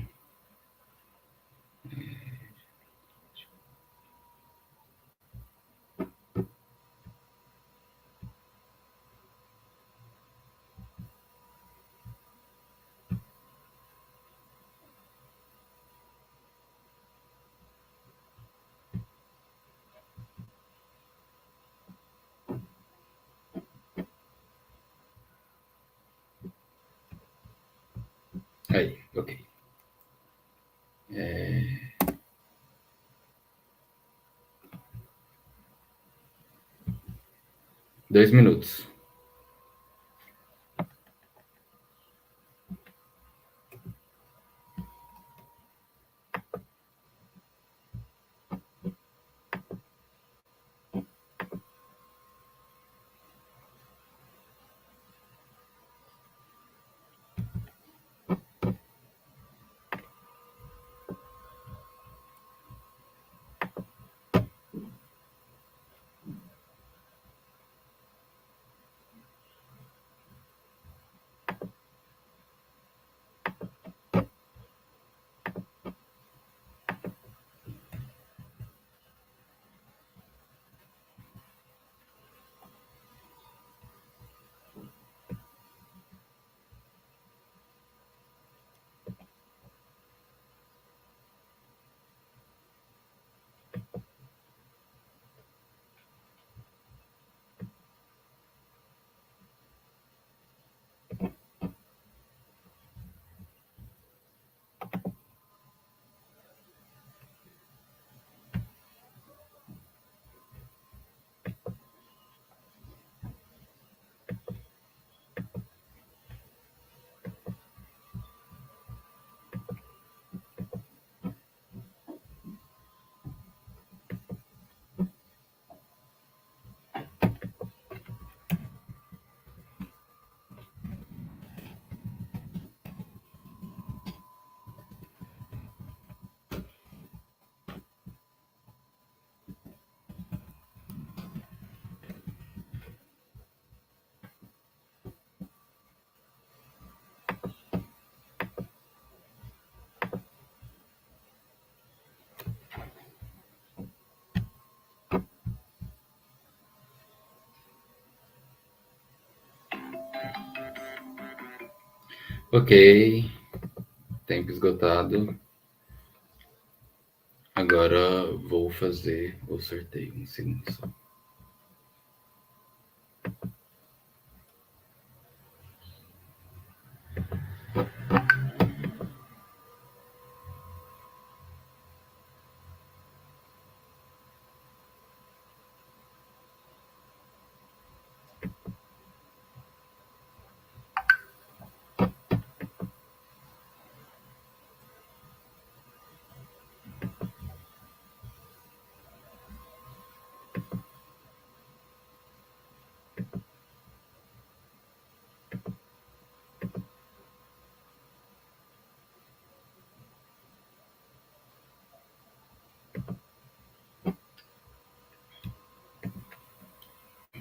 Aí, ok. 2 minutos. Ok, tempo esgotado. Agora vou fazer o sorteio. Um segundo só.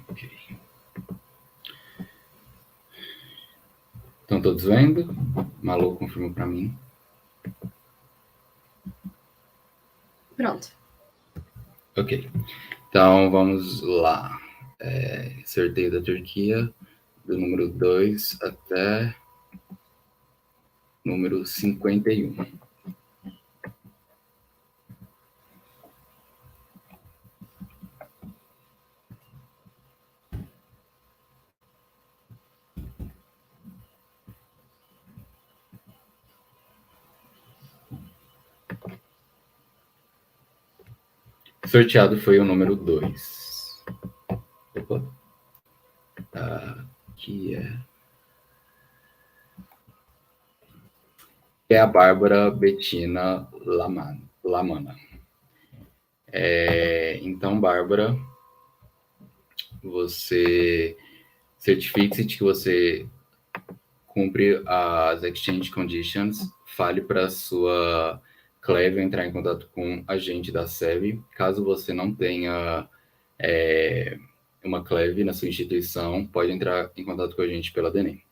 Ok. Estão todos vendo? Malu confirma para mim. Pronto. Ok. Então vamos lá. Sorteio da Turquia, do número 2 até número 51. Sorteado foi o número 2. Opa. Aqui é a Bárbara Bettina Lamana. Então, Bárbara, você certifique-se de que você cumpre as exchange conditions, fale para sua Cleve entrar em contato com a gente da SEB. Caso você não tenha uma Cleve na sua instituição, pode entrar em contato com a gente pela DENEM.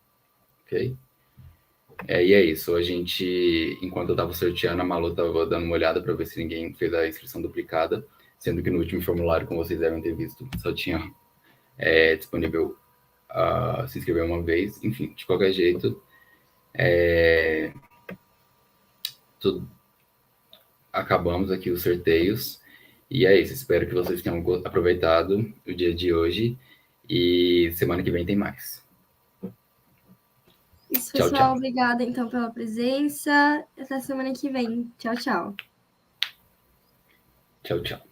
Ok? E é isso. A gente, enquanto eu estava sorteando, a Malu estava dando uma olhada para ver se ninguém fez a inscrição duplicada, sendo que no último formulário, como vocês devem ter visto, só tinha disponível se inscrever uma vez. Enfim, de qualquer jeito, acabamos aqui os sorteios. E é isso. Espero que vocês tenham aproveitado o dia de hoje. E semana que vem tem mais. Isso, Tchau, pessoal. tchau. Obrigada, então, pela presença. Até semana que vem. Tchau, tchau. Tchau, tchau.